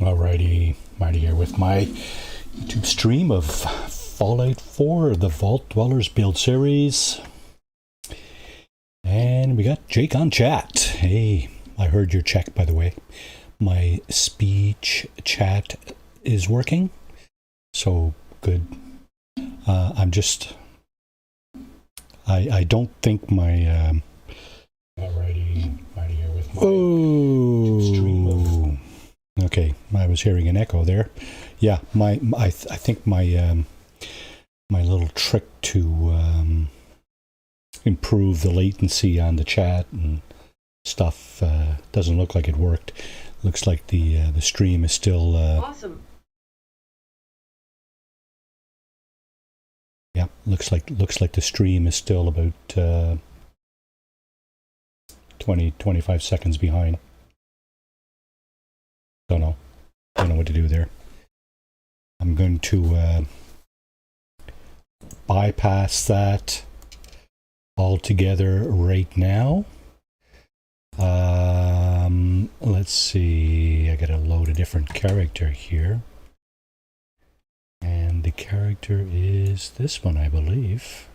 Alrighty, Marty here with my YouTube stream of Fallout 4, the Vault Dwellers build series. And we got Jake on chat. Hey, I heard your check, by the way. My speech chat is working, so good. I don't think my... Alrighty, Marty here with my stream of... Okay, I was hearing an echo there. Yeah, I think my my little trick to improve the latency on the chat and stuff doesn't look like it worked. Looks like the stream is still awesome. Yeah, looks like the stream is still about 25 seconds behind. Don't know what to do there. I'm going to bypass that altogether right now. Let's see. I gotta load a different character here, and the character is this one, I believe.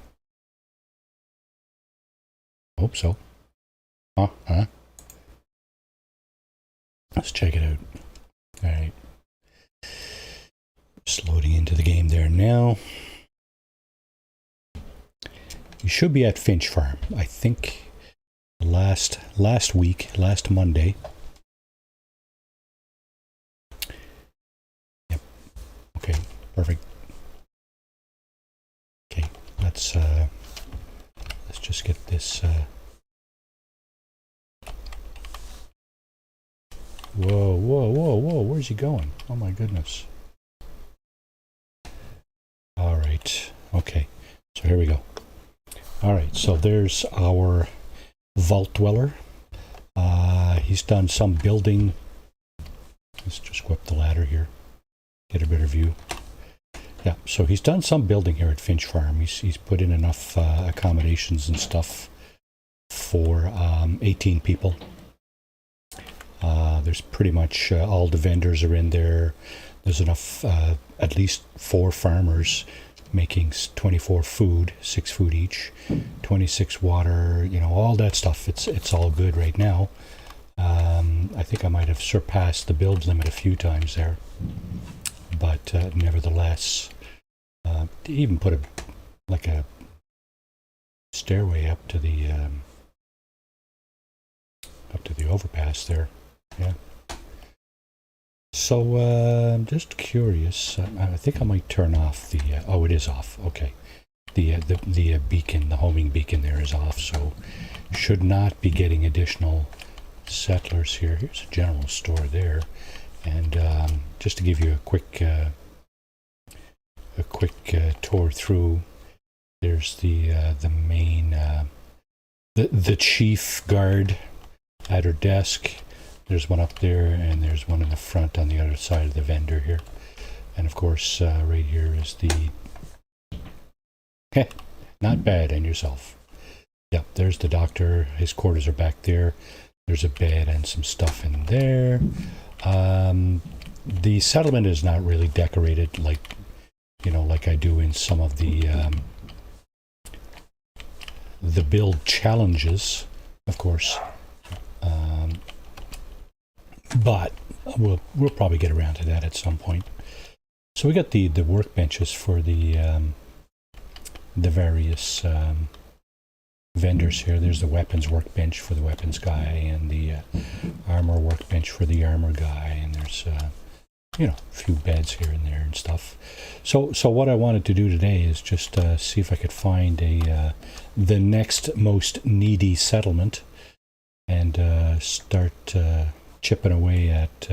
Hope so. Huh? Let's check it out. All right. Just loading into the game there now. You should be at Finch Farm. I think last Monday. Yep. Okay. Perfect. Okay. Let's just get this. Whoa, where's he going? Oh my goodness. Alright, okay, so here we go. Alright, so there's our Vault Dweller. He's done some building. Let's just go up the ladder here, get a better view. Yeah, so he's done some building here at Finch Farm. He's put in enough accommodations and stuff for 18 people. There's pretty much all the vendors are in there. There's enough, at least 4 farmers making 24 food, 6 food each, 26 water, all that stuff. It's all good right now. I think I might have surpassed the build limit a few times there, but nevertheless, even put a stairway up to the overpass there. Yeah. So I'm just curious. I think I might turn off the. Oh, it is off. Okay. The beacon, the homing beacon, there is off. So should not be getting additional settlers here. Here's a general store there, and just to give you a quick tour through. There's the main the chief guard at her desk. There's one up there, and there's one in the front on the other side of the vendor here. And of course, right here is the... not bad, and yourself. Yep, there's the doctor. His quarters are back there. There's a bed and some stuff in there. The settlement is not really decorated like I do in some of the build challenges, of course. But we'll probably get around to that at some point. So we got the workbenches for the various vendors here. There's the weapons workbench for the weapons guy, and the armor workbench for the armor guy, and there's a few beds here and there and stuff. So what I wanted to do today is just see if I could find the next most needy settlement and start chipping away at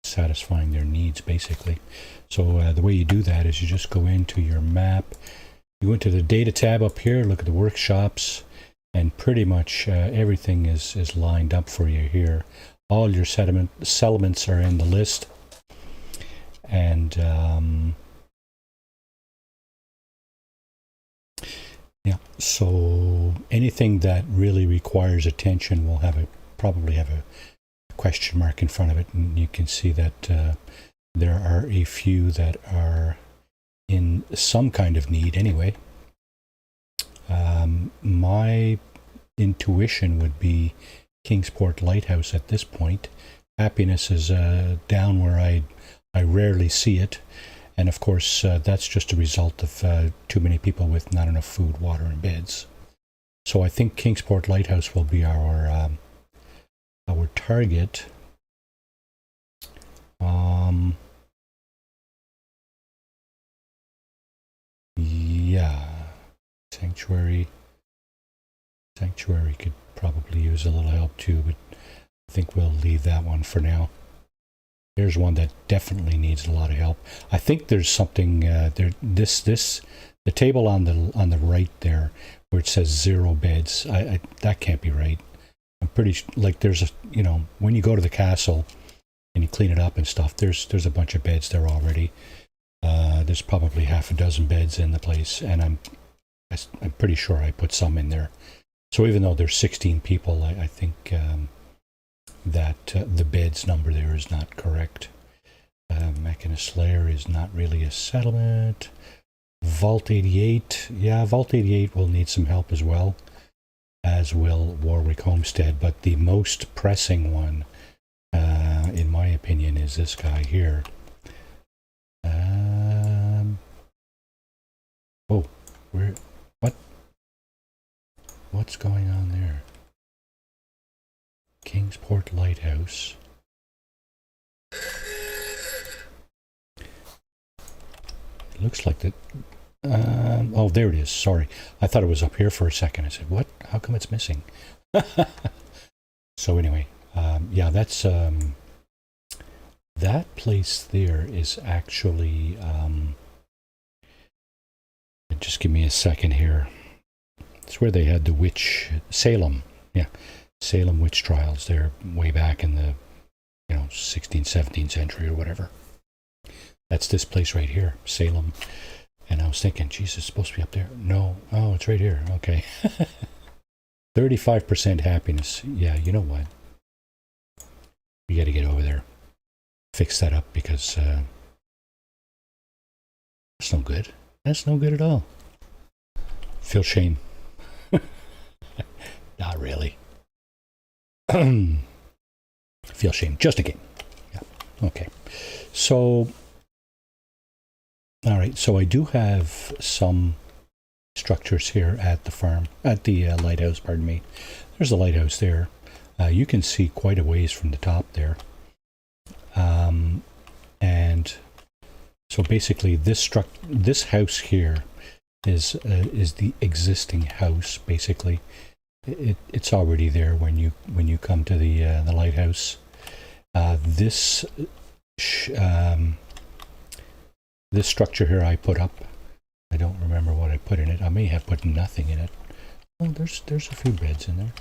satisfying their needs, basically. So the way you do that is you just go into your map, you go into the data tab up here, look at the workshops, and pretty much everything is lined up for you here. All your settlements are in the list, and yeah, so anything that really requires attention will probably have a question mark in front of it, and you can see that there are a few that are in some kind of need anyway. My intuition would be Kingsport Lighthouse at this point. Happiness is down where I rarely see it, and of course that's just a result of too many people with not enough food, water, and beds. So I think Kingsport Lighthouse will be our target. Yeah, Sanctuary could probably use a little help too, but I think we'll leave that one for now. Here's one that definitely needs a lot of help. I think there's something there. The table on the right there where it says 0 beds. That can't be right. I'm pretty like there's a when you go to the castle and you clean it up and stuff, there's a bunch of beds there already. There's probably half a dozen beds in the place, and I'm pretty sure I put some in there. So even though there's 16 people, I think that the beds number there is not correct. Mechanist Slayer is not really a settlement. Vault 88, yeah, Vault 88 will need some help as well, as will Warwick Homestead, but the most pressing one, in my opinion, is this guy here. Oh, what's going on there? Kingsport Lighthouse. It looks like that. Oh, there it is. Sorry. I thought it was up here for a second. I said, what? How come it's missing? So anyway, yeah, that's that place there is actually just give me a second here. It's where they had the witch Salem. Yeah. Salem witch trials there way back in the 16th, 17th century or whatever. That's this place right here, Salem. And I was thinking, geez, it's supposed to be up there. No, oh, it's right here. Okay. 35% happiness. Yeah, you know what? We got to get over there. Fix that up because that's no good. That's no good at all. Feel shame. Not really. Feel shame. Just a game. Yeah. Okay. So, all right. So I do have some structures here at the farm, at the lighthouse, pardon me. There's a lighthouse there. You can see quite a ways from the top there. And so basically this house here is the existing house, basically. It's already there when you come to the lighthouse. This structure here I put up. I don't remember what I put in it. I may have put nothing in it. Oh, there's a few beds in there.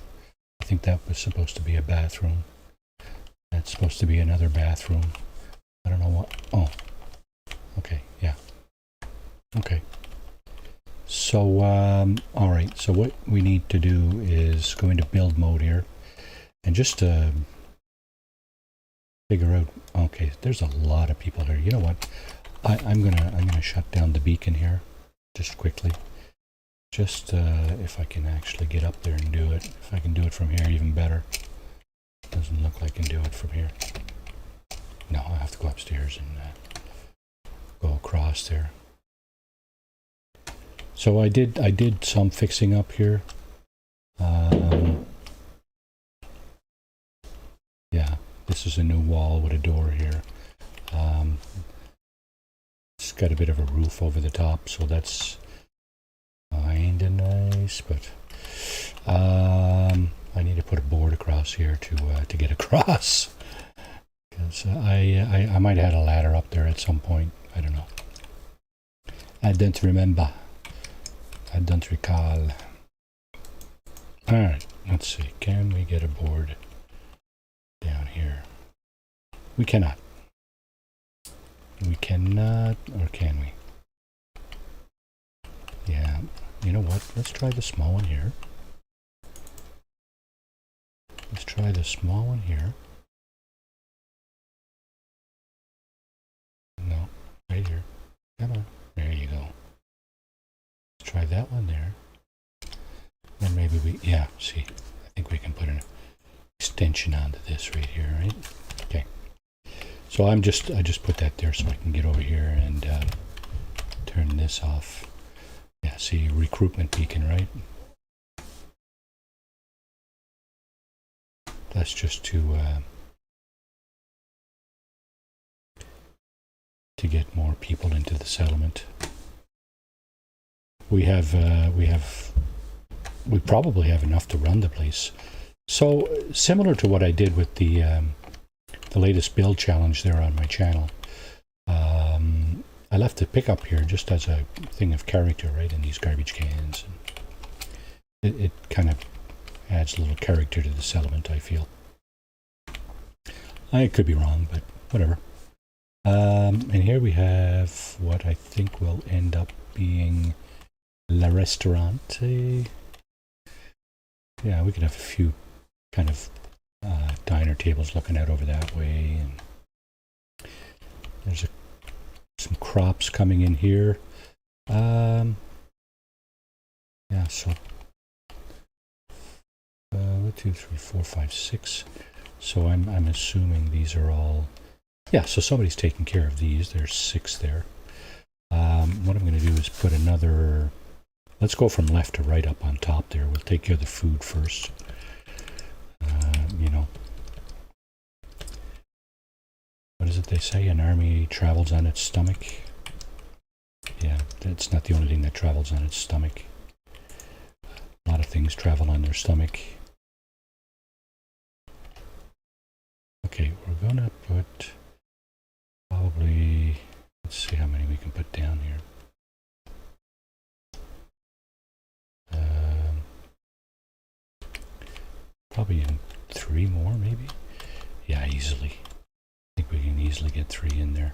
I think that was supposed to be a bathroom. That's supposed to be another bathroom. I don't know what. Oh, okay, yeah. Okay. So, all right. So what we need to do is go into build mode here, and just figure out. Okay, there's a lot of people here. You know what? I'm gonna shut down the beacon here, just quickly. Just if I can actually get up there and do it. If I can do it from here, even better. Doesn't look like I can do it from here. No, I have to go upstairs and go across there. So I did some fixing up here. Yeah, this is a new wall with a door here. It's got a bit of a roof over the top, so that's kinda nice. But I need to put a board across here to get across. Because I might have had a ladder up there at some point. I don't know. I don't remember. I don't recall. Alright, let's see. Can we get a board down here? We cannot. We cannot, or can we? Yeah, you know what? Let's try the small one here. Let's try the small one here. try that one there. Then maybe yeah, see, I think we can put an extension onto this right here, right? Okay. So I just put that there so I can get over here and turn this off. Yeah, see, recruitment beacon, right? That's just to get more people into the settlement. We probably have enough to run the place. So similar to what I did with the latest build challenge there on my channel. I left the pickup here just as a thing of character, right, in these garbage cans. And it kind of adds a little character to the settlement, I feel. I could be wrong, but whatever. And here we have what I think will end up being La Ristorante. Yeah, we could have a few kind of diner tables looking out over that way. And there's some crops coming in here. Yeah, so 1, 2, 3, 4, 5, 6. So I'm assuming these are all. Yeah, so somebody's taking care of these. There's 6 there. What I'm going to do is put another. Let's go from left to right up on top there. We'll take care of the food first. What is it they say? An army travels on its stomach. Yeah, that's not the only thing that travels on its stomach. A lot of things travel on their stomach. Okay, we're going to put probably, let's see how many we can put down here. Probably in 3 more, maybe? Yeah, easily. I think we can easily get 3 in there.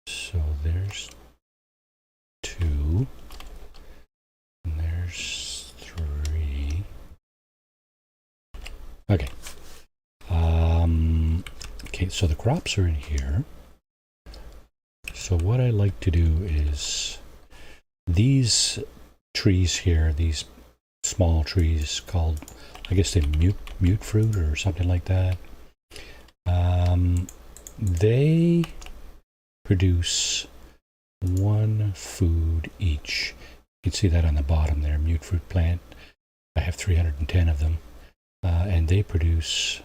So there's 2. And there's 3. Okay. Okay, so the crops are in here. So what I like to do is these trees here, these small trees called, I guess they mute fruit or something like that. They produce 1 food each. You can see that on the bottom there, mute fruit plant. I have 310 of them, and they produce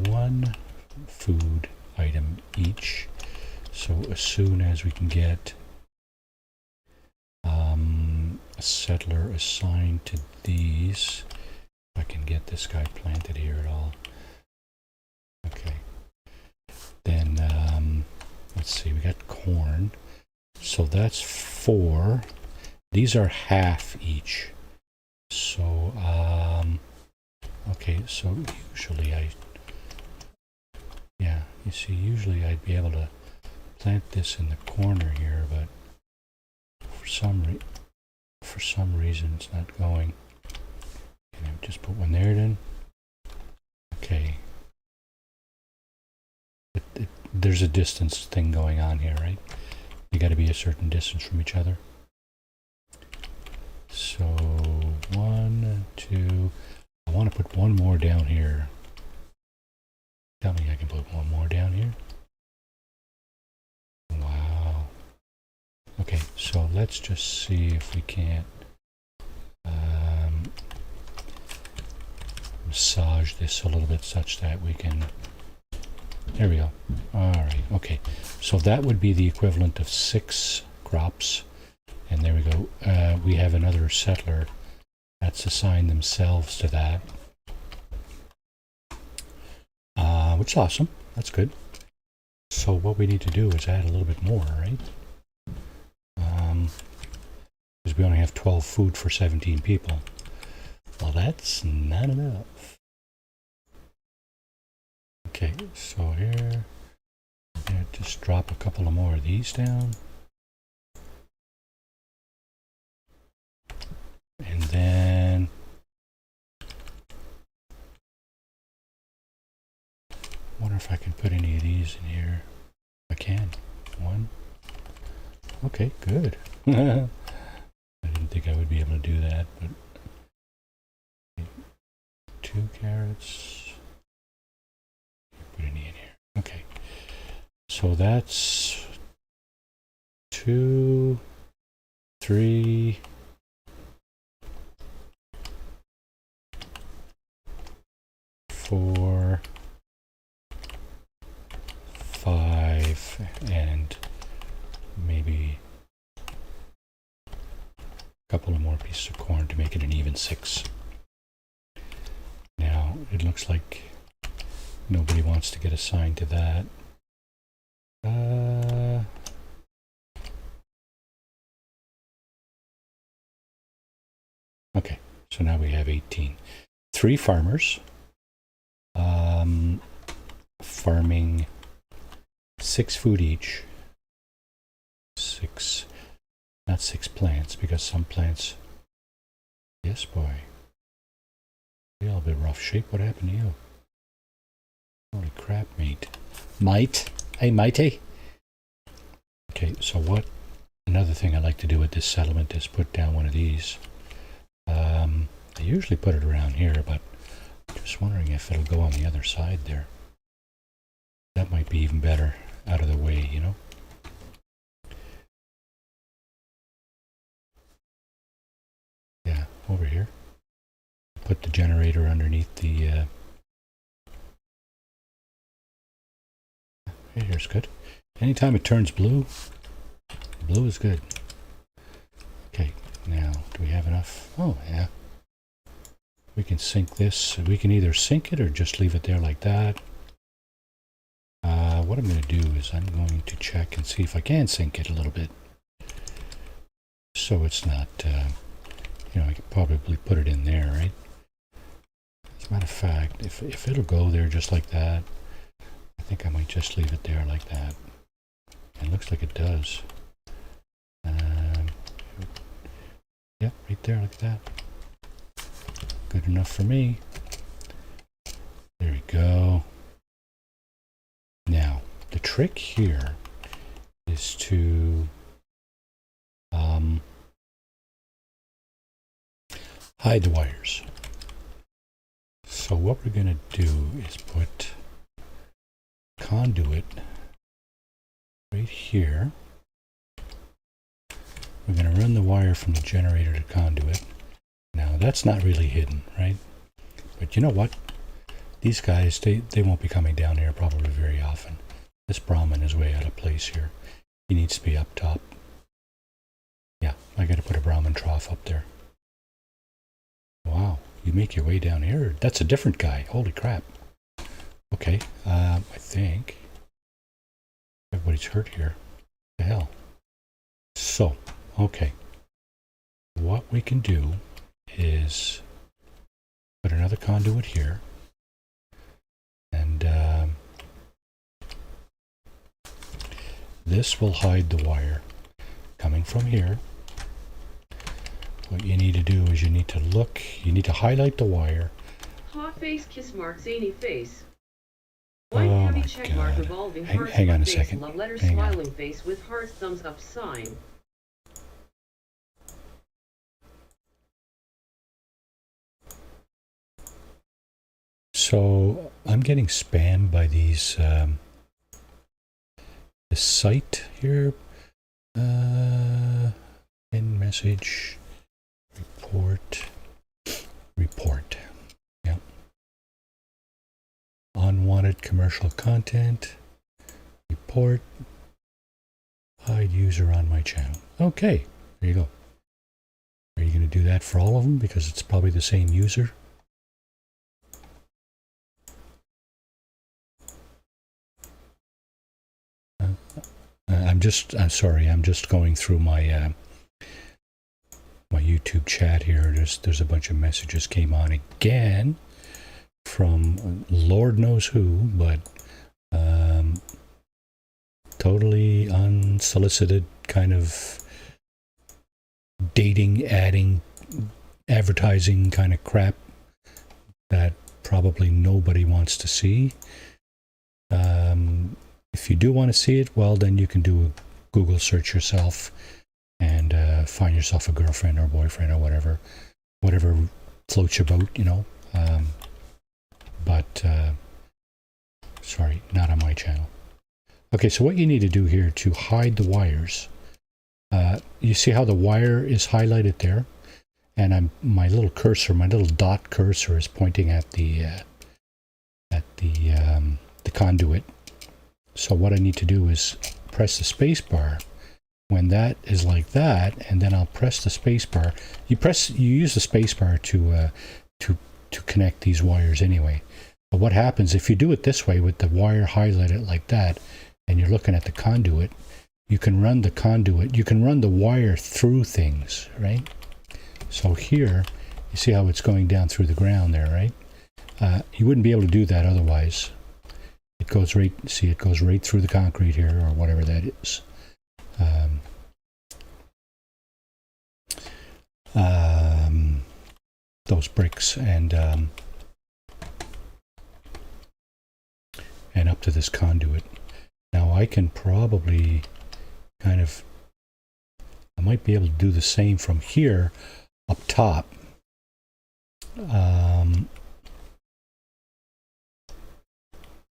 1 food item each. So as soon as we can get a settler assigned to these, if I can get this guy planted here at all. Okay. Then let's see, we got corn. So that's 4. These are half each. So okay, so usually you see, usually I'd be able to plant this in the corner here, but for some reason it's not going. Can I just put one there then? Okay. There's a distance thing going on here, right? You got to be a certain distance from each other. So 1, 2. I want to put 1 more down here. Tell me I can put 1 more down here. Wow. Okay, so let's just see if we can't massage this a little bit such that we can. There we go. All right. Okay. So that would be the equivalent of 6 crops. And there we go. We have another settler that's assigned themselves to that. Which is awesome. That's good. So what we need to do is add a little bit more, right? Because we only have 12 food for 17 people. Well, that's not enough. Okay, so here, I'm going to just drop a couple of more of these down. And then I wonder if I can put any of these in here. I can. 1, Okay, good. I didn't think I would be able to do that, but 2 carrots. Put any in here. Okay. So that's 2, 3, 4, 5, and maybe a couple of more pieces of corn to make it an even 6. Now, it looks like nobody wants to get assigned to that. Okay, so now we have 18. 3 farmers farming 6 food each. 6, not 6 plants, because some plants, yes boy, you're a little bit rough shape. What happened to you? Holy crap, mate. Mate? Hey, matey? Okay, so what, another thing I like to do with this settlement is put down one of these. I usually put it around here, but just wondering if it'll go on the other side there. That might be even better, out of the way, you know? Yeah, over here. Put the generator underneath the... Here's good. Anytime it turns blue, blue is good. Okay, now, do we have enough? Oh, yeah. We can sink this. We can either sink it or just leave it there like that. What I'm going to do is I'm going to check and see if I can sink it a little bit. So it's not, you know, I could probably put it in there, right? As a matter of fact, if it'll go there just like that, I think I might just leave it there like that. It looks like it does. Yep, right there like that. Good enough for me. There we go. Now, the trick here is to hide the wires. So what we're going to do is put conduit right here. We're going to run the wire from the generator to conduit. Now that's not really hidden, right? But you know what? These guys, they won't be coming down here probably very often. This Brahmin is way out of place here. He needs to be up top. Yeah, I got to put a Brahmin trough up there. Wow, you make your way down here. That's a different guy. Holy crap. Okay, I think everybody's hurt here. What the hell? So, okay. What we can do is put another conduit here. And this will hide the wire coming from here. What you need to do is you need to look, you need to highlight the wire. Hot face, kiss mark, zany face. White Oh heavy check mark revolving heart. Hang on a face, second. Love letter, hang smiling on. face with heart, thumbs up sign. So I'm getting spammed by these this site here. In message report. Yep. Unwanted commercial content. Report. Hide user on my channel. Okay, there you go. Are you going to do that for all of them because it's probably the same user? I'm sorry, I'm just going through my my YouTube chat here. There's a bunch of messages came on again from Lord knows who, but totally unsolicited kind of dating, adding, advertising kind of crap that probably nobody wants to see. If you do want to see it, well, then you can do Google search yourself and find yourself a girlfriend or boyfriend or whatever floats your boat, you know. But sorry, not on my channel. Okay, so what you need to do here to hide the wires, you see how the wire is highlighted there, and my little dot cursor is pointing at the conduit. So what I need to do is press the space bar when that is like that, and then I'll press the space bar. You use the space bar to connect these wires anyway. But what happens if you do it this way with the wire highlighted like that, and you're looking at the conduit, you can run the wire through things, right? So here, you see how it's going down through the ground there, right? You wouldn't be able to do that otherwise. It goes right through the concrete here, or whatever that is. Those bricks and up to this conduit. Now I can probably I might be able to do the same from here up top.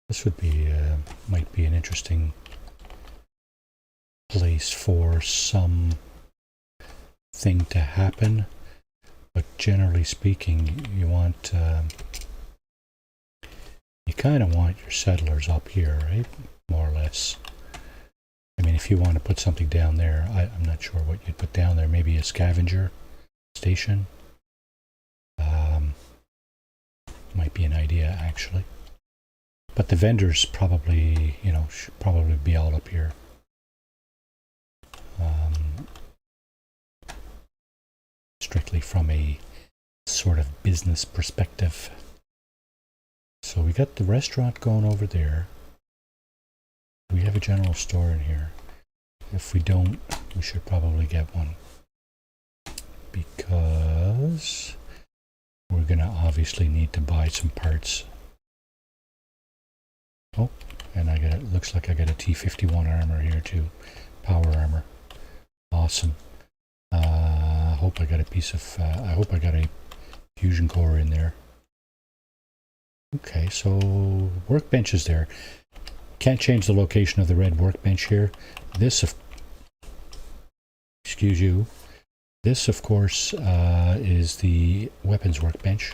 This would be might be an interesting place for some thing to happen, but generally speaking, you kind of want your settlers up here, right? More or less. I mean, if you want to put something down there, I'm not sure what you'd put down there. Maybe a scavenger station. Might be an idea, actually. But the vendors probably, should probably be all up here. Strictly from a sort of business perspective. So we got the restaurant going over there. We have a general store in here. If we don't, we should probably get one, because we're going to obviously need to buy some parts. Oh, and looks like I got a T-51 armor here too. Power armor. Awesome. I hope I got a fusion core in there. Okay, so workbench is there. Can't change the location of the red workbench here. This, of course, is the weapons workbench,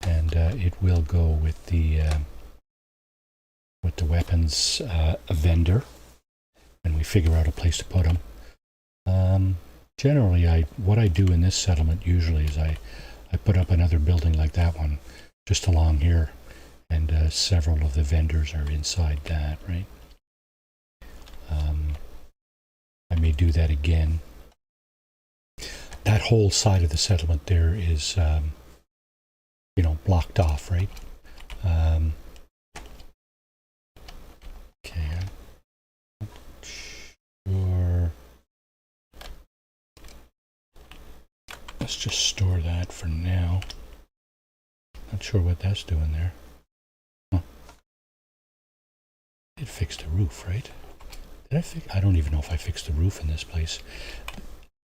and it will go with the weapons vendor, and we figure out a place to put them. Generally, what I do in this settlement usually is I put up another building like that one, just along here, and several of the vendors are inside that, right? I may do that again. That whole side of the settlement there is, blocked off, right? Okay, I'm not sure. Let's just store that for now. Not sure what that's doing there. Huh. It fixed the roof, right? I don't even know if I fixed the roof in this place.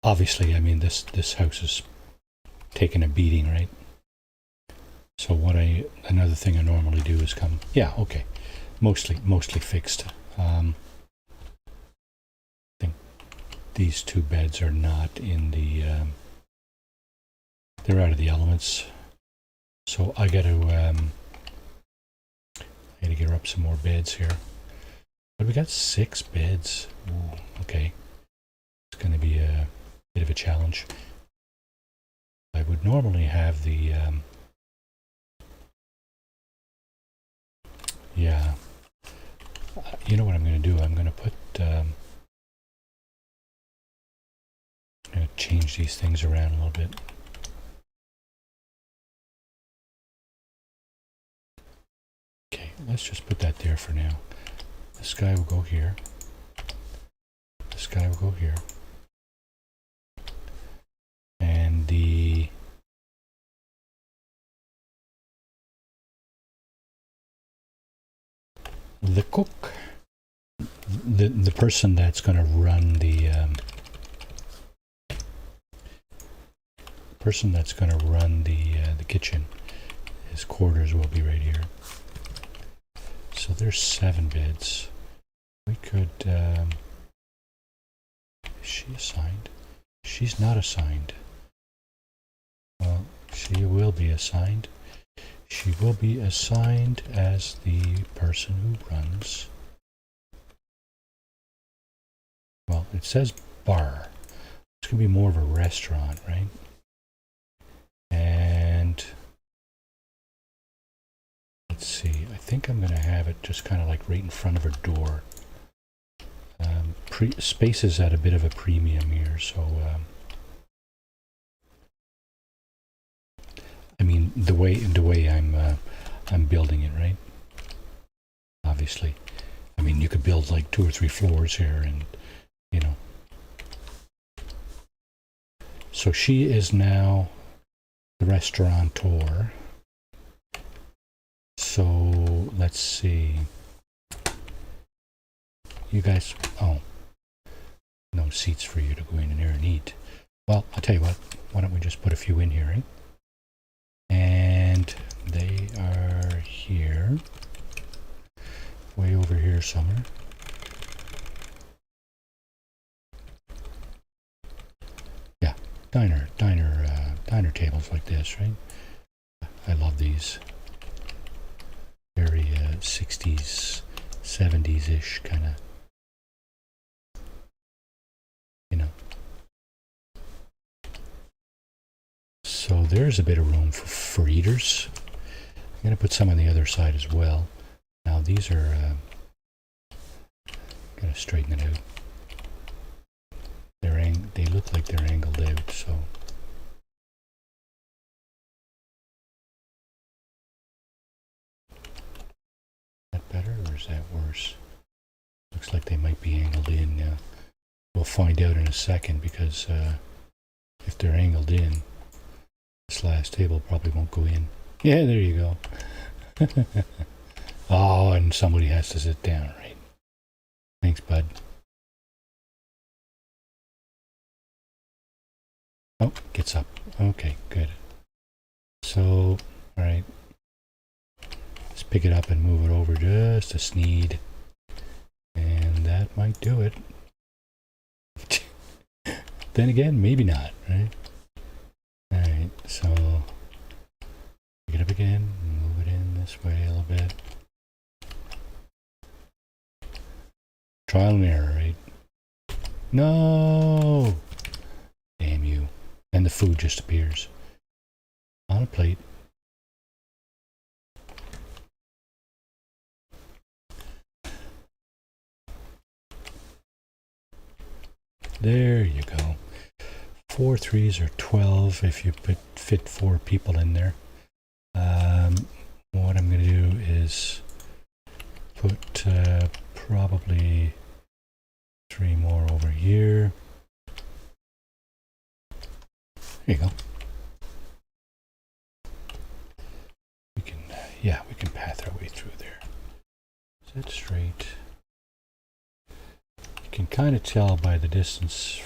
Obviously, I mean, this house is taking a beating, right? So another thing I normally do is yeah, okay. Mostly fixed. I think these two beds are not in the, they're out of the elements. So I gotta get up some more beds here. But we got 6 beds. Ooh, okay. It's going to be a bit of a challenge. I would normally have the, yeah. You know what I'm going to do? I'm going to put, I'm going to change these things around a little bit. Okay, let's just put that there for now. This guy will go here. This guy will go here. And the cook. the person that's going to run the kitchen, his quarters will be right here. So there's 7 beds. We could. Is she assigned? She's not assigned. Well, she will be assigned. She will be assigned as the person who runs. Well, it says bar. It's going to be more of a restaurant, right? And let's see. I think I'm going to have it just kind of like right in front of her door. Space is at a bit of a premium here, so I mean the way I'm building it, right? Obviously, I mean you could build like 2 or 3 floors here, and you know. So she is now the restaurateur. So let's see. You guys, oh, no seats for you to go in there and eat. Well, I'll tell you what, why don't we just put a few in here, eh? And they are here, way over here somewhere. Yeah, diner tables like this, right? I love these. Very 60s, 70s-ish kind of. So there's a bit of room for eaters. I'm going to put some on the other side as well. Now these are, going to straighten it out. They look like they're angled out, so. Is that better or is that worse? Looks like they might be angled in now. We'll find out in a second because if they're angled in, this last table probably won't go in. Yeah, there you go. Oh, and somebody has to sit down, right? Thanks, bud. Oh, gets up. Okay, good. So, all right. Let's pick it up and move it over just a sneed. And that might do it. Then again, maybe not, right? Alright, so pick it up again, move it in this way a little bit. Trial and error, right? No! Damn you. And the food just appears on a plate. There you go. 4 3s are 12 if you fit 4 people in there. What I'm going to do is put probably 3 more over here. There you go. We can, yeah, we can path our way through there. Is that straight? You can kind of tell by the distance.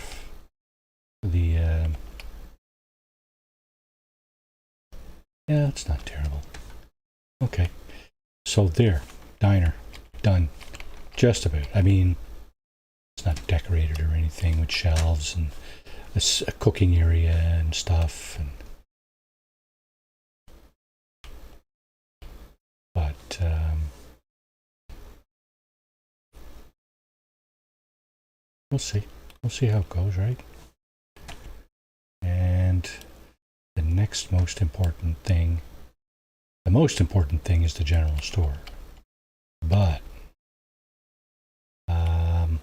Yeah, it's not terrible. Okay, so there, diner, done, just about. I mean, it's not decorated or anything with shelves and a cooking area and stuff, but we'll see. We'll see how it goes, right? And the next most important thing, the most important thing is the general store. But I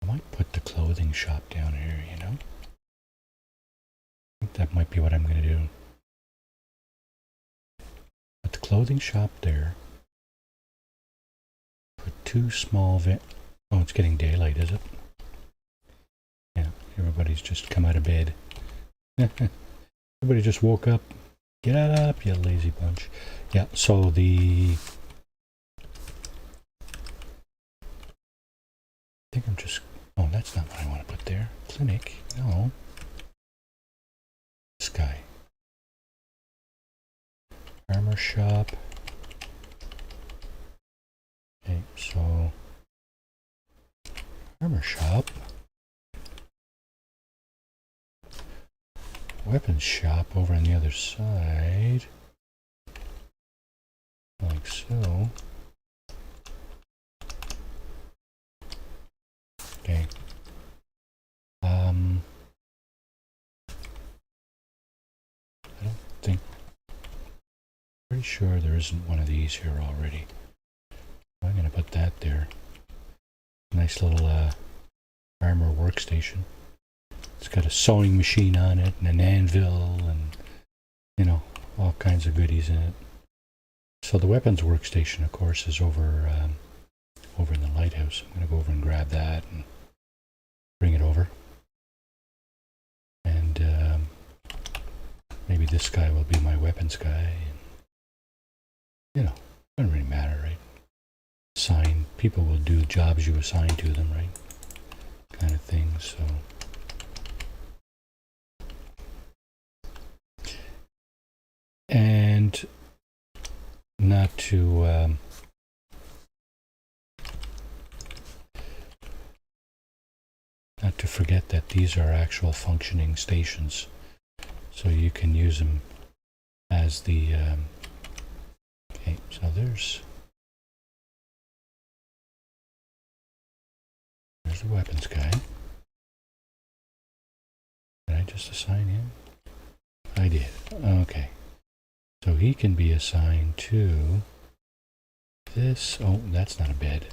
might put the clothing shop down here, you know? I think that might be what I'm going to do. Put the clothing shop there. Put 2 small oh, it's getting daylight, is it? Yeah, everybody's just come out of bed. Everybody just woke up. Get up, you lazy bunch. Yeah, so I think I'm just... Oh, that's not what I want to put there. Clinic. No. This guy. Armor shop. Okay, so... Armor shop. Weapons shop over on the other side. Like so. Okay. I don't think... Pretty sure there isn't one of these here already. I'm gonna put that there. Nice little armor workstation. It's got a sewing machine on it and an anvil and, you know, all kinds of goodies in it. So the weapons workstation, of course, is over in the lighthouse. I'm going to go over and grab that and bring it over. And maybe this guy will be my weapons guy. And, you know, doesn't really matter, right? People will do jobs you assign to them, right? Kind of thing, so... And not to forget that these are actual functioning stations, so you can use them as the okay, so there's the weapons guy. Did I just assign him? I did. Okay. So he can be assigned to this. Oh, that's not a bed.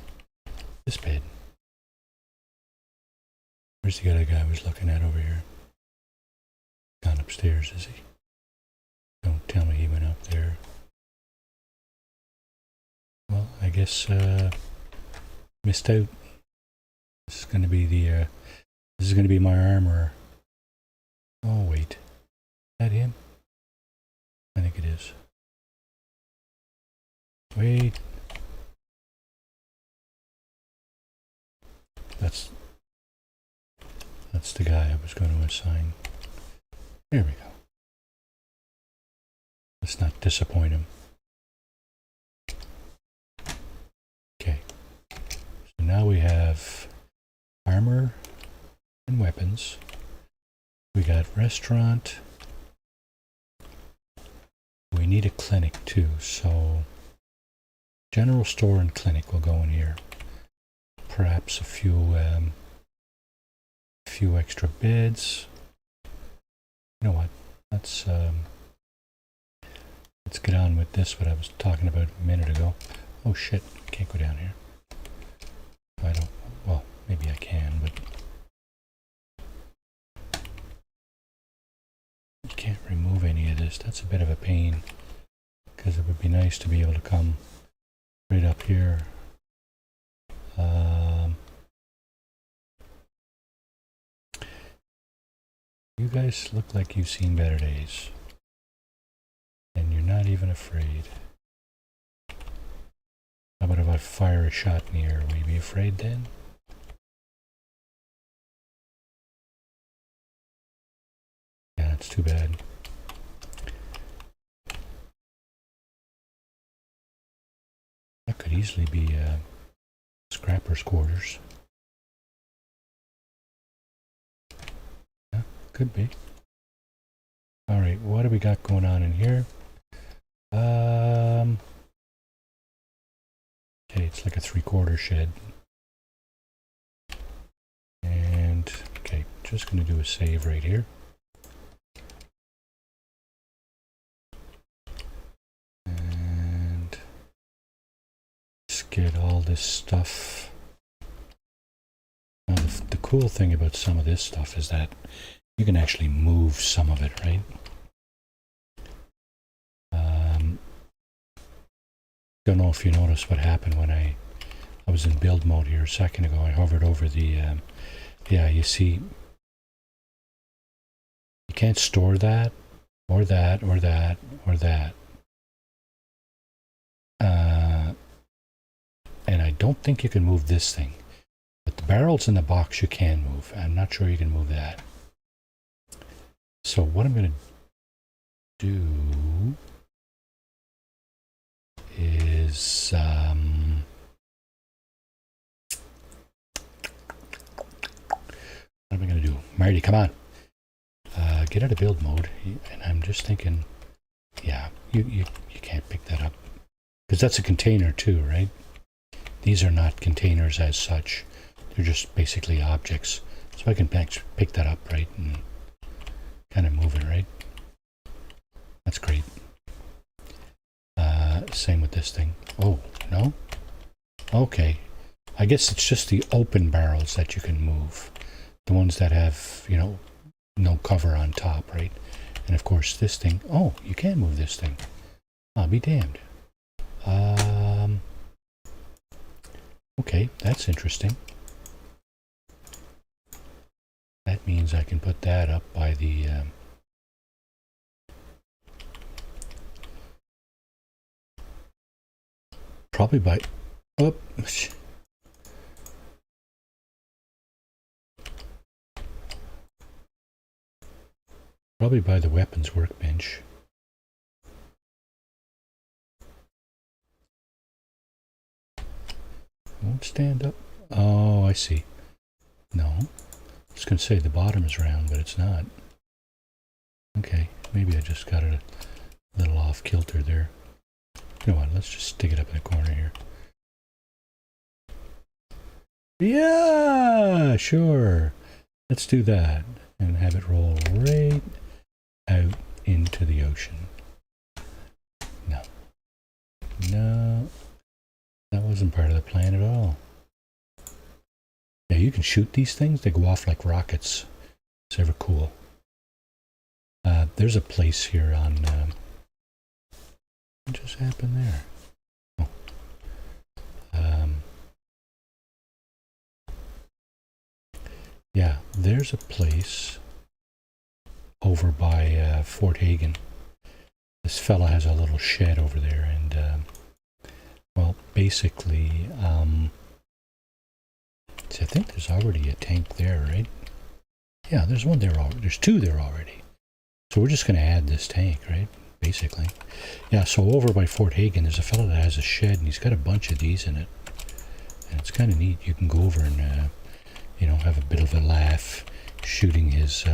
This bed. Where's the other guy I was looking at over here? Gone upstairs, is he? Don't tell me he went up there. Well, I guess missed out. This is going to be the. This is going to be my armorer. Oh wait, is that him? I think it is. Wait. That's the guy I was going to assign. There we go. Let's not disappoint him. Okay. So now we have armor and weapons. We got restaurant. We need a clinic too, so general store and clinic will go in here. Perhaps a few extra beds. You know what? Let's get on with this. What I was talking about a minute ago. Oh shit! Can't go down here. I don't. Well, maybe I can, but I can't remove any of this. That's a bit of a pain, because it would be nice to be able to come right up here. You guys look like you've seen better days, and you're not even afraid. How about if I fire a shot in the air? Will you be afraid then? Yeah, that's too bad. That could easily be scrapper's quarters. Yeah, could be. Alright, what do we got going on in here? Okay, it's like a 3/4 shed. And, okay, just going to do a save right here. And just get all this stuff. Now, the cool thing about some of this stuff is that you can actually move some of it, right? Don't know if you noticed what happened when I was in build mode here a second ago. I hovered over the, yeah, you see, you can't store that, or that, or that, or that. And I don't think you can move this thing. But the barrels in the box you can move. I'm not sure you can move that. So what I'm going to do is... what am I going to do? Marty, come on. Get out of build mode. And I'm just thinking, yeah, you can't pick that up. Because that's a container too, right? These are not containers as such. They're just basically objects. So I can pick that up, right? And kind of move it, right? That's great. Same with this thing. Oh, no? Okay. I guess it's just the open barrels that you can move. The ones that have, you know, no cover on top, right? And of course this thing, oh, you can move this thing. I'll be damned. Okay, that's interesting. That means I can put that up by the... probably by... Oops. Probably by the weapons workbench. Won't stand up. Oh, I see. No. I was going to say the bottom is round, but it's not. Okay, maybe I just got it a little off kilter there. You know what, let's just stick it up in the corner here. Yeah, sure. Let's do that and have it roll right out into the ocean. No. No. That wasn't part of the plan at all. Yeah, you can shoot these things. They go off like rockets. It's ever cool. There's a place here on... what just happened there? Oh. Yeah, there's a place over by Fort Hagen. This fella has a little shed over there, and well, basically, see, I think there's already a tank there, right? Yeah, there's one there already. There's two there already. So we're just going to add this tank, right? Basically. Yeah, so over by Fort Hagen, there's a fellow that has a shed, and he's got a bunch of these in it. And it's kind of neat. You can go over and, you know, have a bit of a laugh shooting his...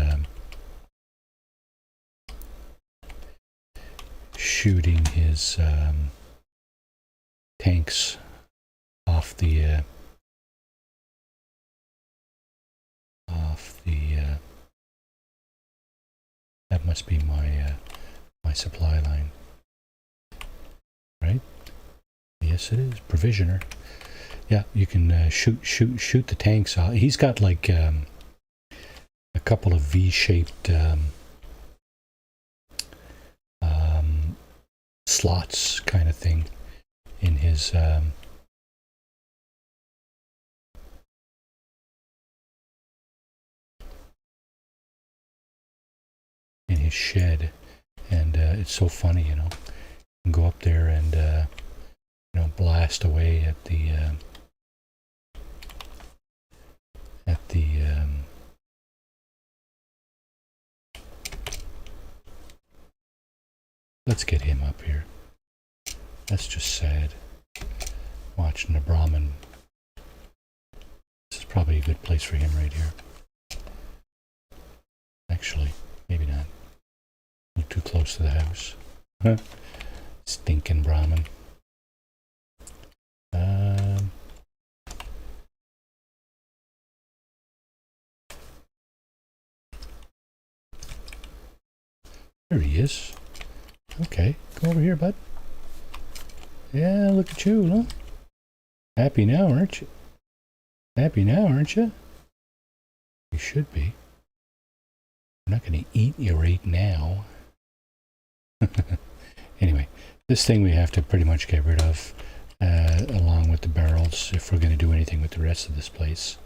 tanks off the that must be my my supply line, right? Yes, it is. Provisioner. Yeah, you can shoot the tanks off. He's got like a couple of V-shaped slots kind of thing in his shed, and it's so funny, you know. You can go up there and you know, blast away at the let's get him up here. That's just sad. Watching the Brahmin. This is probably a good place for him right here. Actually, maybe not. A little too close to the house. Huh? Stinking Brahmin. There he is. Okay, come over here, bud. Yeah, look at you, huh? Happy now, aren't you? Happy now, aren't you? You should be. I'm not going to eat you right now. Anyway, this thing we have to pretty much get rid of, along with the barrels, if we're going to do anything with the rest of this place.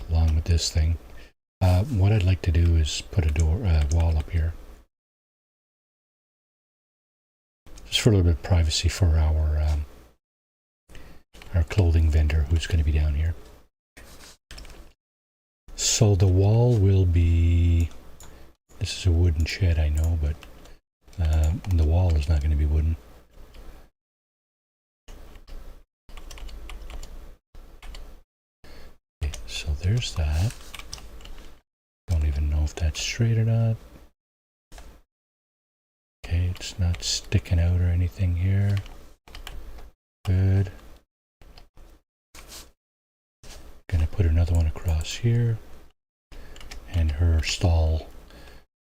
Along with this thing. What I'd like to do is put a wall up here. Just for a little bit of privacy for our clothing vendor who's going to be down here. So the wall will be... This is a wooden shed, I know, but the wall is not going to be wooden. Okay, so there's that. Don't even know if that's straight or not. Okay, it's not sticking out or anything here. Good. Gonna put another one across here. And her stall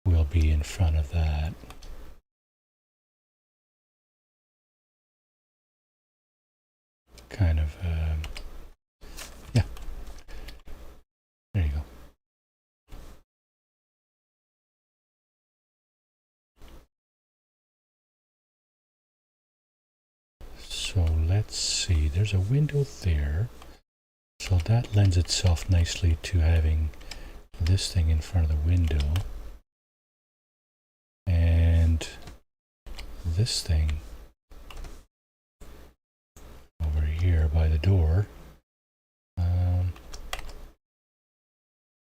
will be in front of that. Kind of, yeah. There you go. So let's see, there's a window there. So that lends itself nicely to having this thing in front of the window. And this thing over here by the door.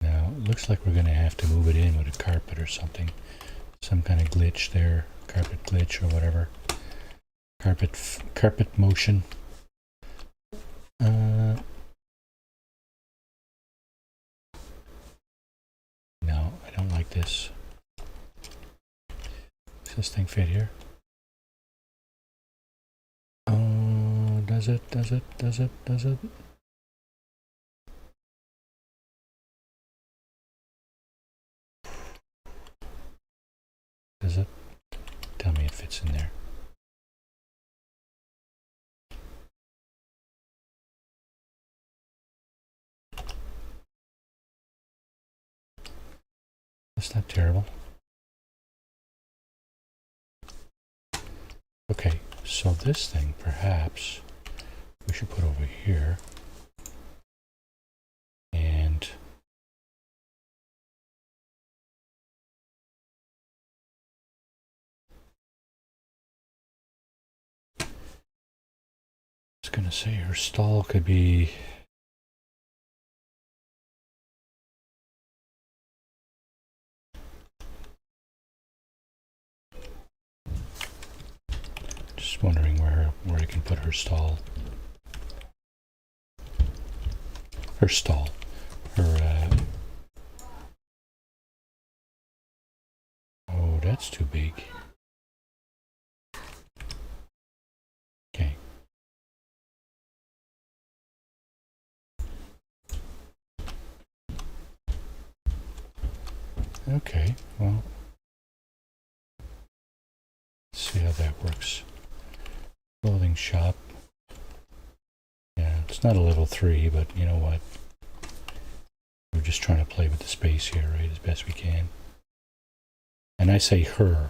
Now it looks like we're going to have to move it in with a carpet or something. Some kind of glitch there, carpet glitch or whatever. Carpet motion. No, I don't like this. Does this thing fit here? Oh, does it? Does it? Does it? Does it? Does it? Tell me it fits in there. That's not terrible. Okay, so this thing perhaps we should put over here. And I was going to say her stall could be... Just wondering where I can put her stall. Her stall. Her, oh, that's too big. Okay. Okay, well, let's see how that works. Clothing shop. Yeah, it's not a level 3, but you know what? We're just trying to play with the space here, right, as best we can. And I say her.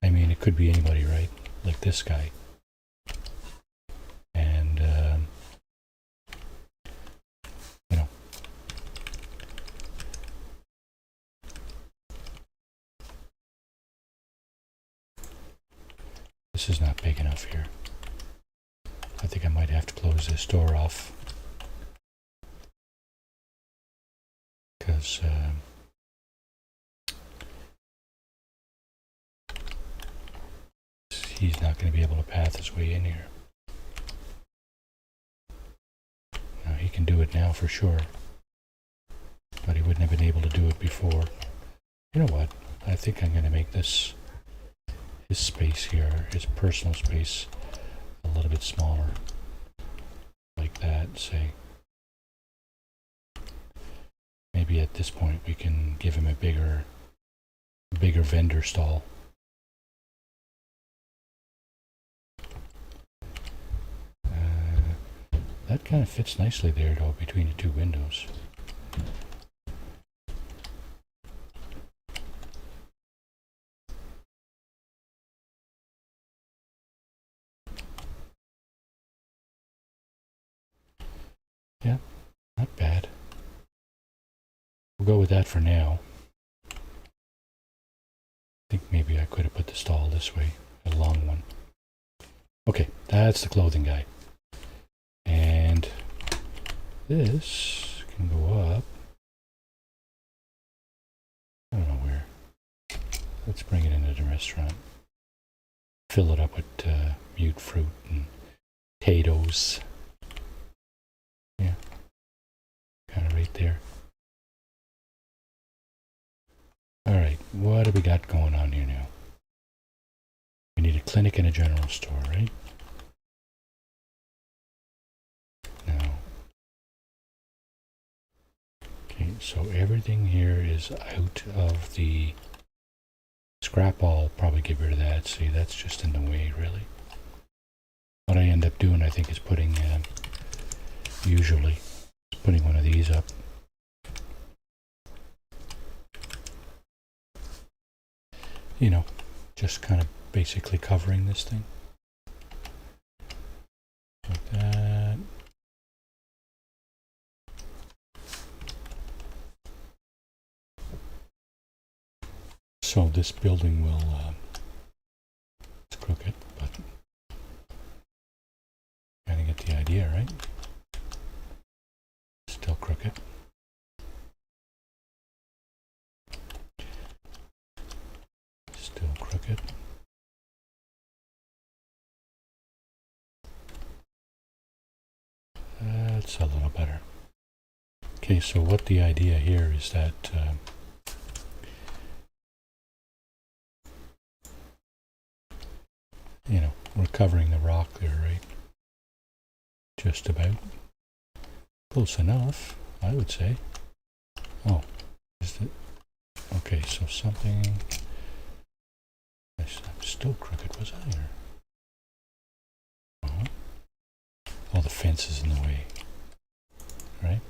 I mean, it could be anybody, right? Like this guy. And, you know. This is not big enough here. I think I might have to close this door off. Because, he's not going to be able to path his way in here. Now, he can do it now for sure. But he wouldn't have been able to do it before. You know what? I think I'm going to make this, his space here, his personal space, a little bit smaller. Like that, say. Maybe at this point we can give him a bigger vendor stall. That kind of fits nicely there, though, between the two windows. Yeah, not bad. we'll go with that for now. I think maybe I could have put the stall this way, a long one. Okay, that's the clothing guy. And this can go up. I don't know where. Let's bring it into the restaurant. Fill it up with mute fruit and potatoes. Yeah, kind of right there. Alright, what do we got going on here now? We need a clinic and a general store, right? No. Okay, so everything here is out of the scrap. I'll probably get rid of that. See, that's just in the way, really. What I end up doing, I think, is putting, usually, putting one of these up. You know, just kind of basically covering this thing. Like that. So this building will, it's crooked, but kind of get the idea, right? Still crooked. Still crooked. That's a little better. Okay, so what the idea here is that you know, we're covering the rock there, right? Just about. Close enough, I would say. Oh, is it? Okay, so something. I'm still crooked, was I? Or? Oh, the fence is in the way, right?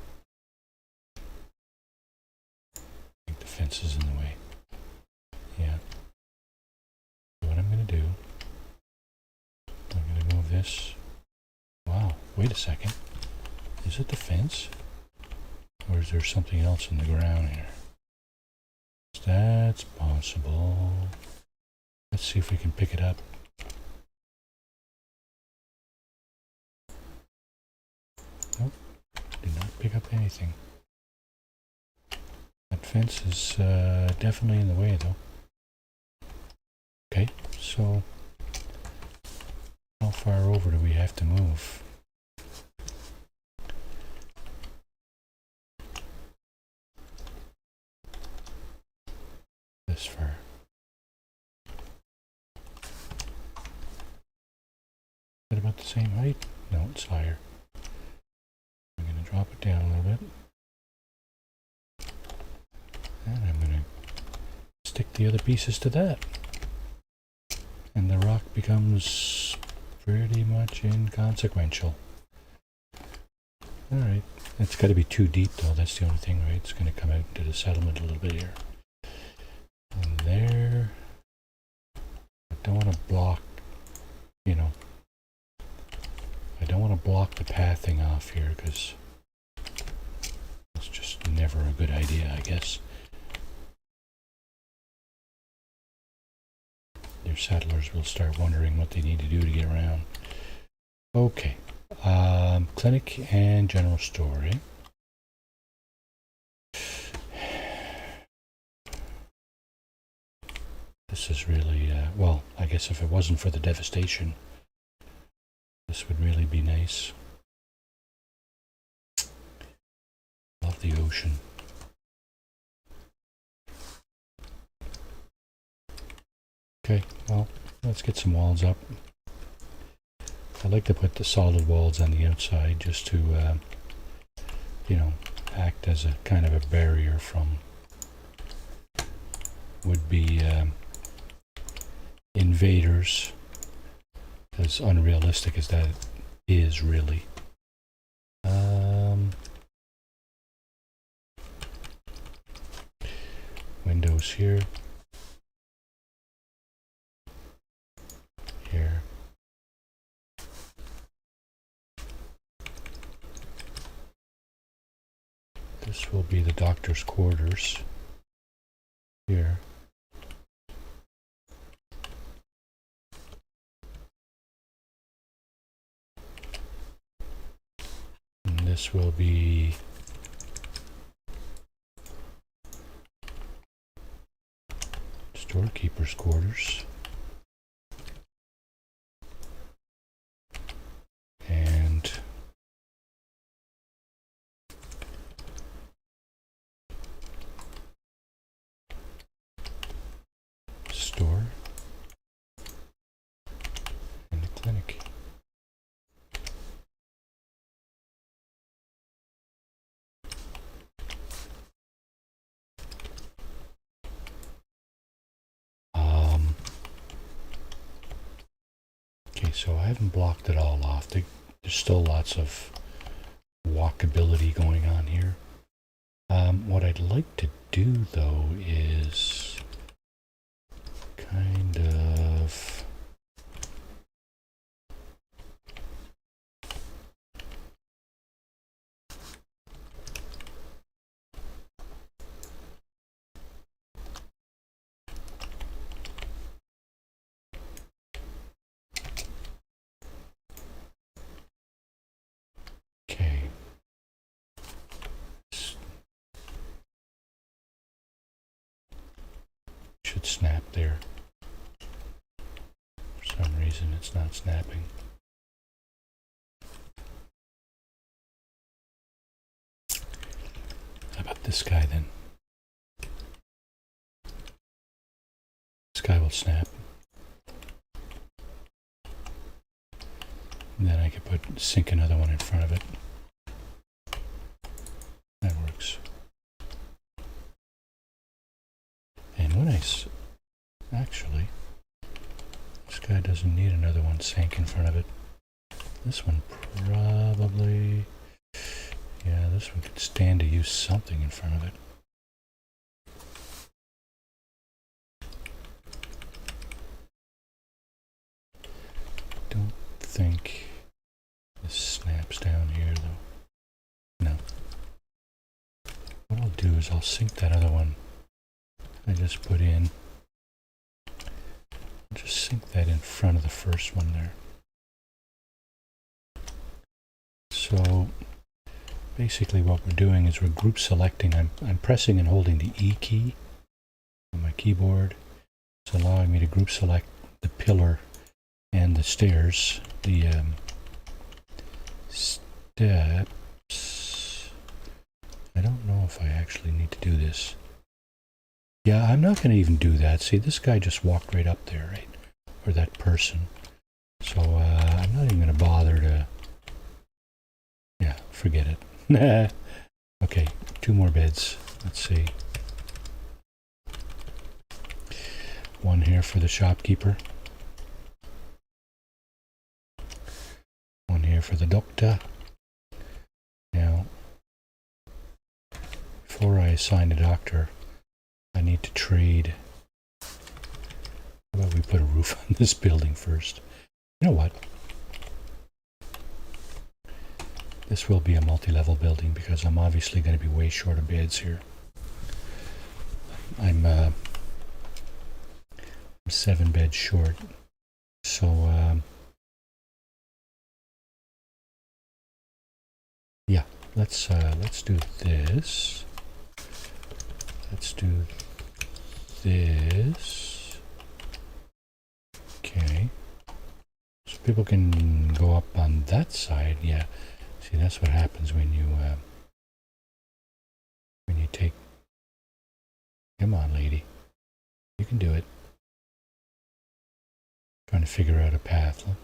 I think the fence is in the way. Yeah. So what I'm going to do, I'm going to move this. Wow, wait a second. Is it the fence? Or is there something else in the ground here? That's possible. Let's see if we can pick it up. Nope, did not pick up anything. That fence is definitely in the way, though. Okay, so how far over do we have to move? This far. Is it about the same height? No, it's higher. I'm going to drop it down a little bit. And I'm going to stick the other pieces to that. And the rock becomes pretty much inconsequential. Alright. It's got to be too deep, though. That's the only thing, right? It's going to come out into the settlement a little bit here. And there. I don't want to block, you know. I don't want to block the pathing off here because it's just never a good idea, I guess. Your settlers will start wondering what they need to do to get around. Okay. Clinic and general store, eh? This is really, well, I guess if it wasn't for the devastation, this would really be nice. Love the ocean. Okay, well, let's get some walls up. I like to put the solid walls on the outside just to, you know, act as a kind of a barrier from would-be invaders, as unrealistic as that is, really. Windows here. Here. This This will be the doctor's quarters here. And this will be storekeeper's quarters. And store and the clinic. Okay, so I haven't blocked it all off. There's still lots of walkability going on here. What I'd like to do though is kind of okay. Should snap there. For some reason it's not snapping. How about this guy then? This guy will snap. And then I could sink another one in front of it. That works. And when actually, this guy doesn't need another one sank in front of it. This one probably, yeah, this one could stand to use something in front of it. Don't think this snaps down here though. No. What I'll do is I'll sink that other one I just put in. Just sink that in front of the first one there. So basically what we're doing is we're group selecting. I'm pressing and holding the E key on my keyboard. It's allowing me to group select the pillar and the stairs, the steps. I don't know if I actually need to do this. Yeah, I'm not going to even do that. See, this guy just walked right up there, right? Or that person. So I'm not even going to bother to... Yeah, forget it. Okay, 2 more beds. Let's see. One here for the shopkeeper. One here for the doctor. Now, before I assign a doctor, I need to trade. How about we put a roof on this building first? You know what? This will be a multi-level building because I'm obviously going to be way short of beds here. I'm 7 beds short. So, yeah, let's do this. Let's do this. Okay. So people can go up on that side. Yeah. See, that's what happens when you take... Come on, lady. You can do it. Trying to figure out a path. Look.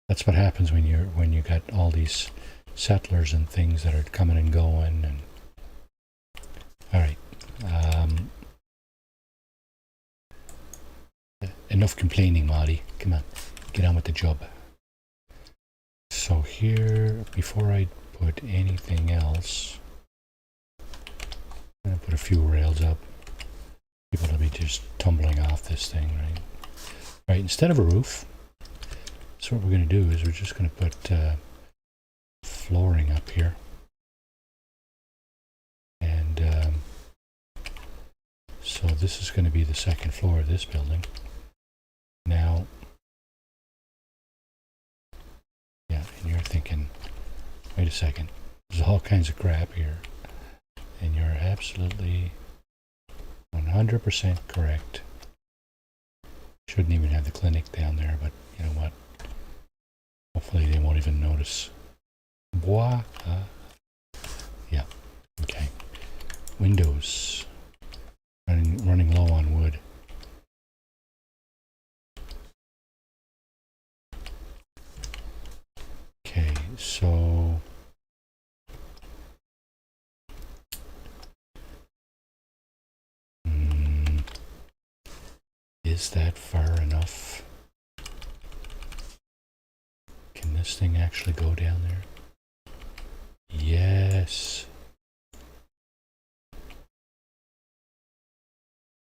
That's what happens when you got all these settlers and things that are coming and going. And all right. Enough complaining, Marty. Come on, get on with the job. So here, before I put anything else, I'm going to put a few rails up. People will be just tumbling off this thing, right? Right, instead of a roof, so what we're going to do is we're just going to put flooring up here. So this is going to be the second floor of this building. Now, yeah, and you're thinking, wait a second, there's all kinds of crap here. And you're absolutely 100% correct. Shouldn't even have the clinic down there, but you know what? Hopefully they won't even notice. Bois. Yeah, okay. Windows. Running low on wood. Okay, so is that far enough? Can this thing actually go down there? Yes.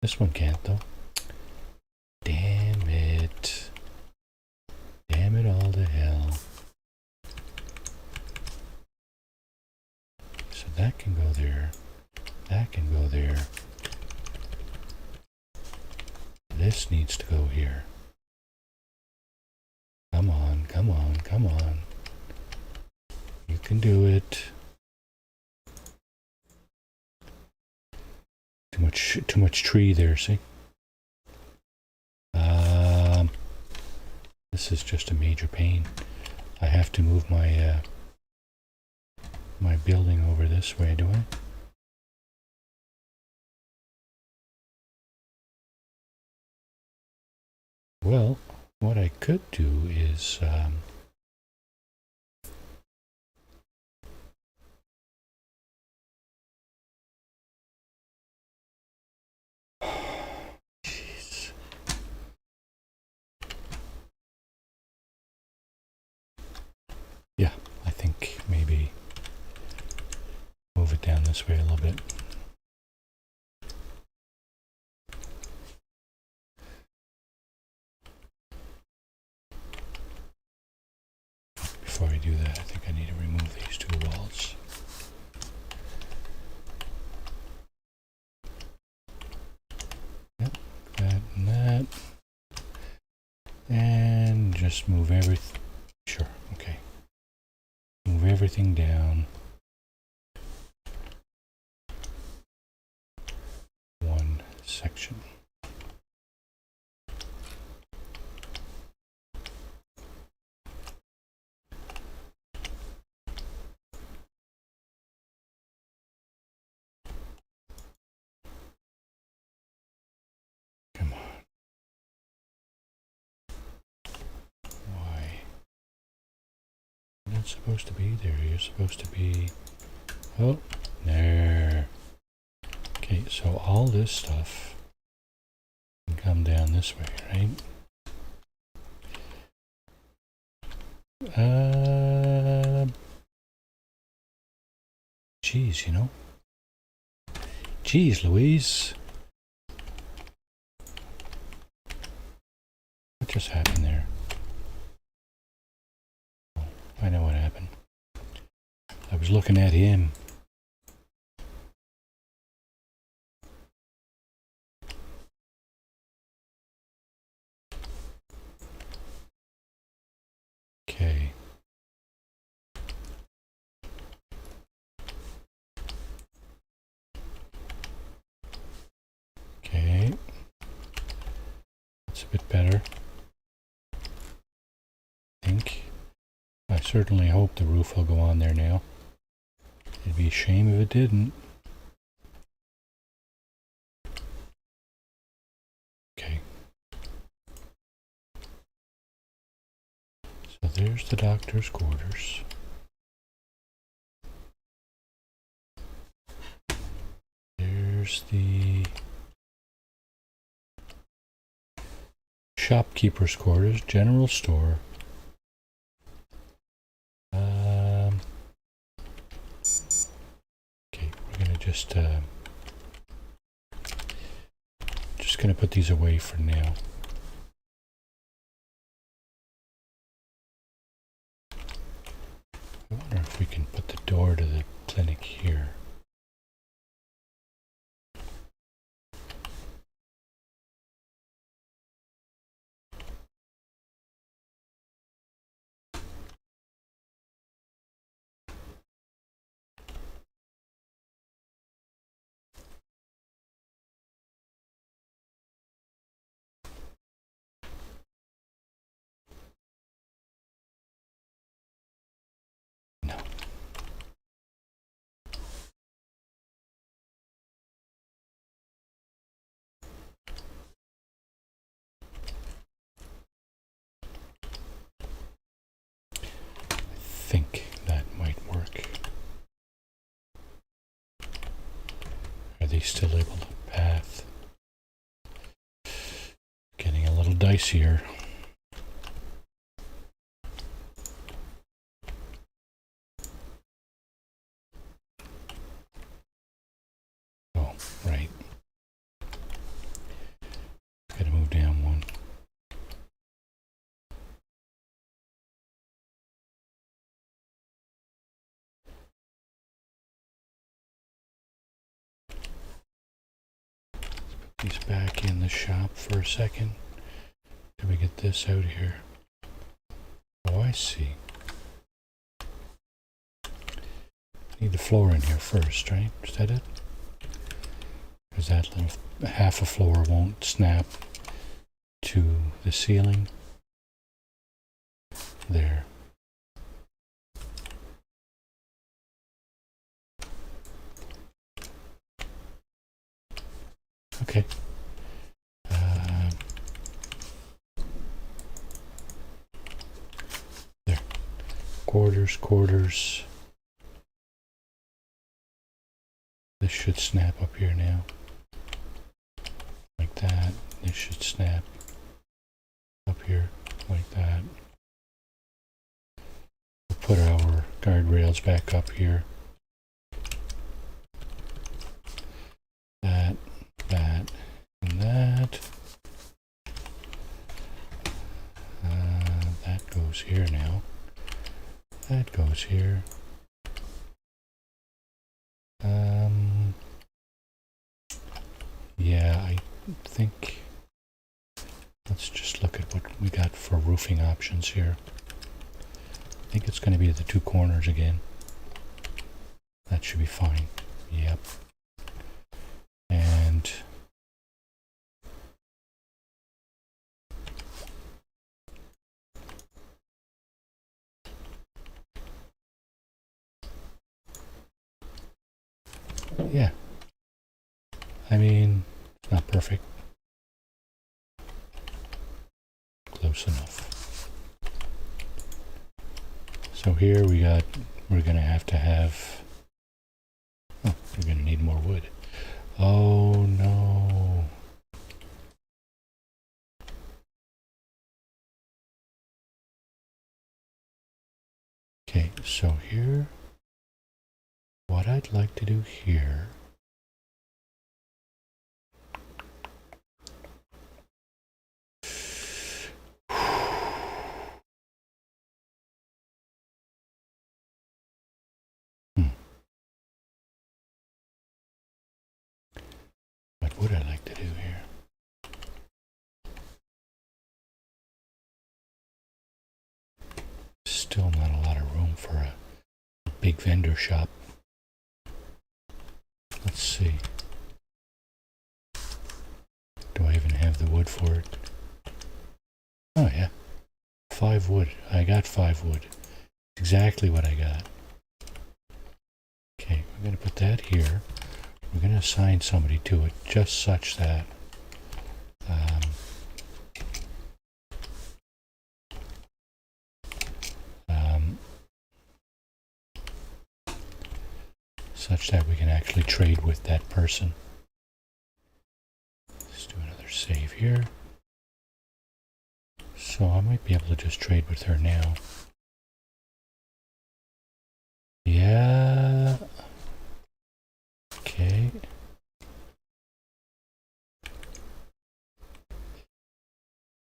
This one can't though. Damn it. Damn it all to hell. So that can go there. That can go there. This needs to go here. Come on, come on, come on. You can do it. Too much tree there, see? This is just a major pain. I have to move my my building over this way, do I? Well, what I could do is jeez. Yeah, I think maybe move it down this way a little bit. Before I do that, I think I need to remove these two walls. Yep, that and that. And just move everything. Sure, okay. Move everything down. One section. Supposed to be there. You're supposed to be, oh, there. Okay, so all this stuff can come down this way, right? Geez, you know. Geez, Louise. What just happened there? I know what happened. I was looking at him. Okay. Okay. That's a bit better. I think. I certainly hope the roof will go on there now. It'd be a shame if it didn't. Okay. So there's the doctor's quarters. There's the shopkeeper's quarters, general store. Okay, we're gonna just gonna put these away for now. I wonder if we can put the door to the clinic here. think that might work. Are they still able to path? Getting a little dicier. Oh, right. Gotta move down one. He's back in the shop for a second. Can we get this out here? Oh, I see. Need the floor in here first, right? Is that it? Because that little half a floor won't snap to the ceiling. There. Okay. There. Quarters. This should snap up here now. Like that. This should snap up here like that. We'll put our guardrails back up here. That, and that. That goes here now. That goes here. Yeah, I think let's just look at what we got for roofing options here. I think it's going to be the two corners again. That should be fine. Yep. And yeah. I mean, it's not perfect. Close enough. So here we're going to have, oh, we're going to need more wood. Oh no. Okay, so here, what I'd like to do here what would I like to do here? Still not a lot of room for a big vendor shop. Let's see. Do I even have the wood for it? Oh yeah. 5 wood. I got 5 wood. Exactly what I got. Okay, we're going to put that here. We're going to assign somebody to it just such that we can actually trade with that person. Let's do another save here. So I might be able to just trade with her now. Yeah. Okay.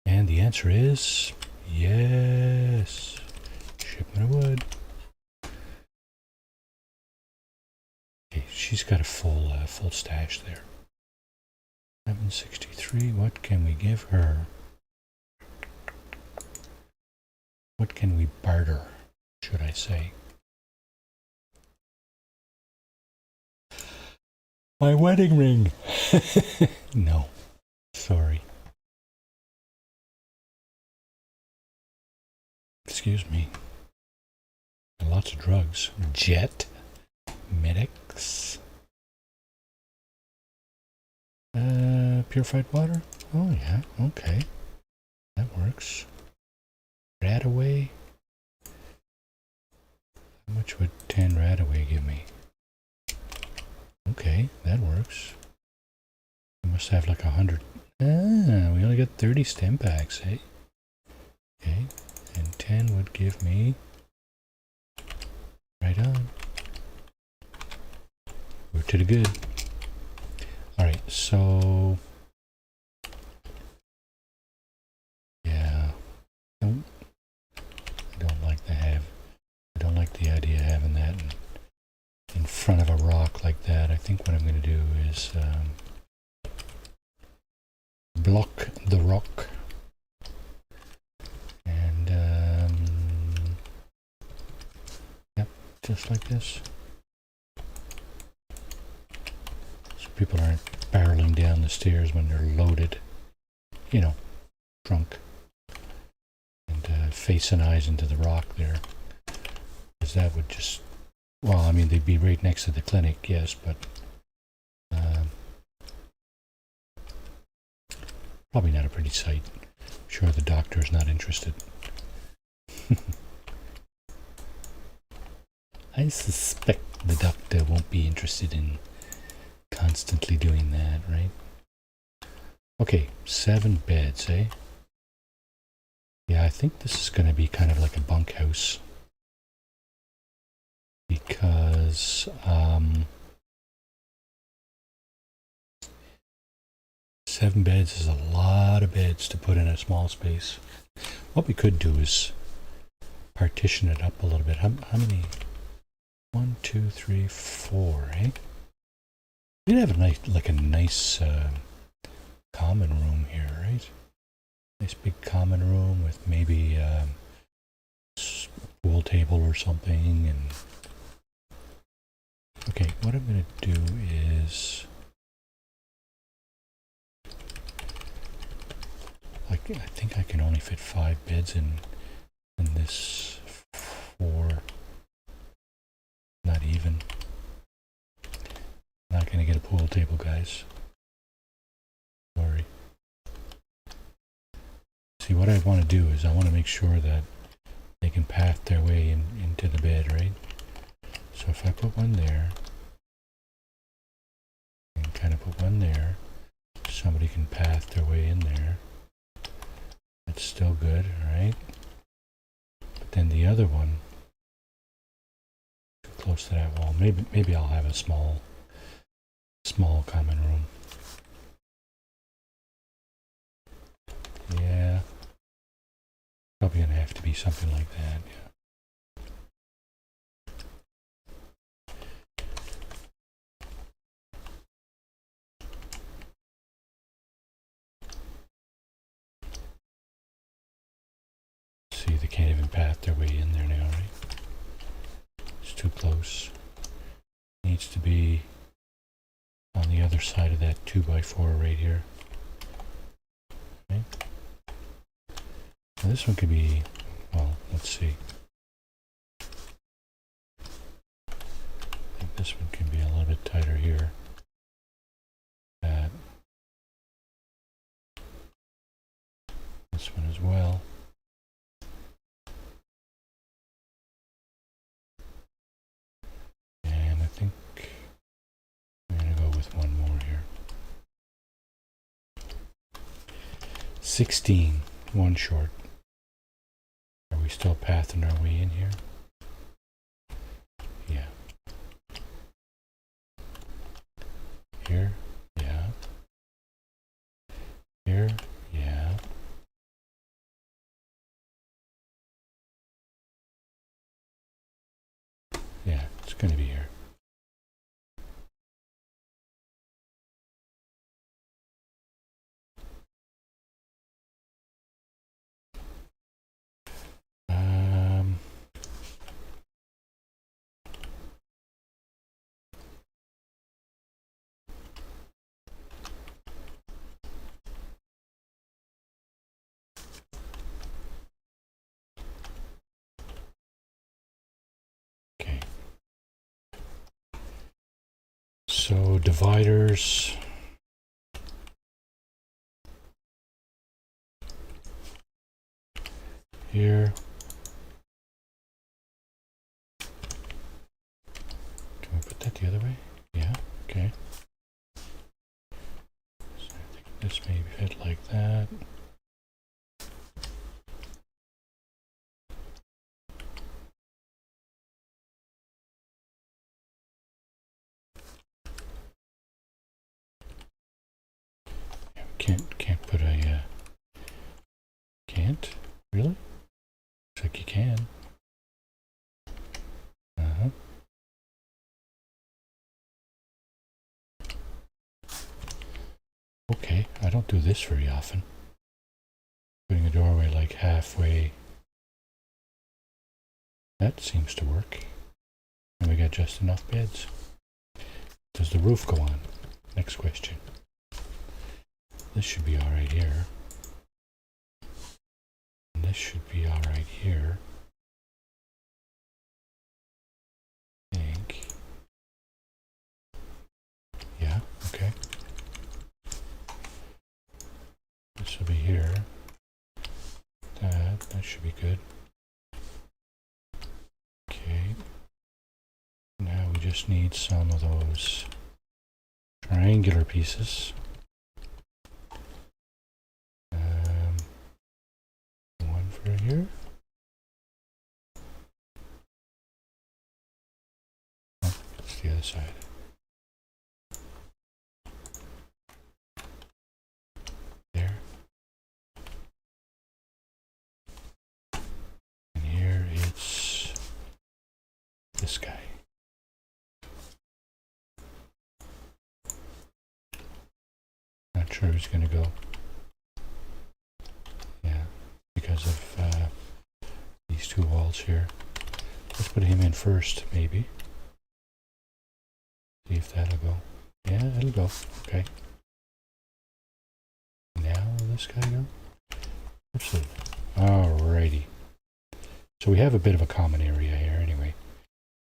And the answer is yes. Shipment of wood. Okay, she's got a full stash there. 763. What can we give her? What can we barter, should I say? My wedding ring. No, sorry. Excuse me. Lots of drugs. Jet. Medics. Purified water? Oh yeah, okay. That works. Radaway. How much would 10 Radaway give me? Okay, that works. We must have like 100. Ah, we only got 30 stem packs, eh? Okay, and 10 would give me... Right on. We're to the good. Alright, so... Yeah. I don't like the idea of having that in front of a rock like that. I think what I'm going to do is block the rock. And, yep, just like this. So people aren't barreling down the stairs when they're loaded, you know, drunk. And face and eyes into the rock there. Because that would just, well, I mean, they'd be right next to the clinic, yes, but probably not a pretty sight. I'm sure the doctor's not interested. I suspect the doctor won't be interested in constantly doing that, right? Okay, 7 beds, eh? Yeah, I think this is going to be kind of like a bunkhouse. Because, 7 beds is a lot of beds to put in a small space. What we could do is partition it up a little bit. How many? 1, 2, 3, 4, eh? We'd have a nice common room here, right? Nice big common room with maybe a pool table or something. And okay, what I'm going to do is, I think I can only fit 5 beds in this 4. Not even. Not going to get a pool table, guys. Sorry. See, what I want to do is I want to make sure that they can path their way into the bed, right? So if I put one there, and kind of put one there, somebody can path their way in there. That's still good, right? But then the other one, too close to that wall. Maybe I'll have a small common room. Yeah, probably gonna have to be something like that. Yeah. See, they can't even path their way in there now, right? It's too close. Needs to be on the other side of that 2x4 right here. Okay. Now this one could be, well, let's see. I think this one can be a little bit tighter here. This one as well. And I think I'm going to go with one more here. 16, one short. Are we still pathing our way in here? Yeah. Here, yeah. Here, yeah. Yeah, it's going to be here. Okay. So dividers. Here. Okay. So I think this may fit like that. Yeah, can't put a can't really. Looks like you can. Okay, I don't do this very often. Putting a doorway like halfway. That seems to work. And we got just enough beds. Does the roof go on? Next question. This should be alright here. And this should be alright here. I think. Yeah, okay. This will be here. That should be good. Okay. Now we just need some of those triangular pieces. One for here. Oh, it's the other side. There. And here it's this guy. Not sure who's going to go. Yeah, because of these two walls here. Let's put him in first, maybe. See if that'll go. Yeah, it'll go. Okay. Now this guy go? Absolutely. Alrighty. So we have a bit of a common area here anyway.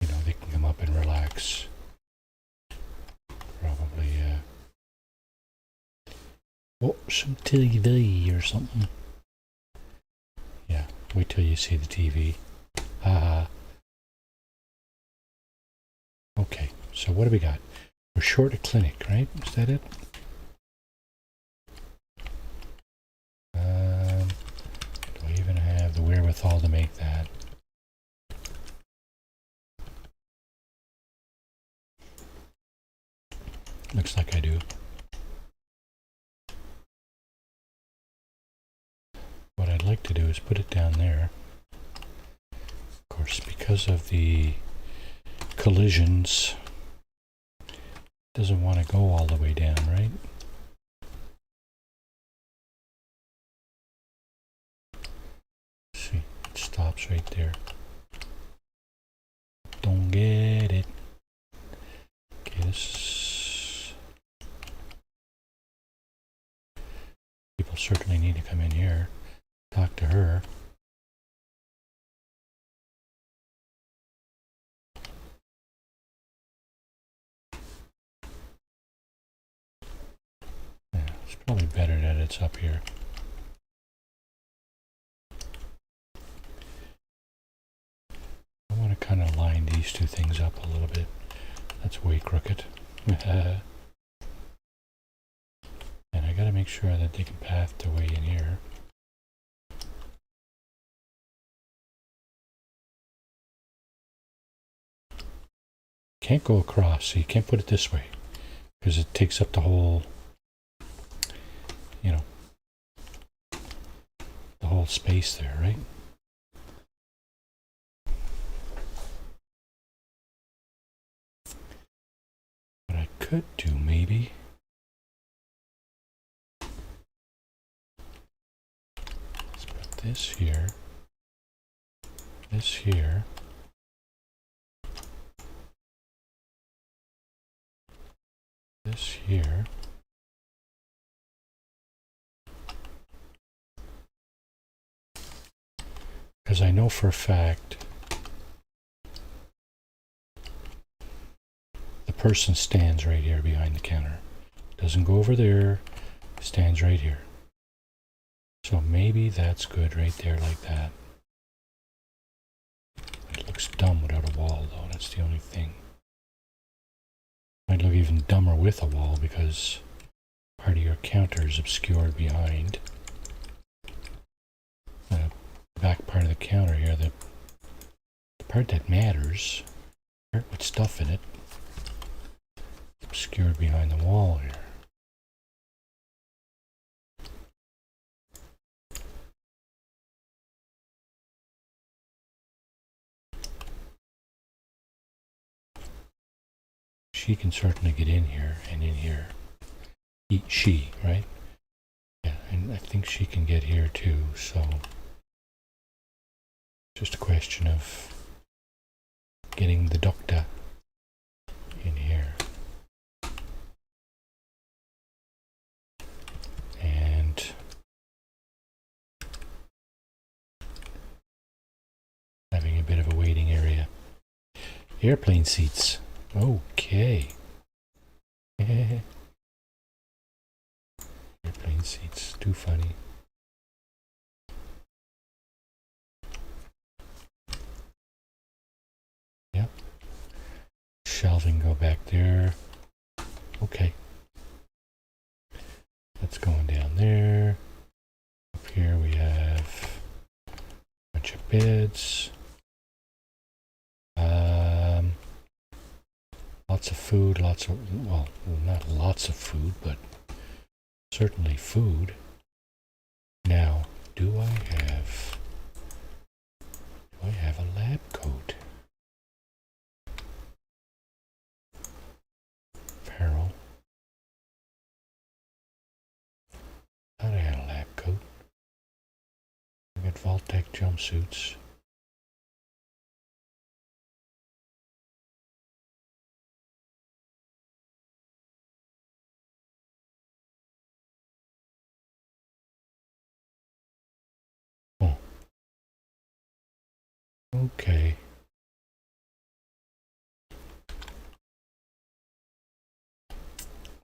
You know, they can come up and relax. Probably, watch some TV or something. Yeah, wait till you see the TV. Haha. Okay, so what do we got? We're short a clinic, right? Is that it? Do I even have the wherewithal to make that? Looks like I do. What I'd like to do is put it down there. Of course, because of the collisions, it doesn't want to go all the way down, right? Let's see, it stops right there. Don't get it. Okay, this... People certainly need to come in here, talk to her. Yeah, it's probably better that it's up here. I want to kind of line these two things up a little bit. That's way crooked. And I gotta make sure that they can path their way in here. Can't go across, so you can't put it this way because it takes up the whole, you know, the whole space there, right? What I could do maybe, let's put this here, this here, this here, because I know for a fact the person stands right here behind the counter. Doesn't go over there, stands right here. So maybe that's good right there like that. It looks dumb without a wall though, that's the only thing. Might look even dumber with a wall because part of your counter is obscured behind the back part of the counter here. The part that matters, part with stuff in it, obscured behind the wall here. She can certainly get in here and in here. She, right? Yeah, and I think she can get here too, so just a question of getting the doctor in here. And having a bit of a waiting area. Airplane seats. Okay. Airplane seats. Too funny. Yep. Shelving go back there. Okay. That's going down there. Up here we have a bunch of beds. Lots of food, well, not lots of food, but certainly food. Now, do I have a lab coat? Apparel. Thought I had a lab coat. I got Vault-Tec jumpsuits. Okay.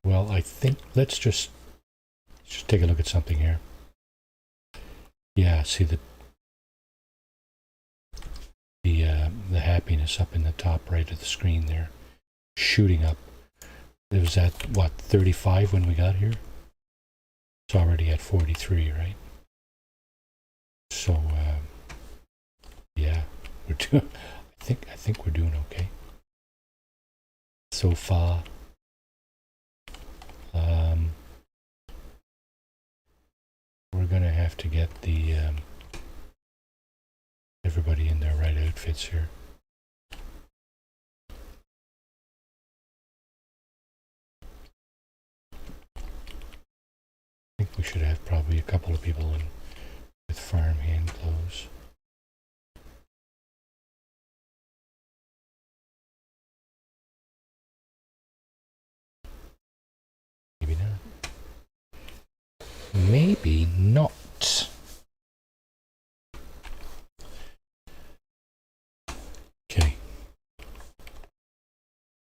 Well, I think let's just take a look at something here. Yeah, see the happiness up in the top right of the screen there, shooting up. It was at what, 35 when we got here? It's already at 43, right? So yeah, we're doing. I think we're doing okay so far. We're gonna have to get the everybody in their right outfits here. I think we should have probably a couple of people in with farmhand clothes. Maybe not. Maybe not. Okay.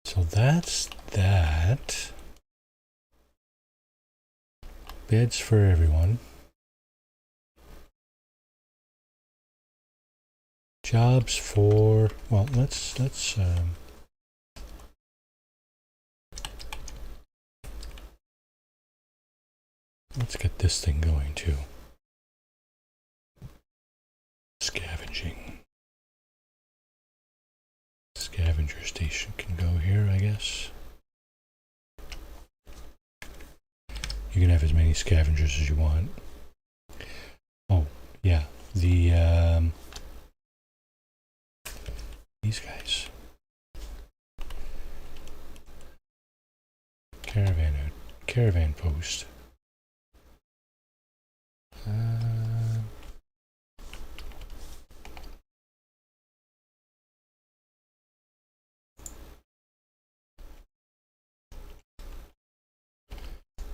So that's that. Beds for everyone. Jobs for, well, let's get this thing going too. Scavenging. Scavenger station can go here, I guess. You can have as many scavengers as you want. Oh, yeah. These guys. Caravan post.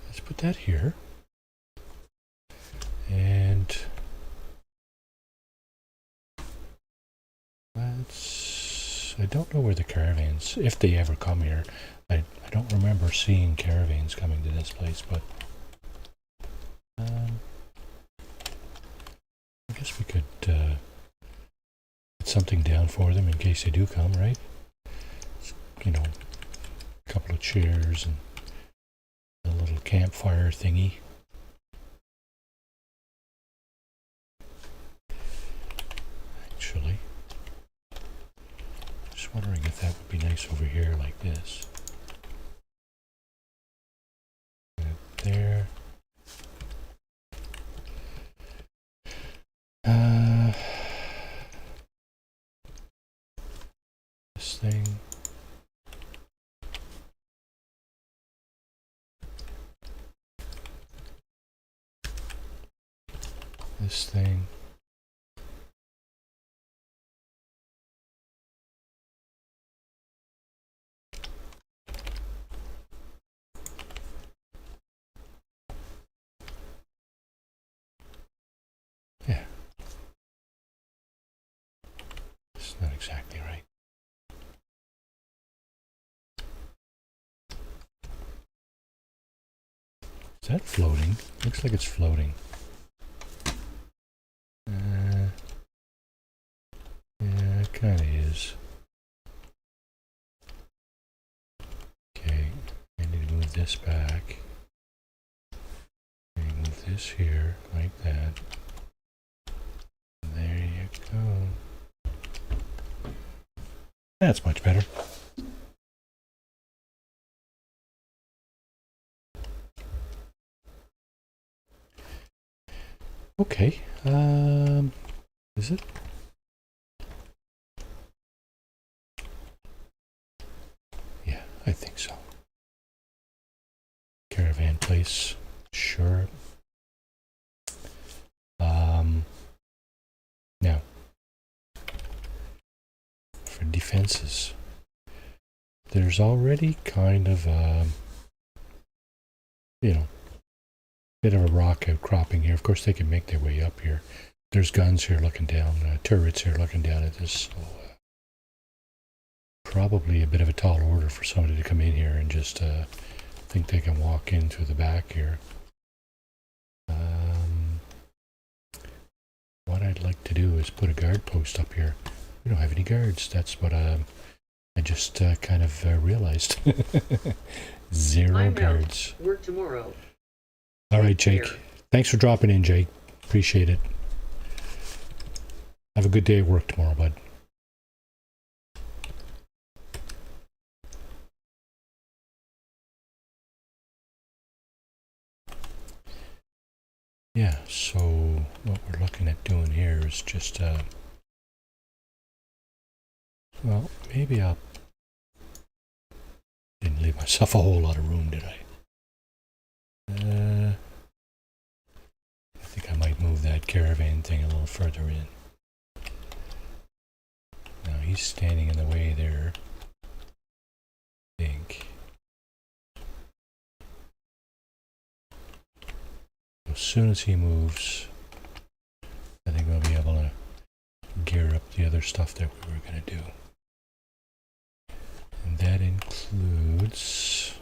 Let's put that here. And I don't know where the caravans, if they ever come here. I don't remember seeing caravans coming to this place, but I guess we could put something down for them in case they do come, right? You know, a couple of chairs and a little campfire thingy. Actually, just wondering if that would be nice over here like this. There. This thing. This thing. Yeah. It's not exactly right. Is that floating? Looks like it's floating. Yeah, it kind of is. Okay, I need to move this back. And move this here, like that. There you go. That's much better. Okay, is it? Yeah, I think so. Caravan place, sure. Now, for defenses, there's already kind of bit of a rock outcropping here. Of course, they can make their way up here. There's guns here looking down, turrets here looking down at this. So, probably a bit of a tall order for somebody to come in here and just think they can walk in through the back here. What I'd like to do is put a guard post up here. We don't have any guards. That's what I just kind of realized. Zero guards. Work tomorrow. All right, Jake. Thanks for dropping in, Jake. Appreciate it. Have a good day at work tomorrow, bud. Yeah, so what we're looking at doing here is just, well, maybe I didn't leave myself a whole lot of room, did I? I think I might move that caravan thing a little further in. Now he's standing in the way there, I think. As soon as he moves, I think we'll be able to gear up the other stuff that we were going to do. And that includes...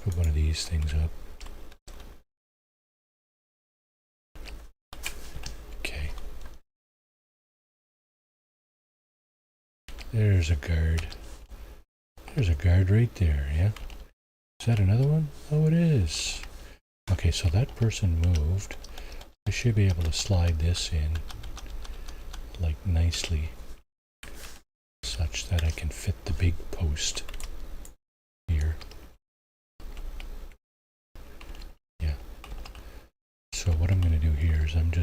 put one of these things up. Okay. There's a guard. There's a guard right there, yeah? Is that another one? Oh, it is. Okay, so that person moved. I should be able to slide this in, like, nicely, such that I can fit the big post here. Yeah. So what I'm going to do here is I'm going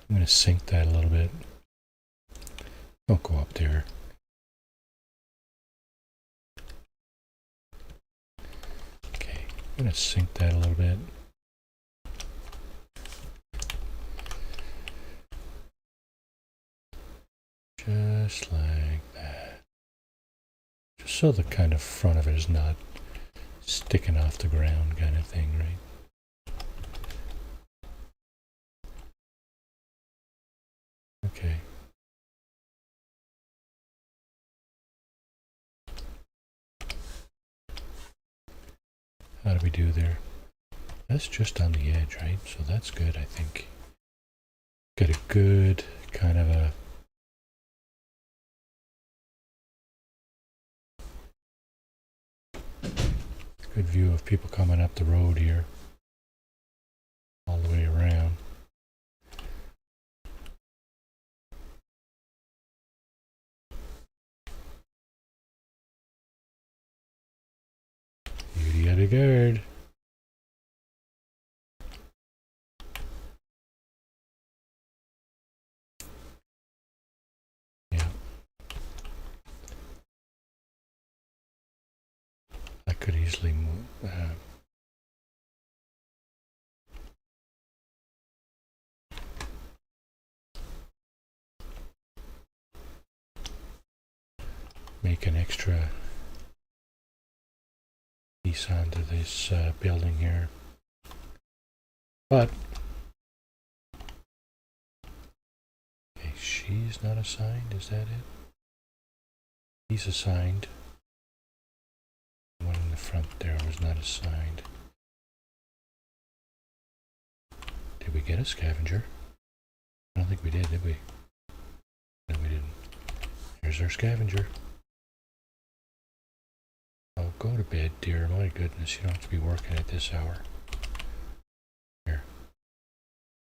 to sink that a little bit. Don't go up there. Okay, I'm going to sink that a little bit. Just like that. Just so the kind of front of it is not sticking off the ground kind of thing, right? Okay. How do we do there? That's just on the edge, right? So that's good, I think. Got a good kind of a good view of people coming up the road here, all the way around. Beauty of the guard. Yeah. I could easily move. Make an extra piece onto this building here. But okay, she's not assigned, is that it? He's assigned. The one in the front there was not assigned. Did we get a scavenger? I don't think we did we? No, we didn't. Here's our scavenger. Oh, go to bed, dear. My goodness, you don't have to be working at this hour. Here.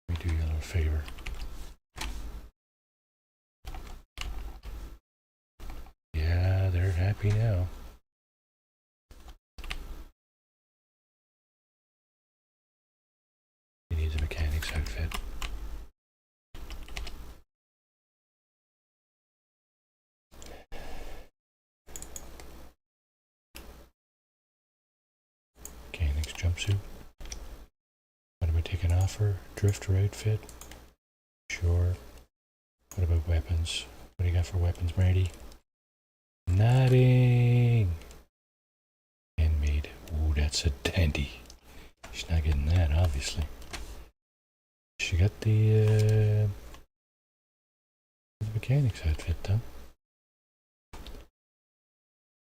Let me do you a little favor. Yeah, they're happy now. He needs a mechanic's outfit. Mechanic's jumpsuit. What am I taking offer? Drifter outfit? Sure. What about weapons? What do you got for weapons, Marty? Nothing. Handmade. Ooh, that's a dandy. She's not getting that, obviously. She got the mechanic's outfit, though.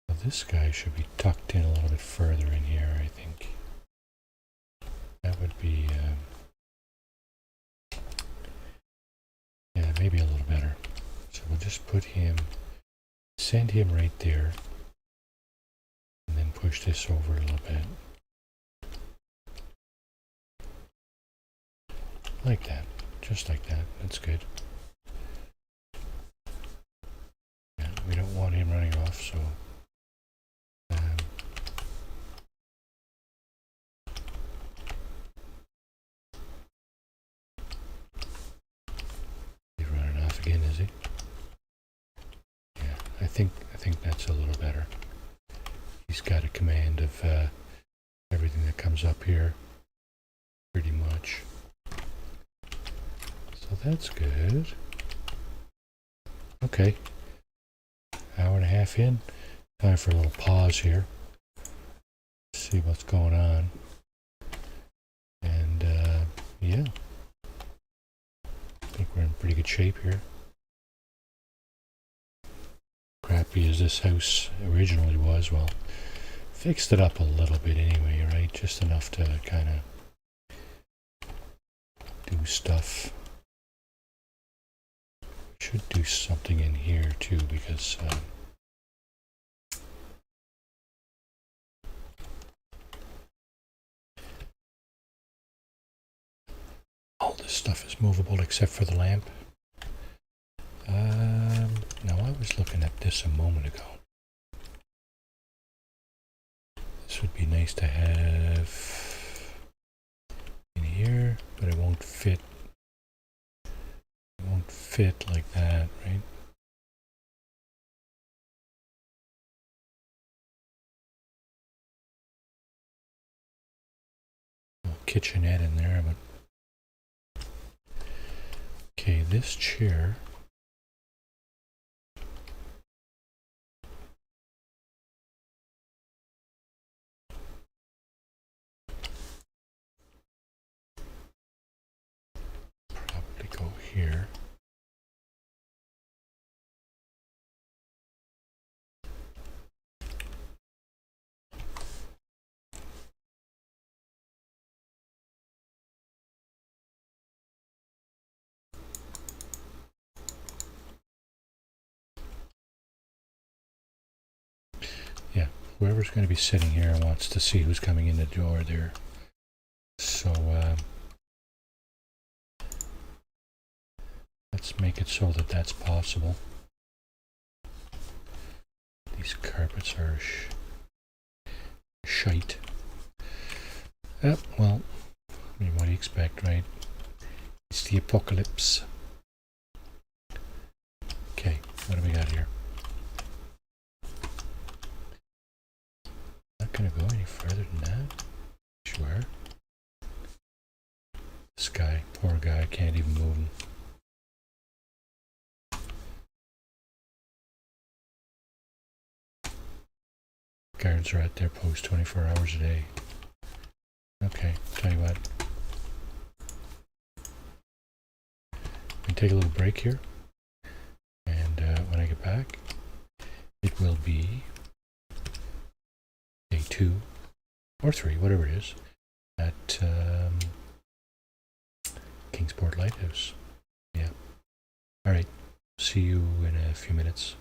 Well, this guy should be tucked in a little bit further in here, I think. That would be, yeah, maybe a little better. So we'll just put him, send him right there, and then push this over a little bit. Like that. Just like that. That's good. Yeah, we don't want him running off, so he's running off again, is he? Yeah, I think that's a little better. He's got a command of everything that comes up here, pretty much. So that's good. Okay. Hour and a half in. Time for a little pause here. See what's going on. And yeah. I think we're in pretty good shape here. Crappy as this house originally was, well, fixed it up a little bit anyway, right? Just enough to kind of do stuff. Should do something in here too, because all this stuff is movable except for the lamp. No, I was looking at this a moment ago. This would be nice to have in here, but it won't fit. It won't fit like that, right? Kitchenette in there, but okay, this chair probably go here. whoever's going to be sitting here wants to see who's coming in the door there. So let's make it so that that's possible. These carpets are shite. Well, I mean, what do you expect, right? It's the apocalypse. Okay, what do we got here? Not gonna go any further than that. Sure. This guy, poor guy, can't even move him. Guards are at their post 24 hours a day. Okay, tell you what. We can take a little break here. And when I get back, it will be day 2 or 3, whatever it is, at Kingsport Lighthouse. Yeah. All right. See you in a few minutes.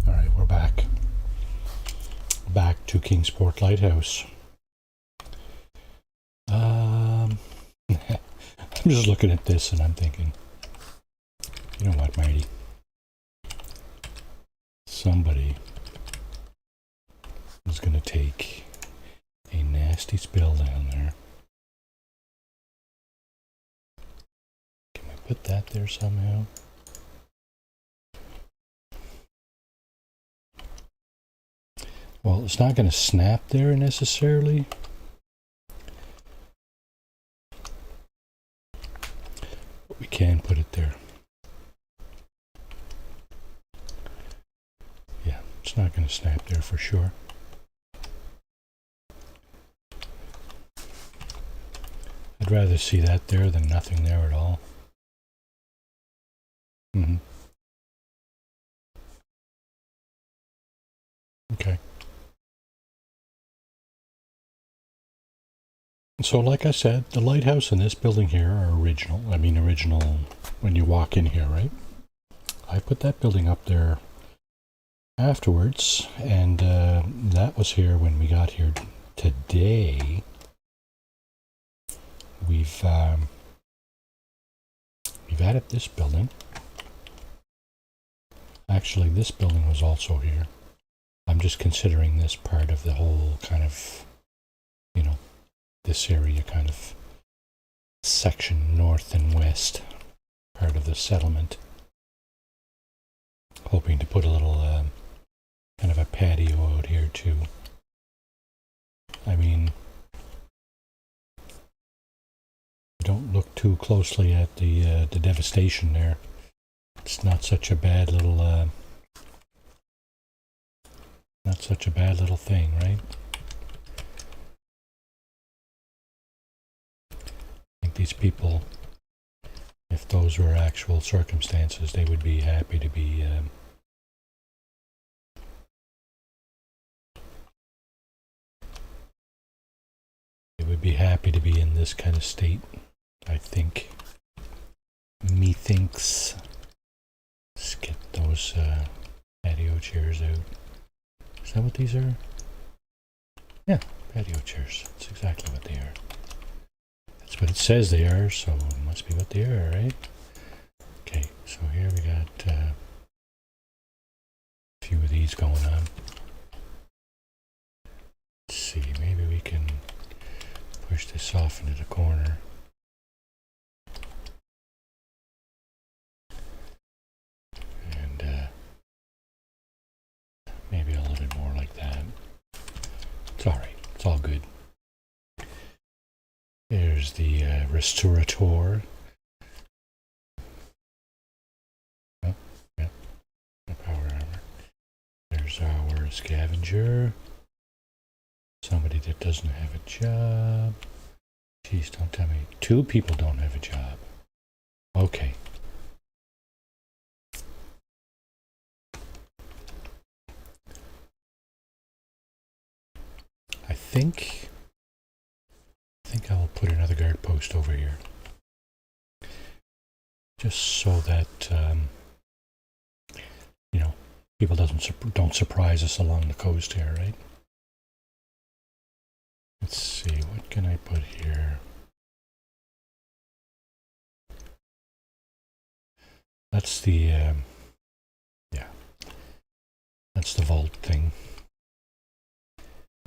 All right, we're back. Back to Kingsport Lighthouse. I'm just looking at this and I'm thinking, you know what, Marty? Somebody is going to take a nasty spill down there. Can we put that there somehow? Well, it's not going to snap there necessarily. But we can put it there. Yeah, it's not going to snap there for sure. I'd rather see that there than nothing there at all. Okay. So like I said, the lighthouse and this building here are original. I mean original when you walk in here, right? I put that building up there afterwards, and that was here when we got here today. We've added this building. Actually, this building was also here. I'm just considering this part of the whole kind of, you know, this area kind of section north and west part of the settlement. Hoping to put a little kind of a patio out here too. I mean, don't look too closely at the devastation there. It's not such a bad little thing, right? I think these people, if those were actual circumstances, they would be happy to be in this kind of state, I think. Methinks. Let's get those patio chairs out. Is that what these are? Yeah, patio chairs. That's exactly what they are. That's what it says they are, so it must be what they are, right? Okay, so here we got a few of these going on. Let's see, maybe we can push this off into the corner. And maybe a little bit more like that. It's alright, it's all good. There's the restaurateur. Oh, yeah, the power armor. There's our scavenger. Somebody that doesn't have a job. Jeez, don't tell me. 2 people don't have a job. Okay. I think I will put another guard post over here. Just so that, you know, people don't surprise us along the coast here, right? Let's see, what can I put here? That's the, yeah, that's the vault thing.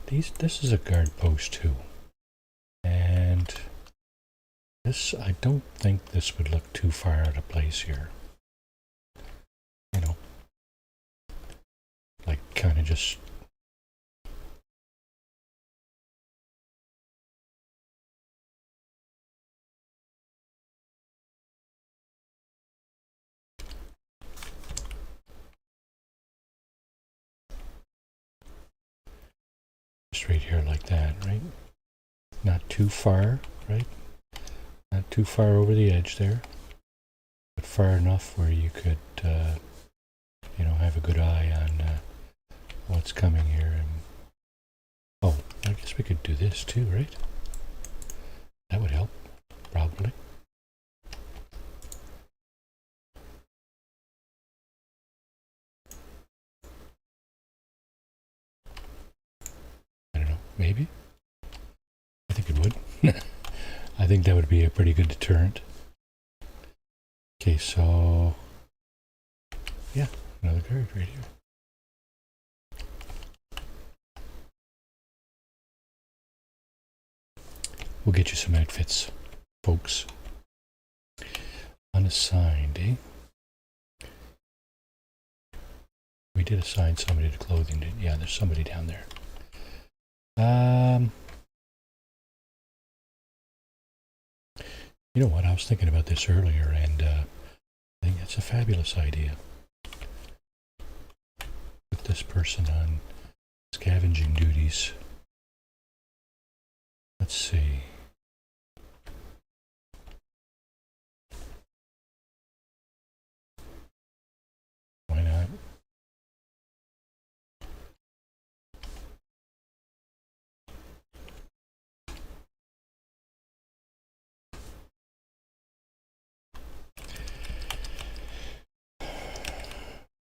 This is a guard post too. And this, I don't think this would look too far out of place here. You know, like kind of just right here like that, right? Not too far, right? Not too far over the edge there, but far enough where you could, you know, have a good eye on what's coming here. And oh, I guess we could do this too, right? That would help, probably. I don't know, maybe? I think it would. I think that would be a pretty good deterrent. Okay, so yeah, another guard right here. We'll get you some outfits, folks. Unassigned, eh? We did assign somebody to clothing, didn't we? Yeah, there's somebody down there. You know what? I was thinking about this earlier, and I think that's a fabulous idea. Put this person on scavenging duties. Let's see. Why not?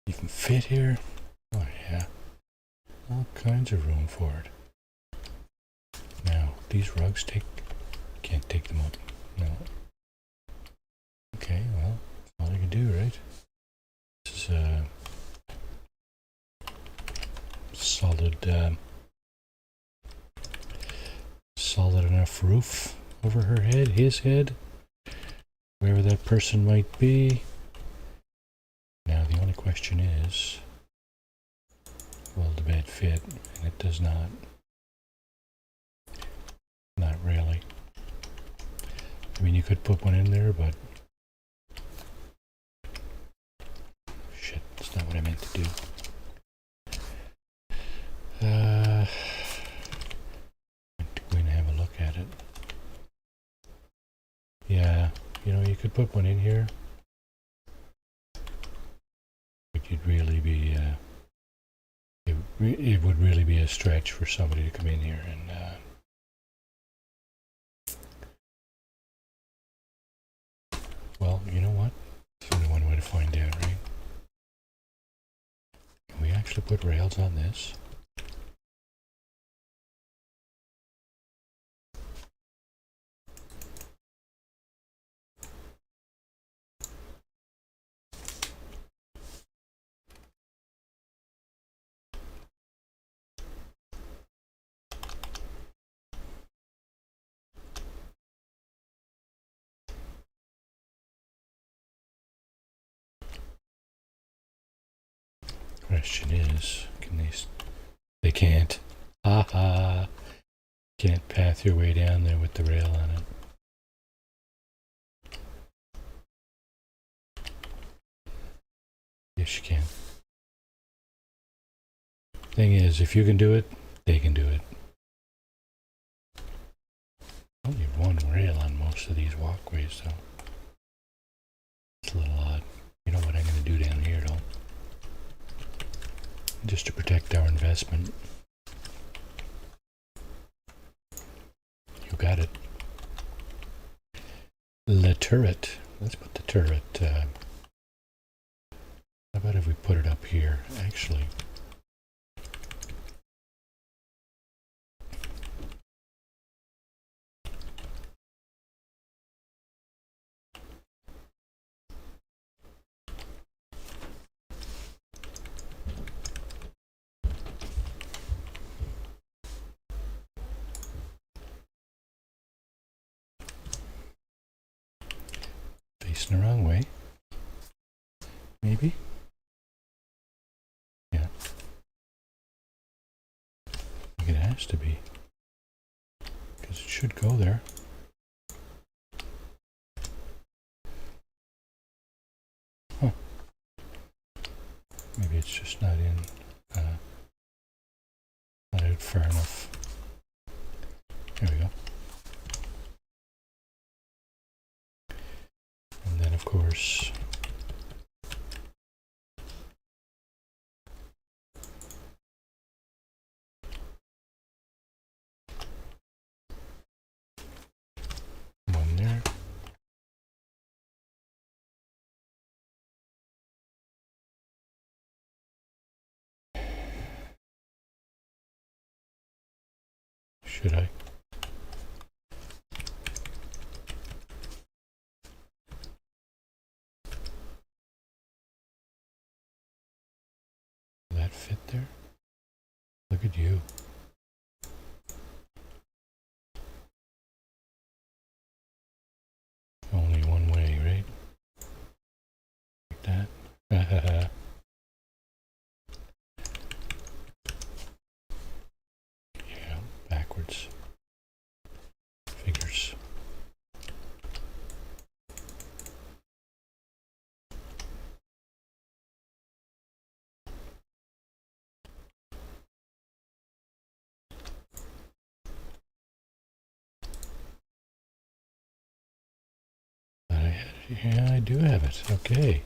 You can fit here. Oh yeah. All kinds of room for it. Now, these rugs can't take them up. No. Okay, well, that's all I can do, right? This is a solid enough roof over her head, his head, wherever that person might be. Now, the only question is, will the bed fit? And it does not. Not really. I mean, you could put one in there, but shit, that's not what I meant to do. I'm going to have a look at it. Yeah, you know, you could put one in here, but you'd really be, it would really be a stretch for somebody to come in here and, well, you know what? There's only one way to find out, right? Can we actually put rails on this? Question is, can they can't. Haha. Can't path your way down there with the rail on it. Yes, you can. Thing is, if you can do it, they can do it. Only one rail on most of these walkways, though. It's a little odd. You know what I'm going to do down here, though? Just to protect our investment. You got it. The turret. Let's put the turret. How about if we put it up here? Actually. Facing the wrong way. Maybe? Yeah. I think it has to be. Because it should go there. Huh. Maybe it's just not in, not out far enough. There we go. And then of course, one there. Should I? that fit there? Look at you. Only one way, right? Like that. Yeah, backwards. Figures. Yeah, I do have it. Okay.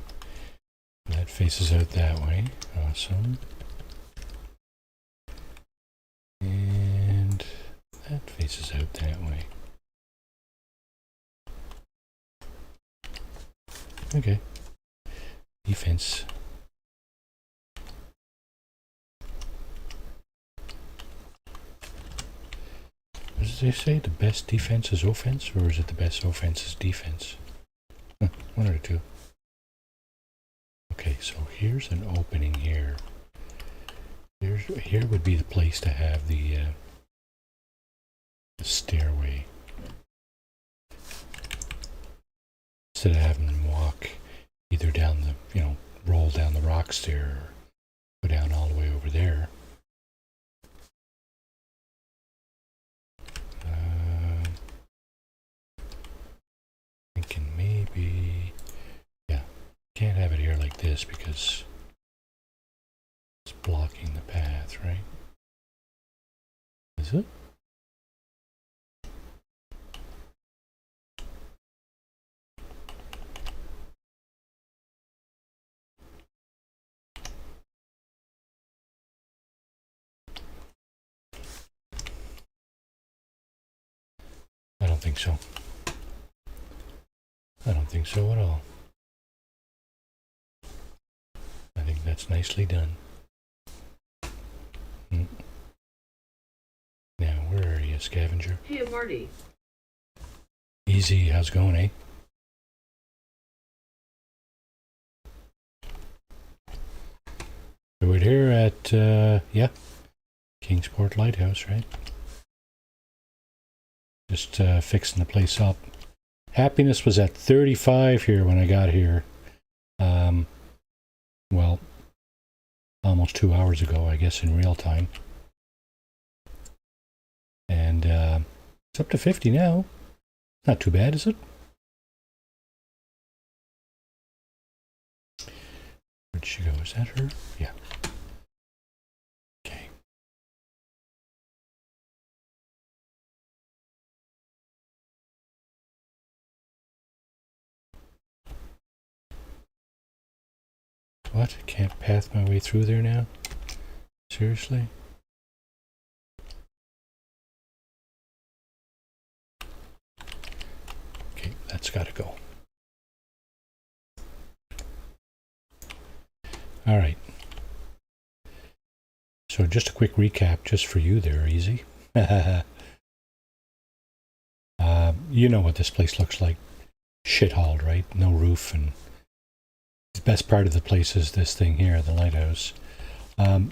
That faces out that way. Awesome. And that faces out that way. Okay. Defense. What did they say? The best defense is offense? Or is it the best offense is defense? One or two. Okay, so here's an opening here. Here would be the place to have the stairway. Instead of having them walk either down the, roll down the rocks there or go down all the way over there. Thinking maybe, yeah, can't have it here like this because it's blocking the path, right? Is it? I don't think so. I don't think so at all. I think that's nicely done. Now, where are you, scavenger? Hey, Marty. Easy, how's it going, eh? So we're here at, Kingsport Lighthouse, right? Just fixing the place up. Happiness was at 35 here when I got here. Well, almost 2 hours ago, I guess, in real time. And it's up to 50 now. Not too bad, is it? Where'd she go? Is that her? Yeah. Okay. What? Can't path my way through there now? Seriously? Okay, that's got to go. All right. So just a quick recap just for you there, Easy. You know what this place looks like. Shit-hauled, right? No roof, and the best part of the place is this thing here, the lighthouse. I'm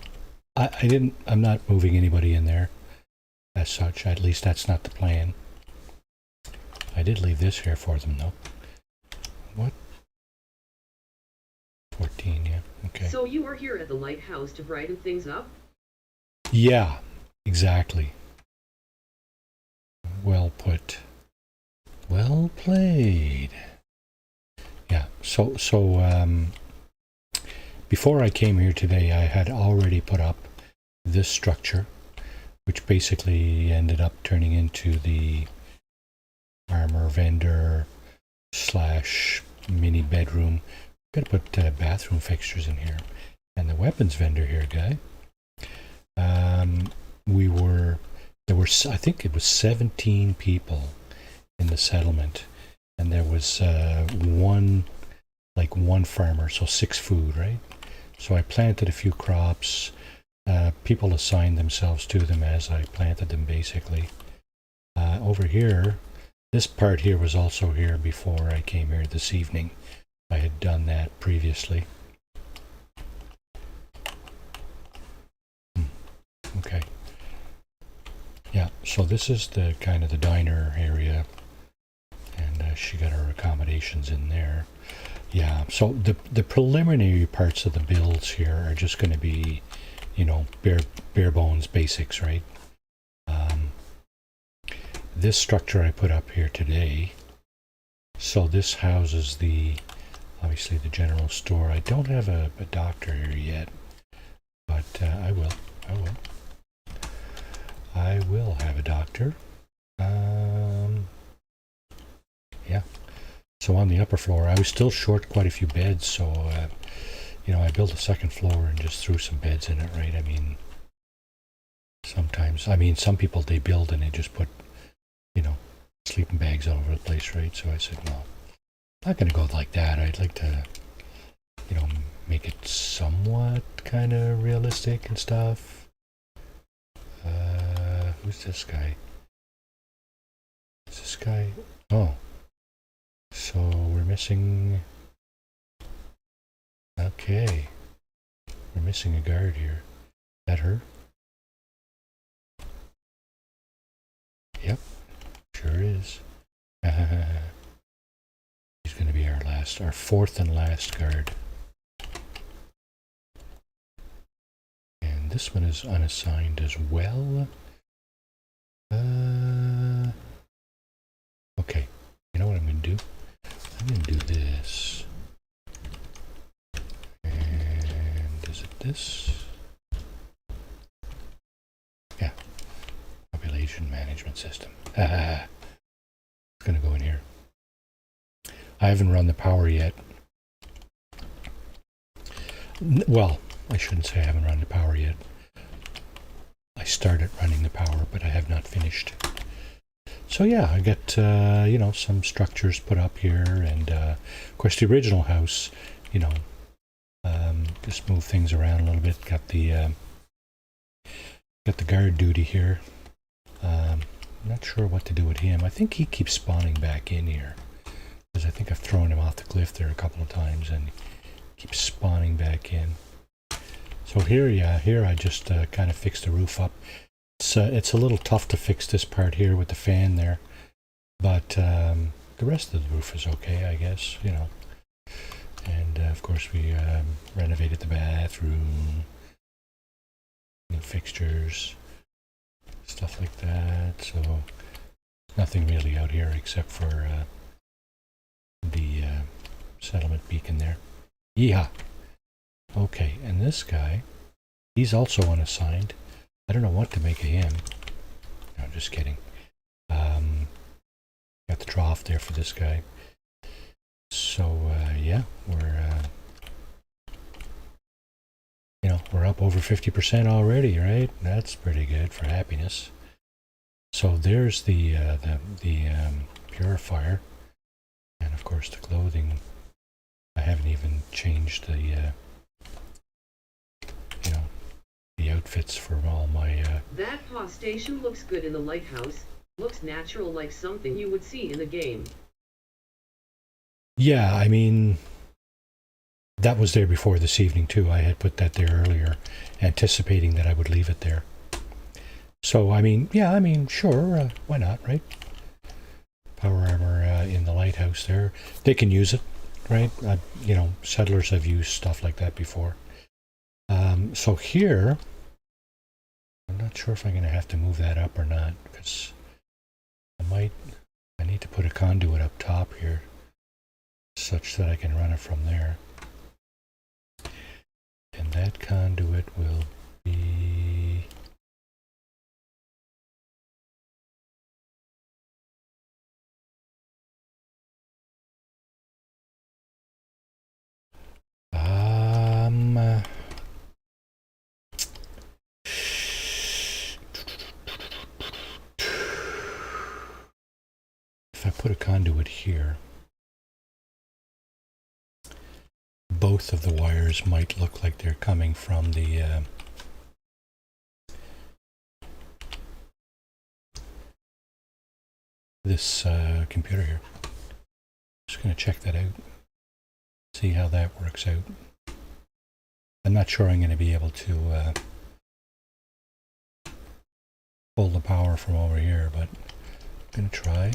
not moving anybody in there as such. At least that's not the plan. I did leave this here for them, though. What? 14, yeah. Okay. So you were here at the lighthouse to brighten things up? Yeah, exactly. Well put. Well played. Yeah, so before I came here today, I had already put up this structure, which basically ended up turning into the armor vendor / mini bedroom. Got to put bathroom fixtures in here, and the weapons vendor here, guy. There were I think it was 17 people in the settlement, and there was one farmer, so 6 food, right? So I planted a few crops. People assigned themselves to them as I planted them, basically. Over here, this part here was also here before I came here this evening. I had done that previously. Okay. Yeah, so this is the kind of the diner area, and she got her accommodations in there. Yeah, so the preliminary parts of the builds here are just going to be, you know, bare bones basics, right? This structure I put up here today, so this houses obviously the general store. I don't have a doctor here yet, but I will have a doctor. Yeah. So on the upper floor, I was still short quite a few beds, so you know, I built a second floor and just threw some beds in it, right? I mean, some people, they build and they just put, you know, sleeping bags all over the place, right? So I said, no, I'm not going to go like that. I'd like to, you know, make it somewhat kind of realistic and stuff. Who's this guy? Is this guy? Oh, so we're missing. Okay, we're missing a guard here. Is that her? Yep, sure is. He's going to be our fourth and last guard. And this one is unassigned as well. Okay, you know what I'm going to do? I'm going to do this. And is it this? Yeah. Population management system. It's going to go in here. I haven't run the power yet. Well, I shouldn't say I haven't run the power yet. I started running the power, but I have not finished. So yeah, I got you know, some structures put up here, and of course the original house, you know, just move things around a little bit. Got the guard duty here. I'm not sure what to do with him. I think he keeps spawning back in here, because I think I've thrown him off the cliff there a couple of times, and he keeps spawning back in. So here I just kind of fixed the roof up. It's a little tough to fix this part here with the fan there, but the rest of the roof is okay, I guess, you know. And of course we renovated the bathroom, new fixtures, stuff like that. So nothing really out here except for the settlement beacon there. Yeehaw! Okay, and this guy, he's also unassigned. I don't know what to make of him. No, just kidding. Got the trough there for this guy. So yeah, you know, we're up over 50% already, right? That's pretty good for happiness. So there's the purifier, and of course the clothing. I haven't even changed the you know, the outfits for all my That pause station looks good in the lighthouse. Looks natural, like something you would see in the game. Yeah, I mean, that was there before this evening too. I had put that there earlier, anticipating that I would leave it there. So I mean, yeah, I mean, sure, why not, right? Power armor in the lighthouse there. They can use it, right? You know, settlers have used stuff like that before. So here, I'm not sure if I'm going to have to move that up or not, because I need to put a conduit up top here, such that I can run it from there. And that conduit will be... if I put a conduit here, both of the wires might look like they're coming from the this computer here. Just going to check that out, see how that works out. I'm not sure I'm going to be able to pull the power from over here, but I'm going to try.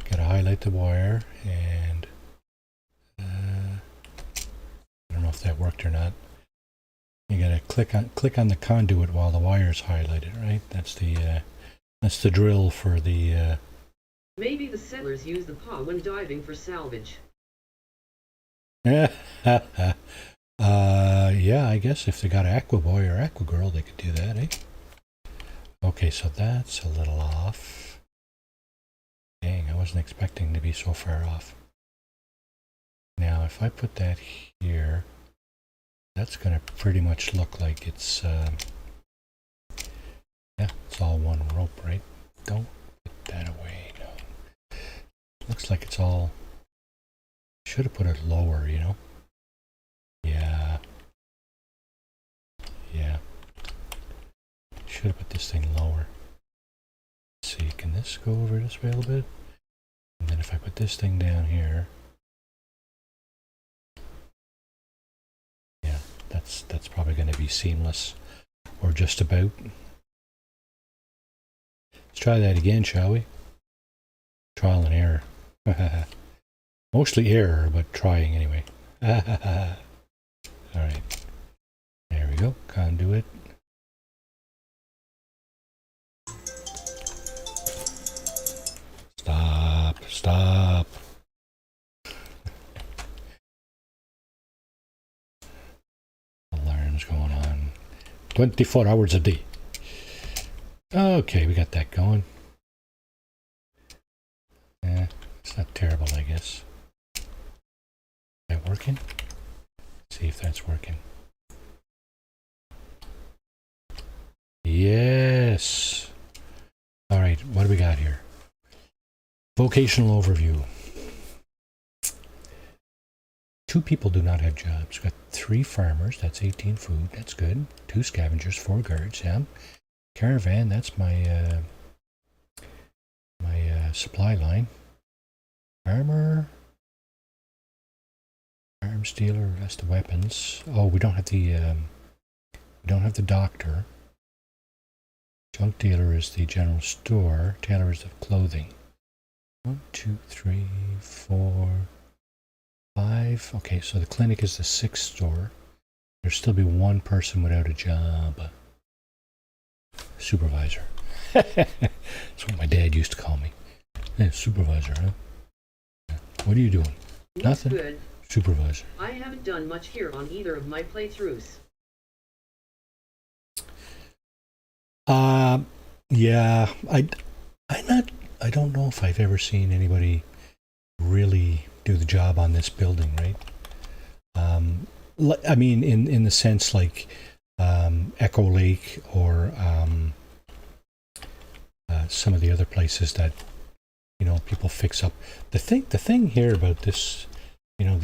Gotta highlight the wire, and I don't know if that worked or not. You gotta click on the conduit while the wire's highlighted, right? That's the drill for the Maybe the settlers use the paw when diving for salvage. yeah, I guess if they got Aqua Boy or Aqua Girl, they could do that, eh? Okay, so that's a little off. Dang, I wasn't expecting to be so far off. Now, if I put that here, that's going to pretty much look like it's, yeah, it's all one rope, right? Don't put that away, no. Looks like it's all, should have put it lower, you know? Yeah. Yeah. Should have put this thing lower. Let's see, can this go over this way a little bit? And then if I put this thing down here, yeah, that's probably going to be seamless, or just about. Let's try that again, shall we? Trial and error. Mostly error, but trying anyway. Alright. There we go. Conduit. Stop. Alarms going on 24 hours a day. Okay, we got that going. Yeah, it's not terrible, I guess. Is that working? Let's see if that's working. Yes. Alright, what do we got here? Vocational overview. 2 people do not have jobs. We've got 3 farmers, that's 18 food, that's good. 2 scavengers, 4 guards, yeah. Caravan, that's my supply line. Armor. Arms dealer, that's the weapons. Oh, we don't have the doctor. Junk dealer is the general store. Tailor is the clothing. 1, 2, 3, 4, 5. Okay, so the clinic is the 6th store. There'll still be 1 person without a job. Supervisor. That's what my dad used to call me. Yeah, supervisor, huh? What are you doing? Looks Nothing? good. Supervisor. I haven't done much here on either of my playthroughs. Yeah, I don't know if I've ever seen anybody really do the job on this building, right? I mean, in the sense like Echo Lake or some of the other places that, you know, people fix up. The thing here about this, you know,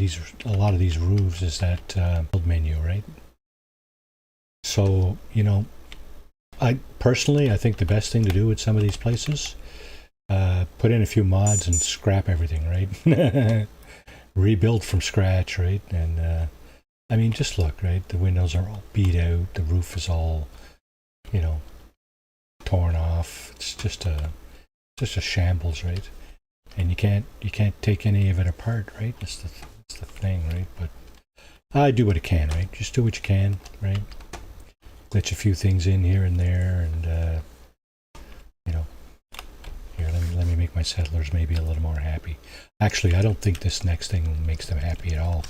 a lot of these roofs is that build menu, right? So, you know, I think the best thing to do with some of these places, put in a few mods and scrap everything, right? Rebuild from scratch, right? And I mean, just look, right? The windows are all beat out. The roof is all, you know, torn off. It's just a shambles, right? And you can't take any of it apart, right? That's the thing, right? But I do what I can, right? Just do what you can, right? Glitch a few things in here and there, and you know, here, let me make my settlers maybe a little more happy. Actually, I don't think this next thing makes them happy at all.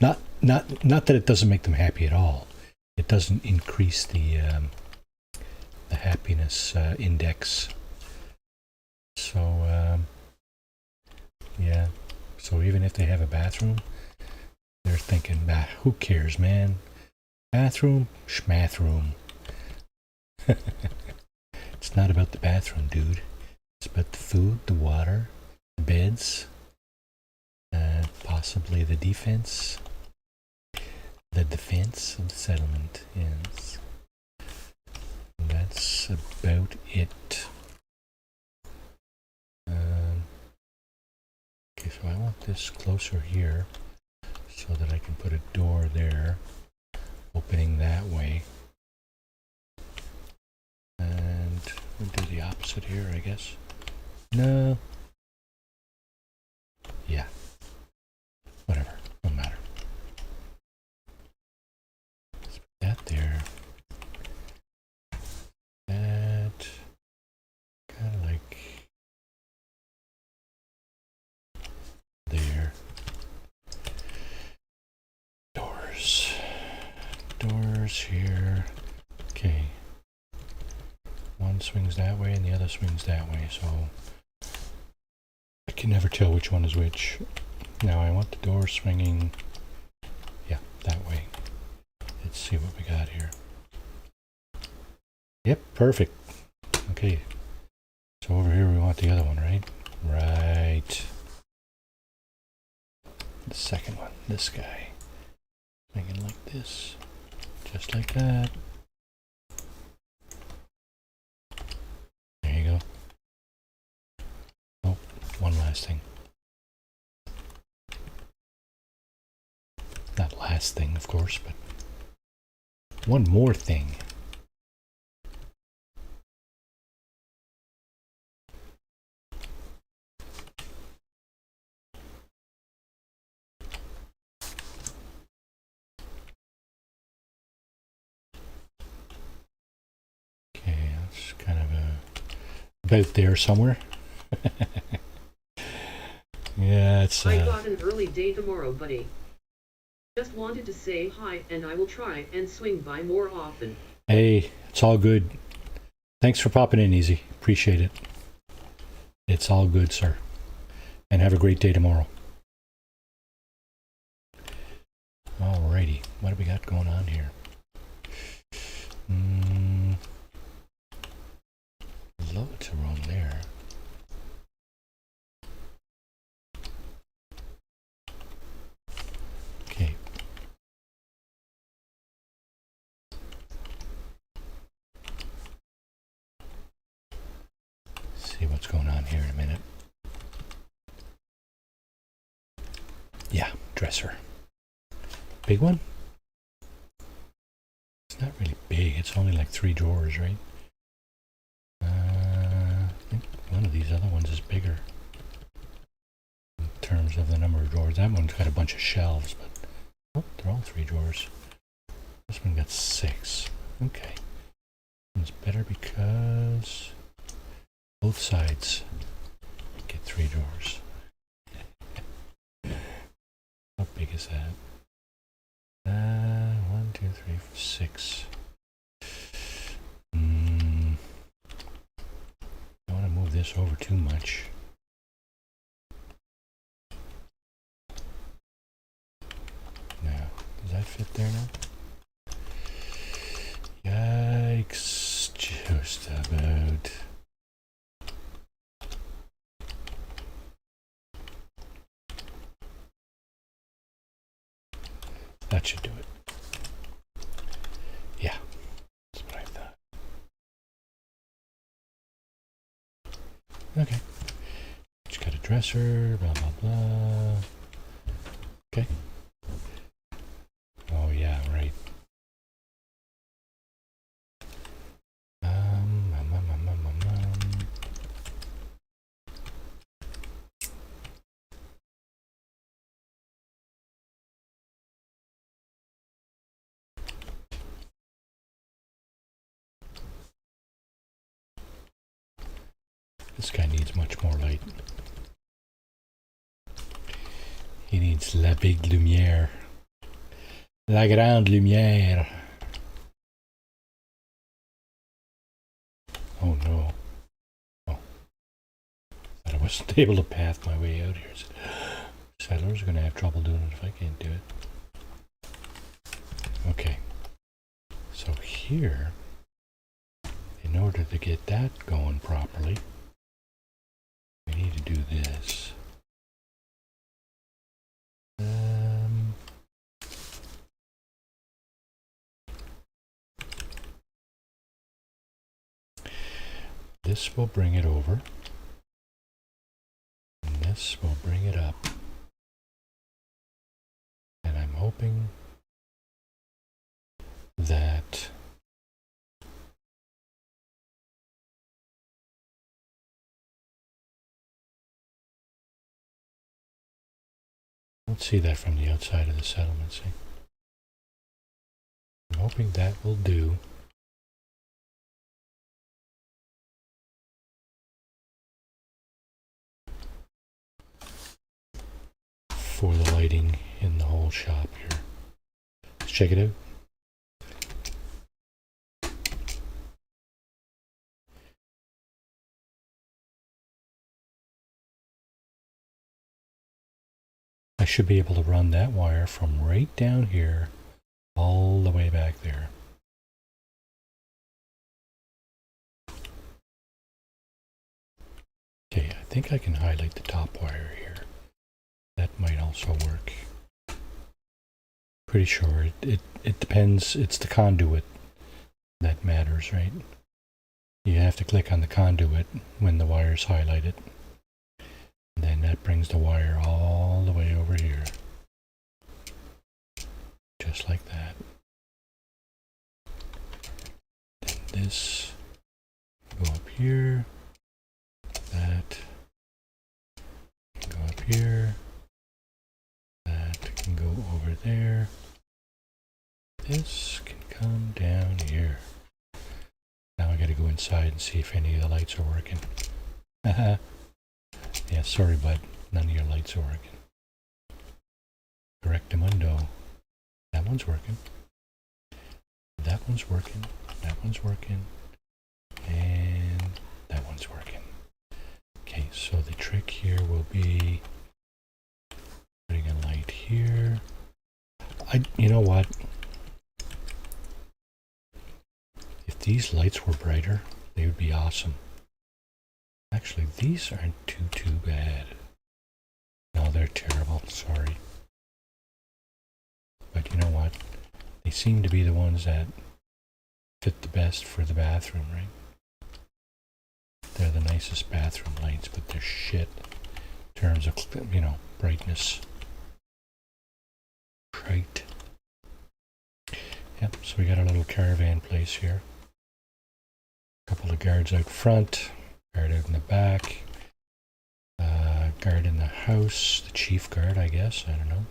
Not that it doesn't make them happy at all. It doesn't increase the happiness index. So yeah. So even if they have a bathroom, they're thinking, who cares, man? Bathroom, schmathroom. It's not about the bathroom, dude. It's about the food, the water, the beds, possibly the defense. The defense of the settlement is. That's about it. Okay, so I want this closer here so that I can put a door there, opening that way. And We'll do the opposite here, I guess. No. Yeah. Whatever. No matter. Let's put that there. That. Kind of like there. Doors. Doors here. Okay. One swings that way and the other swings that way, so I can never tell which one is which. Now I want the door swinging, yeah, that way. Let's see what we got here. Yep, perfect. Okay, so over here we want the other one, right? Right. The second one, this guy. Swinging like this, just like that. There you go. Oh, one last thing. Not last thing, of course, but one more thing. Okay, that's kind of about there somewhere. Yeah, it's I got an early day tomorrow, buddy. Just wanted to say hi, and I will try and swing by more often. Hey, it's all good. Thanks for popping in, Easy. Appreciate it. It's all good, sir. And have a great day tomorrow. Alrighty, what do we got going on here? Loads of room there. Okay. See what's going on here in a minute. Yeah, dresser. Big one? It's not really big. It's only like 3 drawers, right? I think one of these other ones is bigger in terms of the number of drawers. That one's got a bunch of shelves, but oh, they're all 3 drawers. This one got 6. Okay. It's better because both sides get 3 drawers. How big is that? 1, 2, 3, 4, 6. Don't want to move this over too much. Now, does that fit there now? Yikes, just about. That should do it. Yeah, that's what I thought. Okay. Just got a dresser, blah, blah, blah. Okay. Oh, yeah, right. This guy needs much more light. He needs la big lumière. La grande lumière. Oh no. Oh. Thought I wasn't able to path my way out here. Settlers are going to have trouble doing it if I can't do it. Okay. So here, in order to get that going properly, we need to do this. This will bring it over, and this will bring it up. And I'm hoping that Let's see that from the outside of the settlement. See, I'm hoping that will do. For the lighting in the whole shop here. Let's check it out. I should be able to run that wire from right down here all the way back there. Okay, I think I can highlight the top wire here. That might also work. Pretty sure it depends. It's the conduit that matters, right? You have to click on the conduit when the wire's highlighted. And then that brings the wire all the way over here. Just like that. Then this go up here. That can go up here. That can go over there. This can come down here. Now I gotta go inside and see if any of the lights are working. Haha. Yeah, sorry bud, none of your lights are working. Correctamundo. That one's working. That one's working. That one's working. And that one's working. Okay, so the trick here will be putting a light here. You know what? If these lights were brighter, they would be awesome. Actually, these aren't too bad. No, they're terrible, sorry. But you know what? They seem to be the ones that fit the best for the bathroom, right? They're the nicest bathroom lights, but they're shit in terms of, you know, brightness. Right. Yep, so we got a little caravan place here. A couple of guards out front, guard out in the back, guard in the house, the chief guard, I guess, I don't know.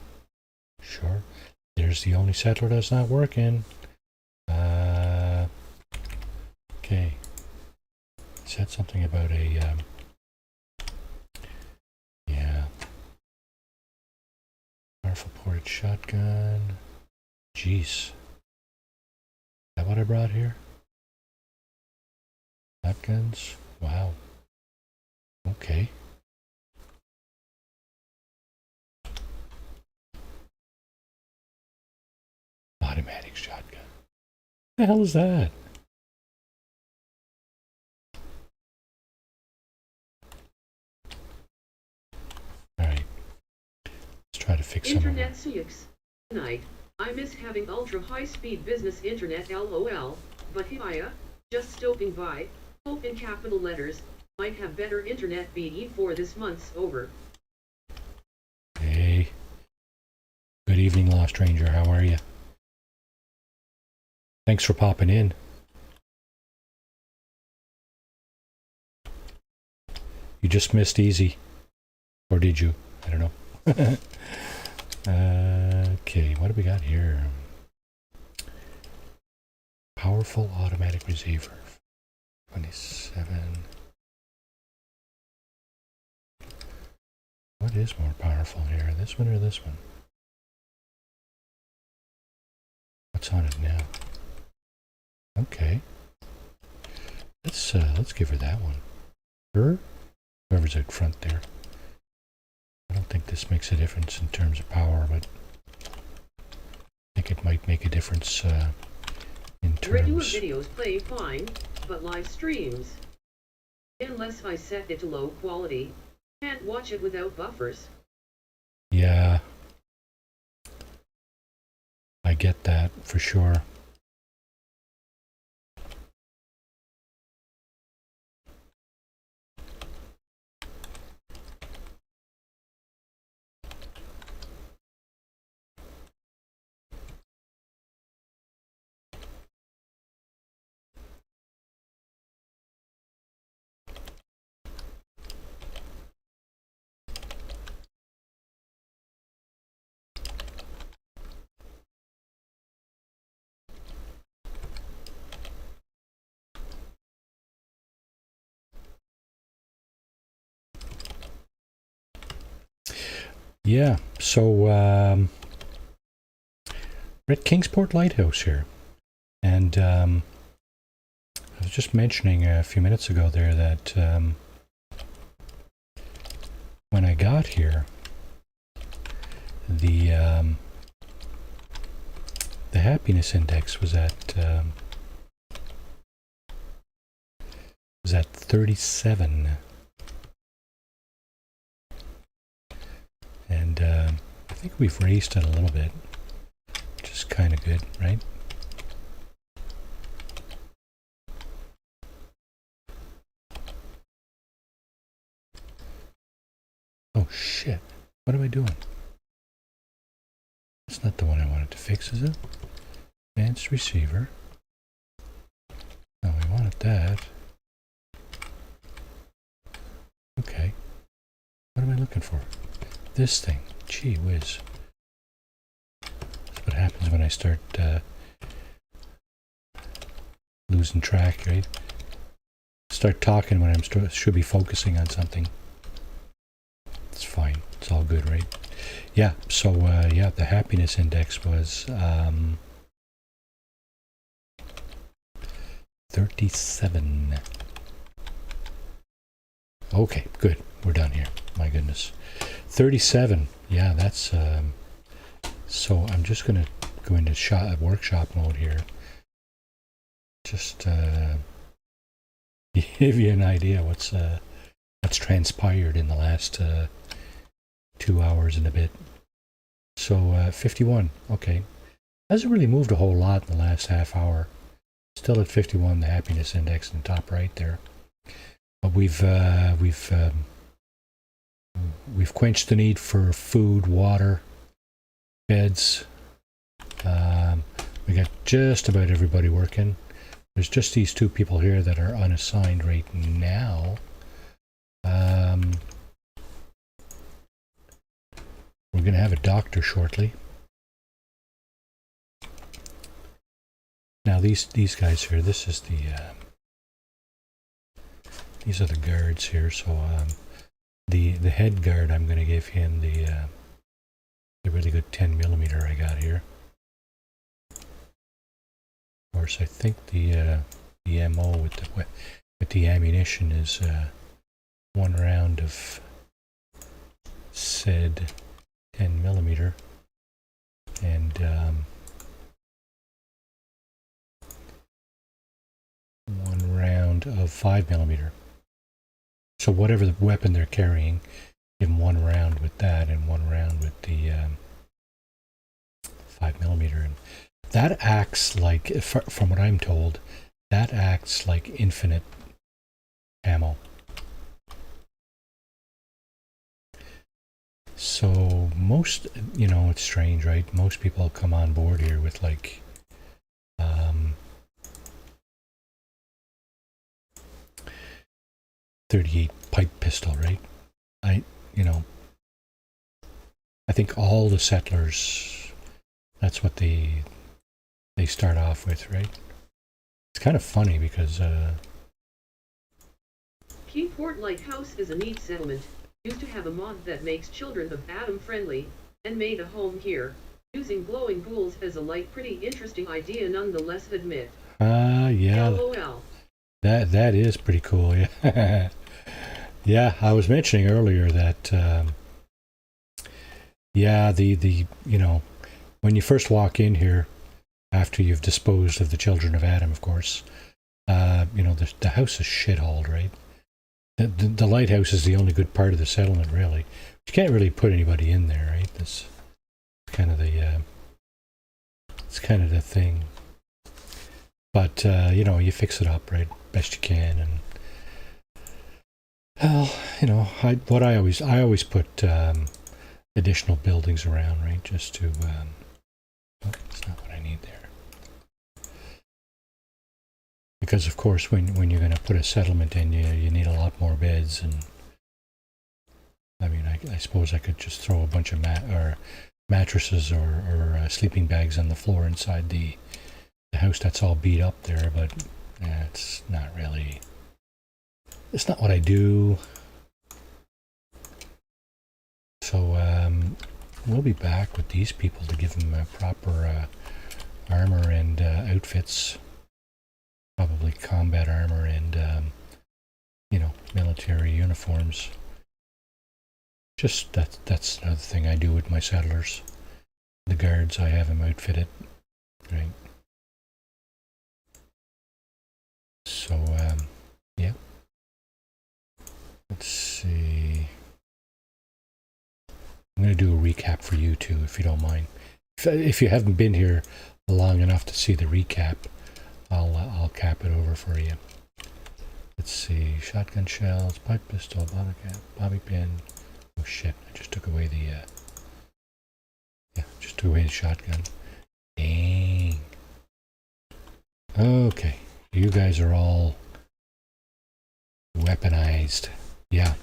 Sure. There's the only settler that's not working. Okay. Said something about a, yeah. Powerful ported shotgun. Jeez. Is that what I brought here? Shotguns? Wow. Okay. Automatic shotgun. What the hell is that? Alright. Let's try to fix some of Internet sooks. Tonight, I miss having ultra-high-speed business internet LOL, but hiya, just stopping by, hope in capital letters, might have better internet before this month's over. Hey. Good evening, Lost Ranger. How are you? Thanks for popping in. You just missed easy. Or did you? I don't know. Okay, what do we got here? Powerful automatic receiver. 27. What is more powerful here? This one or this one? What's on it now? Okay. Let's give her that one. Her? Whoever's out front there. I don't think this makes a difference in terms of power, but I think it might make a difference in terms... Regular videos play fine, but live streams, unless I set it to low quality, can't watch it without buffers. Yeah. I get that, for sure. Yeah, so we're at Kingsport Lighthouse here. And I was just mentioning a few minutes ago there that when I got here, the happiness index was at 37, and I think we've raised it a little bit, which is kind of good, right? Oh shit! What am I doing? That's not the one I wanted to fix, is it? Advanced receiver. No, we wanted that. Okay. What am I looking for? This thing. Gee whiz. That's what happens when I start losing track, right? Start talking when I'm should be focusing on something. It's fine. It's all good, right? Yeah, so yeah, the happiness index was 37. Okay, good. We're done here. My goodness. 37. Yeah, that's so I'm just going to go into workshop mode here. Just give you an idea what's transpired in the last 2 hours and a bit. So 51. Okay. Hasn't really moved a whole lot in the last half hour. Still at 51, the happiness index in the top right there. But we've quenched the need for food, water, beds. We got just about everybody working. There's just these two people here that are unassigned right now. We're going to have a doctor shortly. Now these guys here, this is the these are the guards here. So the head guard, I'm going to give him the really good 10mm I got here. Of course, I think the MO with the ammunition is 1 round of said 10mm and 1 round of 5mm. So whatever the weapon they're carrying, give them 1 round with that and 1 round with the 5mm. And that acts like, from what I'm told, that acts like infinite ammo. So most, it's strange, right? Most people come on board here with like 38 pipe pistol, right? I think all the settlers, that's what they start off with, right? It's kind of funny because Kingsport Lighthouse is a neat settlement. Used to have a mod that makes Children of Atom friendly, and made a home here, using glowing ghouls as a light. Pretty interesting idea nonetheless, admit. yeah. LOL. That is pretty cool, yeah. Yeah, I was mentioning earlier that yeah, the when you first walk in here, after you've disposed of the Children of Adam, of course, the house is shit-hauled, right? The lighthouse is the only good part of the settlement, really. You can't really put anybody in there, right? That's kind of the thing. But you fix it up, right, best you can, and well, I always put additional buildings around, right, just to. Oh, that's not what I need there. Because of course, when you're going to put a settlement in, you need a lot more beds, and I mean, I suppose I could just throw a bunch of mattresses or sleeping bags on the floor inside the house that's all beat up there, but it's not really. It's not what I do. So we'll be back with these people to give them proper armor and outfits. Probably combat armor and, military uniforms. Just that's another thing I do with my settlers. The guards, I have them outfitted, right? So, yeah. Let's see. I'm going to do a recap for you too, if you don't mind. If you haven't been here long enough to see the recap, I'll cap it over for you. Let's see. Shotgun shells, pipe pistol, bottle cap, bobby pin. Oh shit! I just took away the. Just took away the shotgun. Dang. Okay, you guys are all weaponized. Yeah.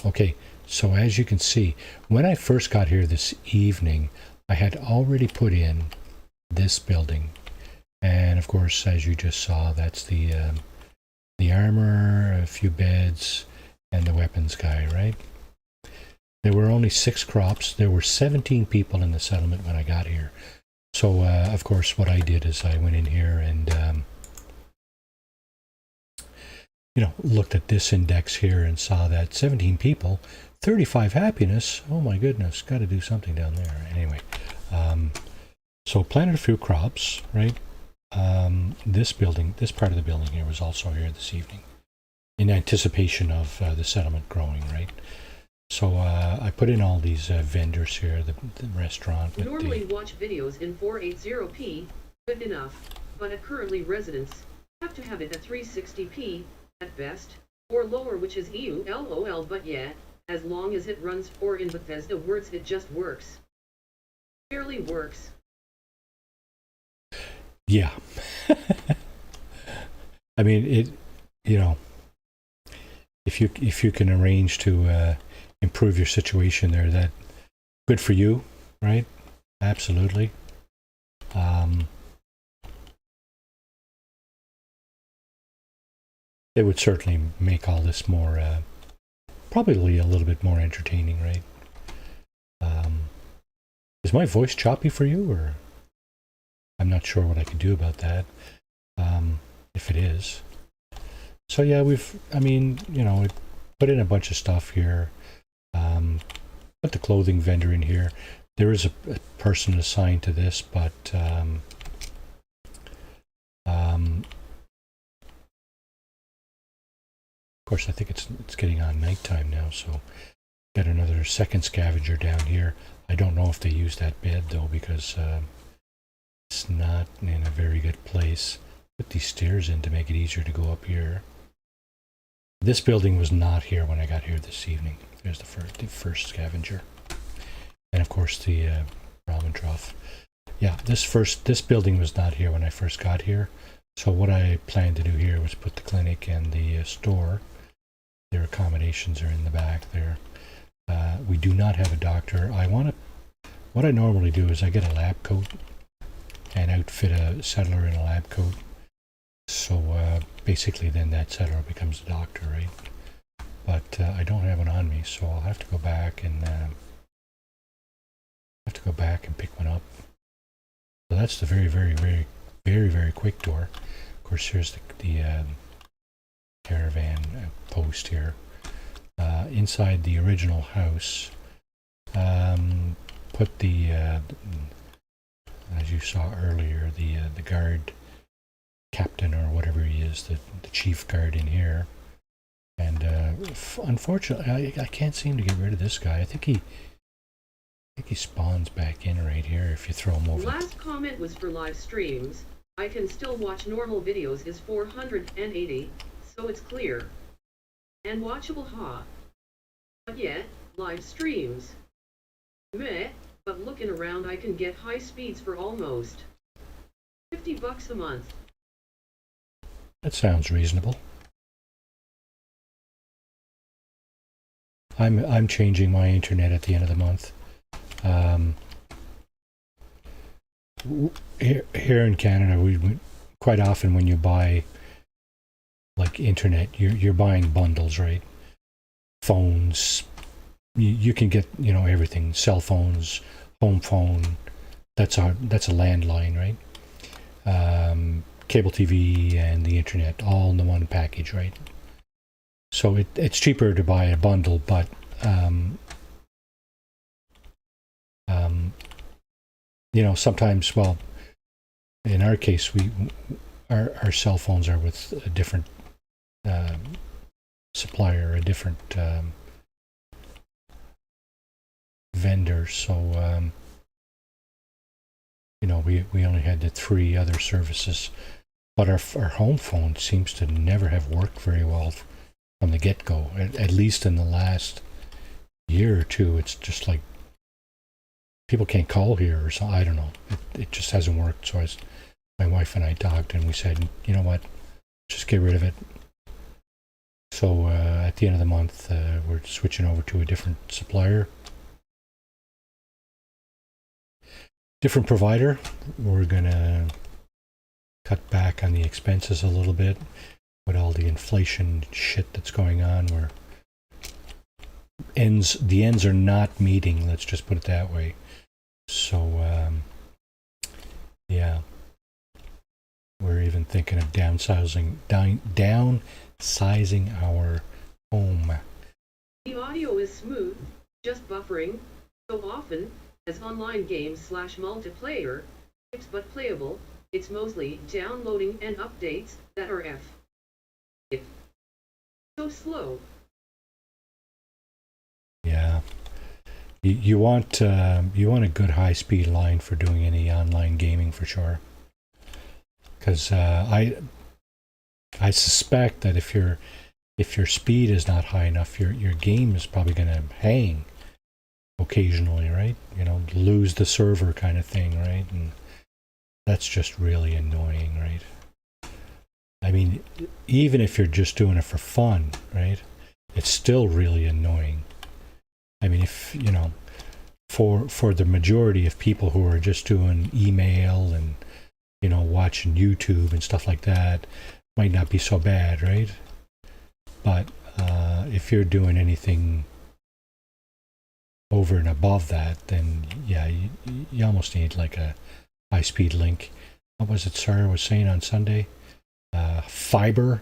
Okay. So as you can see, when I first got here this evening, I had already put in this building, and of course, as you just saw, that's the armor, a few beds, and the weapons guy, right? There were only 6 crops. There were 17 people in the settlement when I got here. So, of course, what I did is I went in here and, looked at this index here and saw that 17 people, 35 happiness. Oh my goodness, got to do something down there. Anyway, so planted a few crops, right? This part of the building here was also here this evening in anticipation of the settlement growing, right? So I put in all these vendors here, the restaurant. Normally watch videos in 480p, good enough, but at currently residents have to have it at 360p at best, or lower, which is EU LOL, but yeah, as long as it runs, or in Bethesda words, it just works. Barely works. Yeah. I mean, if you can arrange to improve your situation there, that good for you, right? Absolutely. It would certainly make all this more, probably a little bit more entertaining, right? Is my voice choppy for you, or I'm not sure what I can do about that, if it is. So yeah, we put in a bunch of stuff here. Put the clothing vendor in here. There is a person assigned to this, but of course, I think it's getting on nighttime now, so got another second scavenger down here. I don't know if they use that bed though, because it's not in a very good place. Put these stairs in to make it easier to go up here. This building was not here when I got here this evening. There's the first scavenger, and of course the ramen trough. Yeah, this building was not here when I first got here. So what I planned to do here was put the clinic and the store. Their accommodations are in the back there. We do not have a doctor. What I normally do is I get a lab coat and outfit a settler in a lab coat. So basically then that settler becomes a doctor, right? But I don't have one on me, so I'll have to go back and pick one up. So that's the very, very, very, very, very quick door. Of course, here's the caravan post here. Inside the original house, put the as you saw earlier, the guard captain or whatever he is, the chief guard in here. And unfortunately, I can't seem to get rid of this guy. I think he spawns back in right here if you throw him over. Last comment was for live streams. I can still watch normal videos is 480, so it's clear and watchable, But yet, live streams. Meh, but looking around I can get high speeds for almost $50 a month. That sounds reasonable. I'm changing my internet at the end of the month. Here in Canada, we quite often when you buy like internet, you're buying bundles, right? Phones, you can get everything, cell phones, home phone. That's a landline, right? Cable TV and the internet all in the one package, right? So it's cheaper to buy a bundle, but sometimes, well, in our case, our cell phones are with a different supplier, a different vendor. So we only had the 3 other services, but our home phone seems to never have worked very well from the get-go. At least in the last year or two, it's just like people can't call here or so. I don't know. It just hasn't worked. So my wife and I talked, and we said, you know what, just get rid of it. So at the end of the month, we're switching over to a different supplier, different provider. We're gonna cut back on the expenses a little bit with all the inflation shit that's going on. Where the ends are not meeting. Let's just put it that way. So yeah, we're even thinking of downsizing our home. The audio is smooth, just buffering, so often, as online games / multiplayer, but playable, it's mostly downloading and updates that are so slow. Yeah. You want a good high-speed line for doing any online gaming for sure. Because I suspect that if your speed is not high enough, your game is probably going to hang occasionally, right? Lose the server kind of thing, right? And that's just really annoying, right? I mean, even if you're just doing it for fun, right? It's still really annoying. I mean, if for the majority of people who are just doing email and watching YouTube and stuff like that, might not be so bad, right? But if you're doing anything over and above that, then yeah, you almost need like a high-speed link. What was it Sarah was saying on Sunday? Fiber.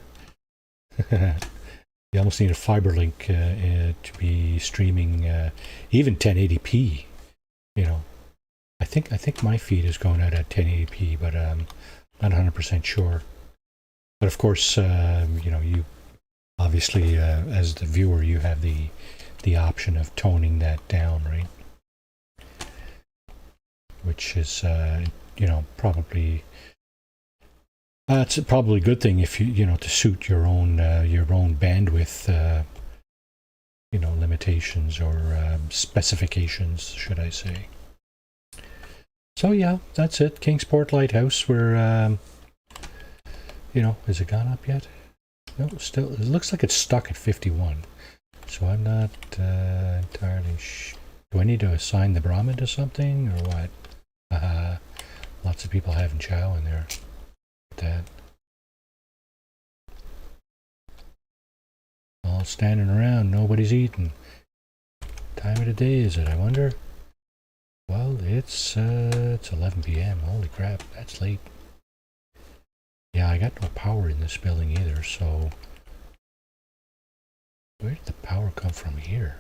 You almost need a fiber link to be streaming even 1080p. I think my feed is going out at 1080p, but not 100% sure. But of course, you obviously as the viewer, you have the option of toning that down, right? Which is probably it's probably a good thing if to suit your own bandwidth limitations or specifications, should I say. So yeah, that's it. Kingsport Lighthouse. We're has it gone up yet? No, still. It looks like it's stuck at 51. So I'm not entirely do I need to assign the Brahmin to something or what? Lots of people having chow in there. That all standing around, nobody's eating. Time of the day is it, I wonder? Well, it's 11 p.m. Holy crap, that's late. Yeah, I got no power in this building either, so where did the power come from here?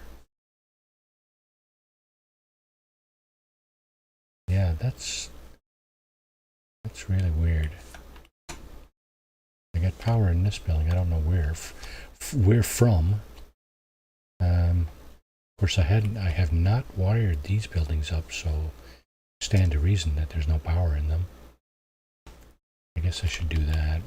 Yeah, that's really weird. I got power in this building. I don't know where from. Of course, I have not wired these buildings up, so stand to reason that there's no power in them. I guess I should do that.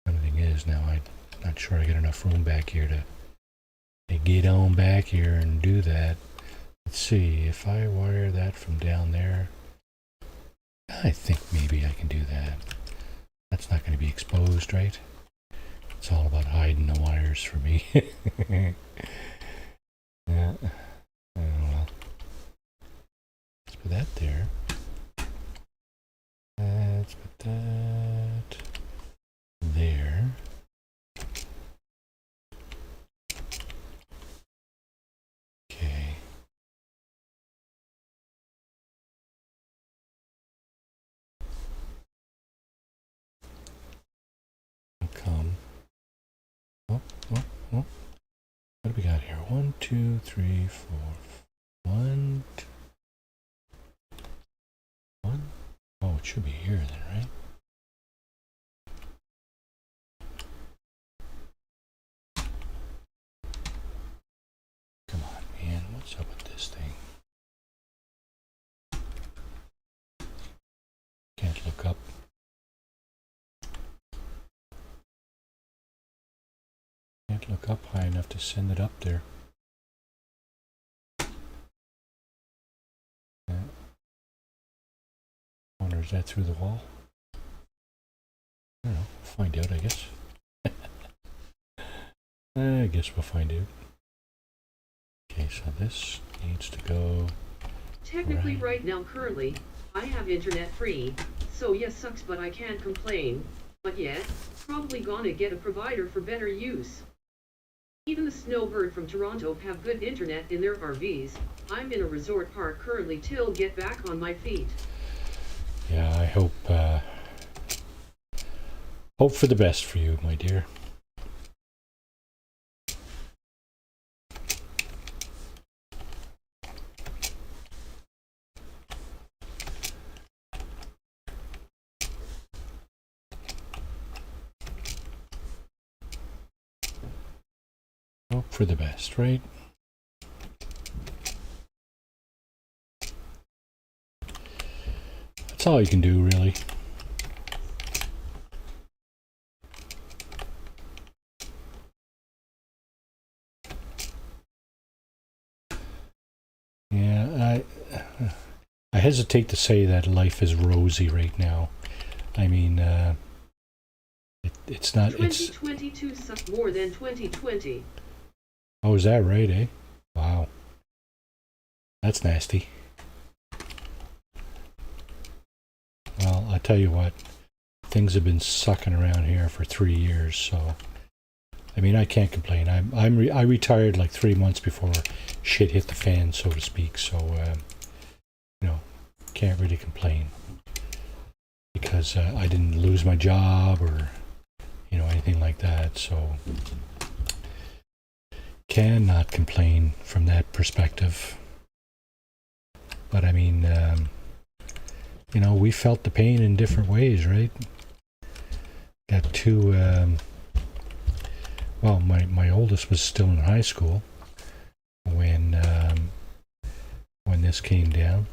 The thing is, now I'm not sure I got enough room back here to get on back here and do that. Let's see, if I wire that from down there, I think maybe I can do that. That's not going to be exposed, right? It's all about hiding the wires for me. Yeah. Oh, well. Let's put that there. Let's put that there. Okay. Oh, oh, oh. What do we got here? 1, 2, 3, 4. 1, 2, 1. Oh, it should be here then, right? Come on, man. What's up with this thing? Can't look up. Can't look up high enough to send it up there. Yeah. Wonder, is that through the wall? I don't know. We'll find out, I guess. I guess we'll find out. Okay, so this needs to go. Technically right now currently, I have internet free, so yes sucks but I can't complain, but yet, probably gonna get a provider for better use. Even the snowbird from Toronto have good internet in their RVs. I'm in a resort park currently till get back on my feet. Yeah, I hope for the best for you, my dear. Hope for the best, right? That's all you can do, really. Yeah, I hesitate to say that life is rosy right now. I mean, it's not. 2022 sucked more than 2020. Oh, is that right, eh? Wow. That's nasty. Well, I tell you what, things have been sucking around here for 3 years, so I mean, I can't complain. I retired like 3 months before shit hit the fan, so to speak. So, you know, can't really complain because I didn't lose my job or anything like that. So, cannot complain from that perspective. But I mean, we felt the pain in different ways, right? Got two. Well, my oldest was still in high school when this came down.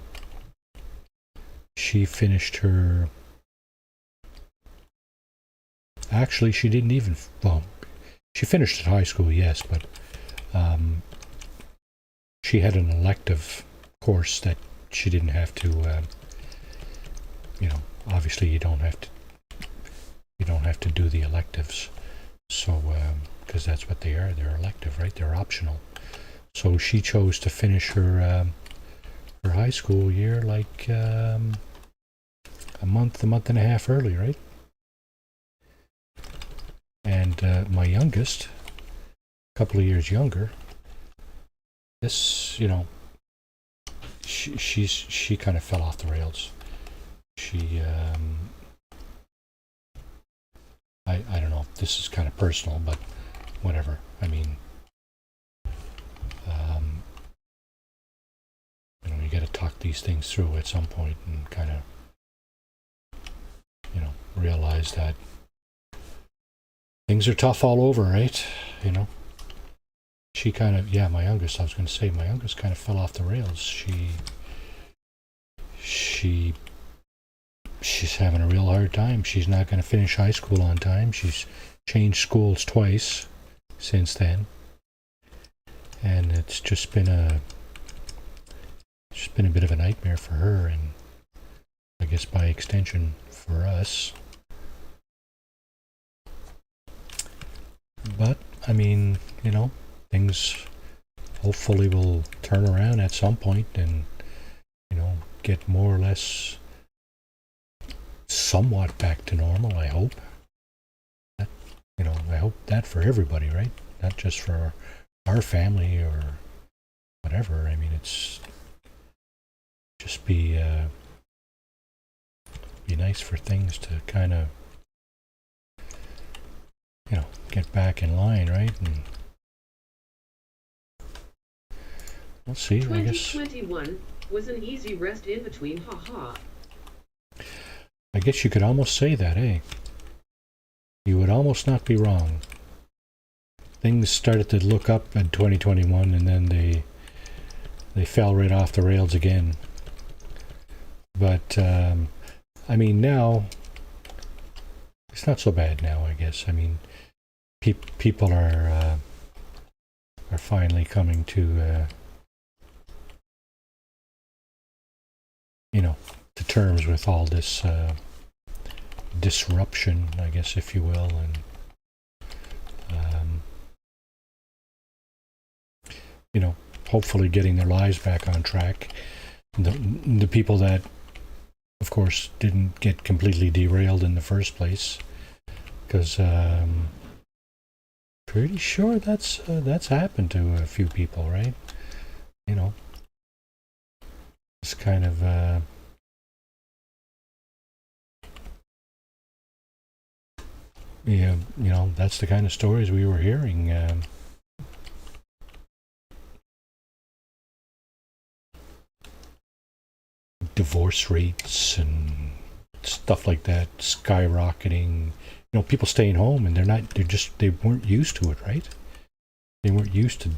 She finished her. Actually, she didn't even. Well, she finished at high school, yes, but she had an elective course that she didn't have to. Obviously, you don't have to do the electives. So, because that's what they are, they're elective, right? They're optional. So she chose to finish her high school year like a month and a half early, right? And my youngest, a couple of years younger, this, she kind of fell off the rails. She, I don't know if this is kind of personal, but whatever. I mean, you got to talk these things through at some point and kind of, realize that things are tough all over, right? She kind of, my youngest kind of fell off the rails. She's having a real hard time. She's not going to finish high school on time. She's changed schools twice since then, and it's just been a bit of a nightmare for her, and I guess by extension for us. But I mean, things hopefully will turn around at some point, and get more or less somewhat back to normal. I hope. I hope that for everybody, right? Not just for our family or whatever. I mean, it's just be nice for things to kind of, get back in line, right? And we'll see, I guess. 2021 was an easy rest in between, haha. I guess you could almost say that, eh? You would almost not be wrong. Things started to look up in 2021, and then they fell right off the rails again. But I mean, now it's not so bad now, I guess. I mean, people are finally coming to to terms with all this disruption, I guess, if you will, and hopefully getting their lives back on track. The people that, of course, didn't get completely derailed in the first place, because pretty sure that's happened to a few people, right? It's kind of that's the kind of stories we were hearing. Divorce rates and stuff like that skyrocketing. People staying home, and they weren't used to it, right? They weren't used to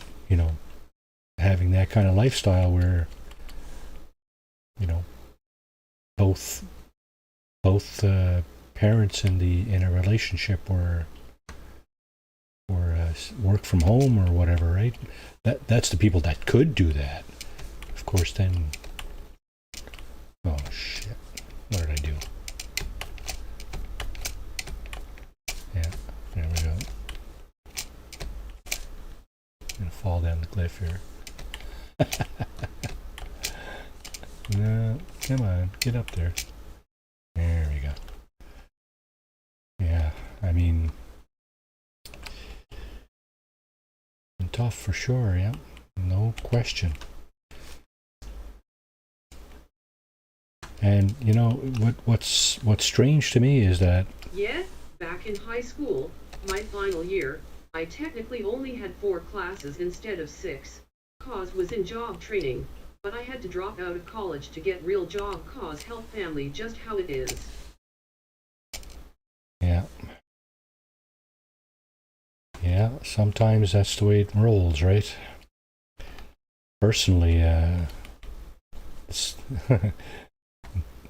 having that kind of lifestyle where both parents in a relationship were work from home or whatever, right? That's the people that could do that. Of course, then. Oh shit! What did I do? Yeah, there we go. I'm gonna fall down the cliff here. No, come on, get up there. There we go. Yeah, I mean, tough for sure, yeah, no question. And what's strange to me is that Back in high school, my final year, I technically only had 4 classes instead of 6. Cause was in job training, but I had to drop out of college to get real job cause help family, just how it is. Yeah, sometimes that's the way it rolls, right? Personally, it's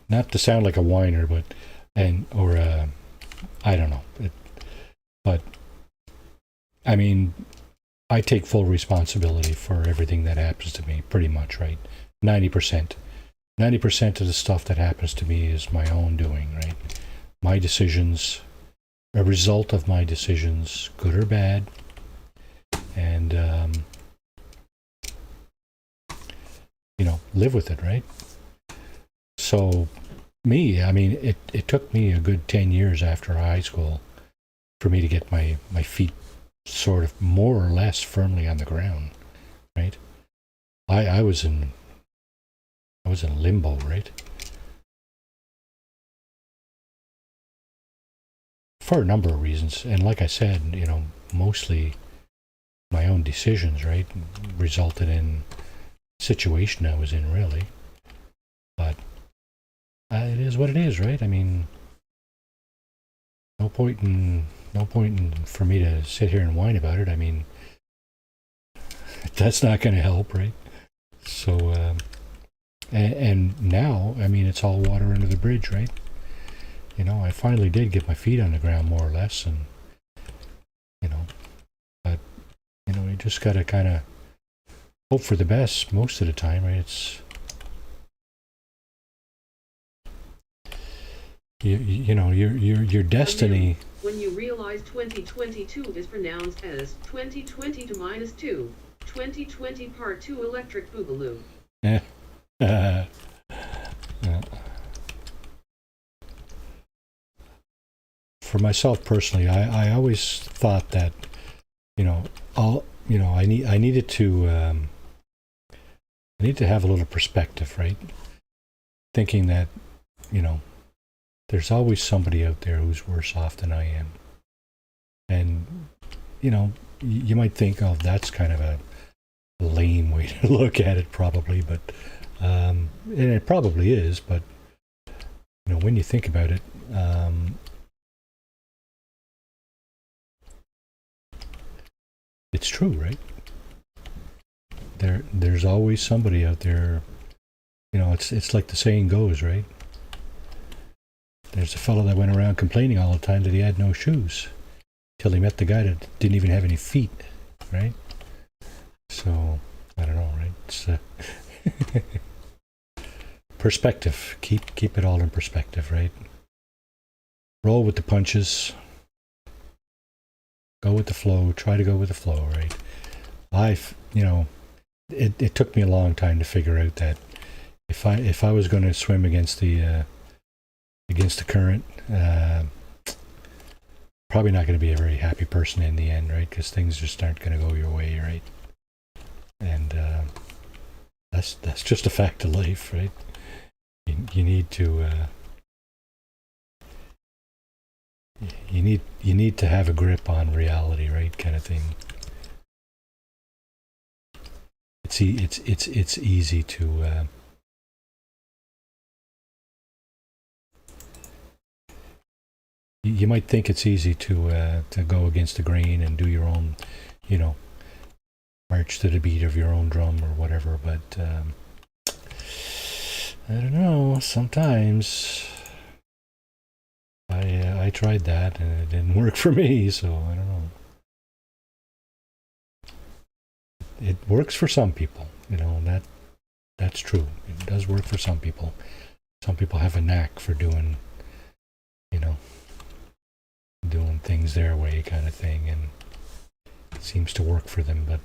not to sound like a whiner, but I don't know, but I mean, I take full responsibility for everything that happens to me, pretty much, right? 90%. 90% of the stuff that happens to me is my own doing, right? My decisions, a result of my decisions, good or bad, and live with it, right? So me, I mean, it took me a good 10 years after high school for me to get my feet sort of more or less firmly on the ground, right? I was in limbo, right? For a number of reasons, and like I said, mostly my own decisions, right, resulted in the situation I was in, really. But it is what it is, right? I mean, no point in for me to sit here and whine about it. I mean, that's not going to help, right? So, and now, I mean, it's all water under the bridge, right? I finally did get my feet on the ground, more or less, and but you just got to kind of hope for the best most of the time, right? It's your destiny. When you realize 2022 is pronounced as 2020 to -2, 2020 part 2 electric boogaloo. Yeah. For myself personally, I always thought that, I needed to have a little perspective, right? Thinking that, there's always somebody out there who's worse off than I am. And you might think, oh, that's kind of a lame way to look at it, probably, but and it probably is, but when you think about it, it's true, right? There's always somebody out there. It's like the saying goes, right? There's a fellow that went around complaining all the time that he had no shoes till he met the guy that didn't even have any feet, right? So I don't know, right? It's perspective. Keep it all in perspective, right? Roll with the punches. Go with the flow. Try to go with the flow, right? It took me a long time to figure out that if I was going to swim against the current, probably not going to be a very happy person in the end, right? Because things just aren't going to go your way, right? And that's just a fact of life, right? You need to you need to have a grip on reality, right? Kind of thing. It's easy to you might think it's easy to go against the grain and do your own, march to the beat of your own drum or whatever, but I don't know, sometimes I tried that and it didn't work for me, so I don't know. It works for some people, that's true. It does work for some people. Some people have a knack for doing things their way, kind of thing, and it seems to work for them, but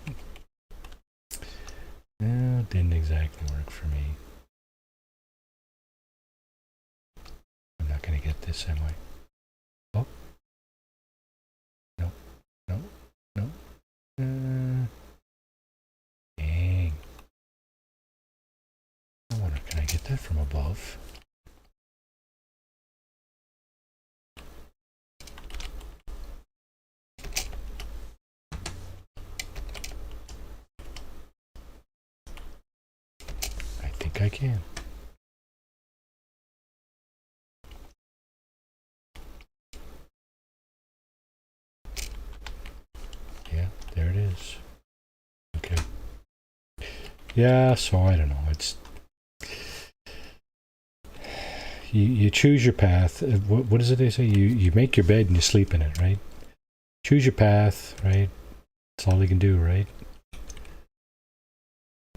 it didn't exactly work for me. I'm not going to get this, am I? Oh. No. Dang. I wonder, can I get that from above? I think I can. Yeah, there it is. Okay. Yeah, so I don't know. It's you choose your path. What is it they say? You make your bed and you sleep in it, right? Choose your path, right? That's all you can do, right?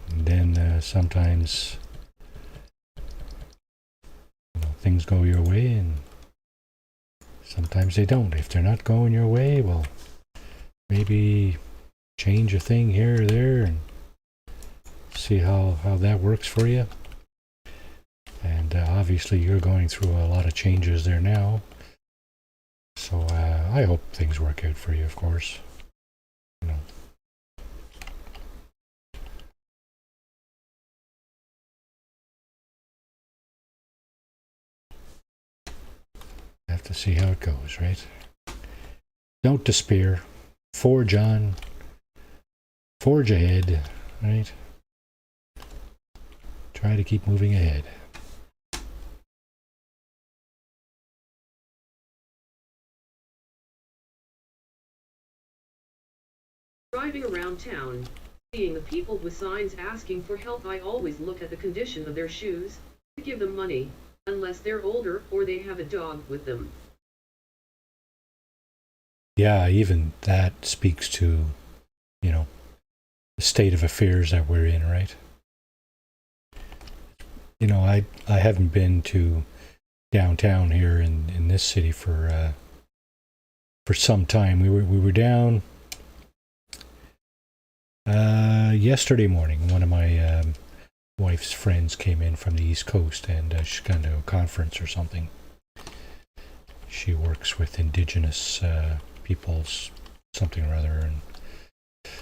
And then sometimes things go your way, and sometimes they don't. If they're not going your way, well, maybe change a thing here or there and see how that works for you. And obviously you're going through a lot of changes there now, so I hope things work out for you, of course. Have to see how it goes, right? Don't despair. Forge on. Forge ahead, right? Try to keep moving ahead. Driving around town, seeing the people with signs asking for help, I always look at the condition of their shoes to give them money, unless they're older or they have a dog with them. Yeah, even that speaks to, the state of affairs that we're in, right? I haven't been to downtown here in this city for some time. We were down yesterday morning. One of my wife's friends came in from the East Coast, and she's gone to a conference or something. She works with Indigenous peoples, something or other, and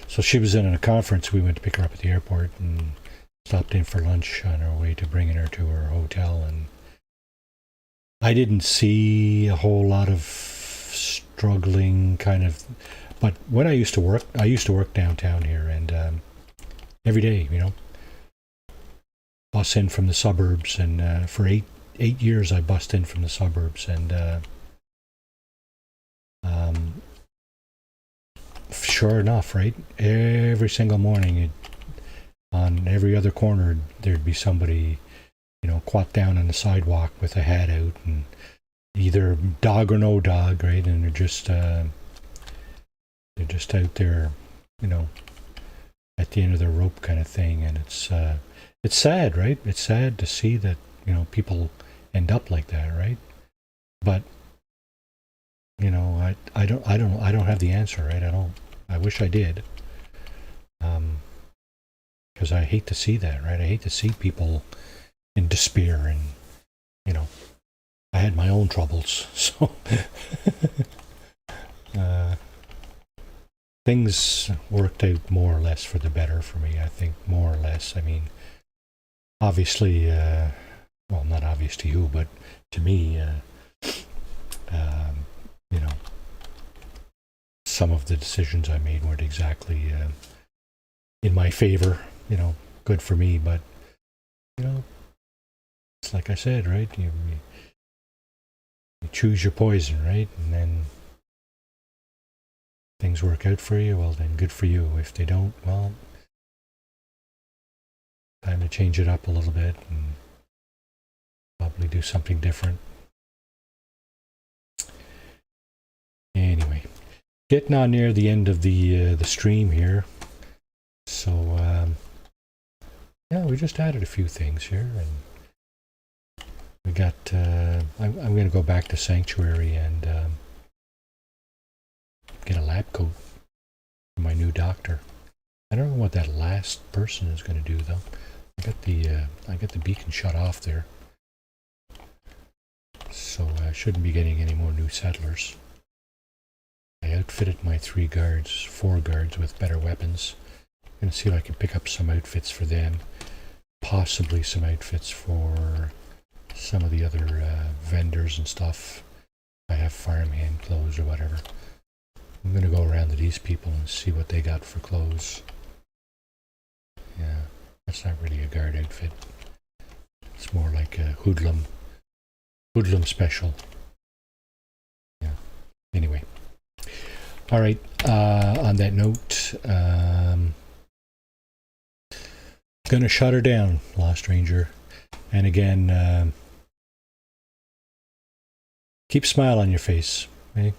so she was in a conference. We went to pick her up at the airport and stopped in for lunch on our way to bringing her to her hotel, and I didn't see a whole lot of struggling kind of. But when I used to work downtown here, and every day, bus in from the suburbs, and for eight years I bussed in from the suburbs, and sure enough, right, every single morning, on every other corner, there'd be somebody, squat down on the sidewalk with a hat out, and either dog or no dog, right, and they're just out there, at the end of their rope kind of thing, and it's sad, right? It's sad to see that people end up like that, right? But I don't have the answer, right? I wish I did, because I hate to see that, right? I hate to see people in despair, and I had my own troubles, so things worked out more or less for the better for me. I think more or less. I mean, obviously, well, not obvious to you, but to me, some of the decisions I made weren't exactly in my favor, good for me, but, it's like I said, right? You choose your poison, right? And then things work out for you, well, then good for you. If they don't, well, time to change it up a little bit and probably do something different. Anyway, getting on near the end of the stream here, so yeah, we just added a few things here, and we got. I'm going to go back to Sanctuary and get a lab coat for my new doctor. I don't know what that last person is going to do though. I got the beacon shut off there, so I shouldn't be getting any more new settlers. I outfitted my 4 guards with better weapons. I'm going to see if I can pick up some outfits for them, possibly some outfits for some of the other vendors and stuff. I have farmhand clothes or whatever. I'm going to go around to these people and see what they got for clothes. Yeah, that's not really a guard outfit. It's more like a hoodlum special. Yeah, anyway. All right, on that note, going to shut her down, Lost Ranger. And again, keep a smile on your face, okay?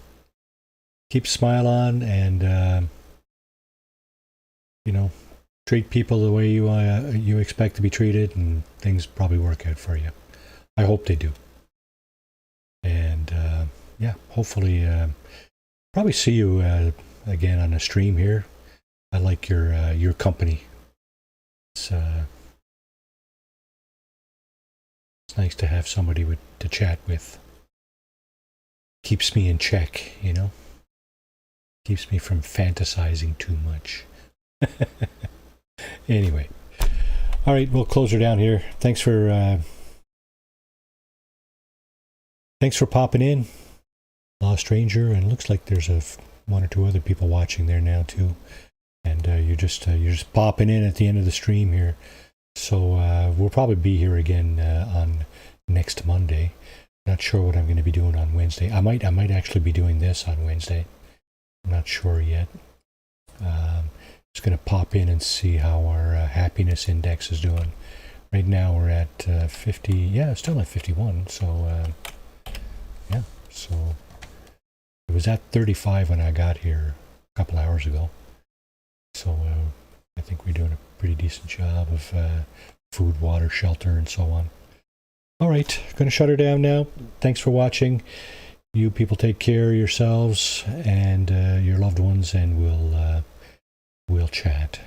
Keep a smile on, and, treat people the way you expect to be treated, and things probably work out for you. I hope they do. And, yeah, hopefully... probably see you again on a stream here. I like your company. It's nice to have somebody to chat with. Keeps me in check, Keeps me from fantasizing too much. Anyway, all right, we'll close her down here. Thanks for popping in, Lost Ranger, and looks like there's one or two other people watching there now too, and you're just popping in at the end of the stream here, so we'll probably be here again on next Monday. Not sure what I'm going to be doing on Wednesday. I might actually be doing this on Wednesday. I'm not sure yet. Just going to pop in and see how our happiness index is doing. Right now we're at 50. Yeah, still at 51. So yeah, so. It was at 35 when I got here a couple hours ago. So I think we're doing a pretty decent job of food, water, shelter, and so on. All right, going to shut her down now. Thanks for watching. You people take care of yourselves and your loved ones, and we'll chat.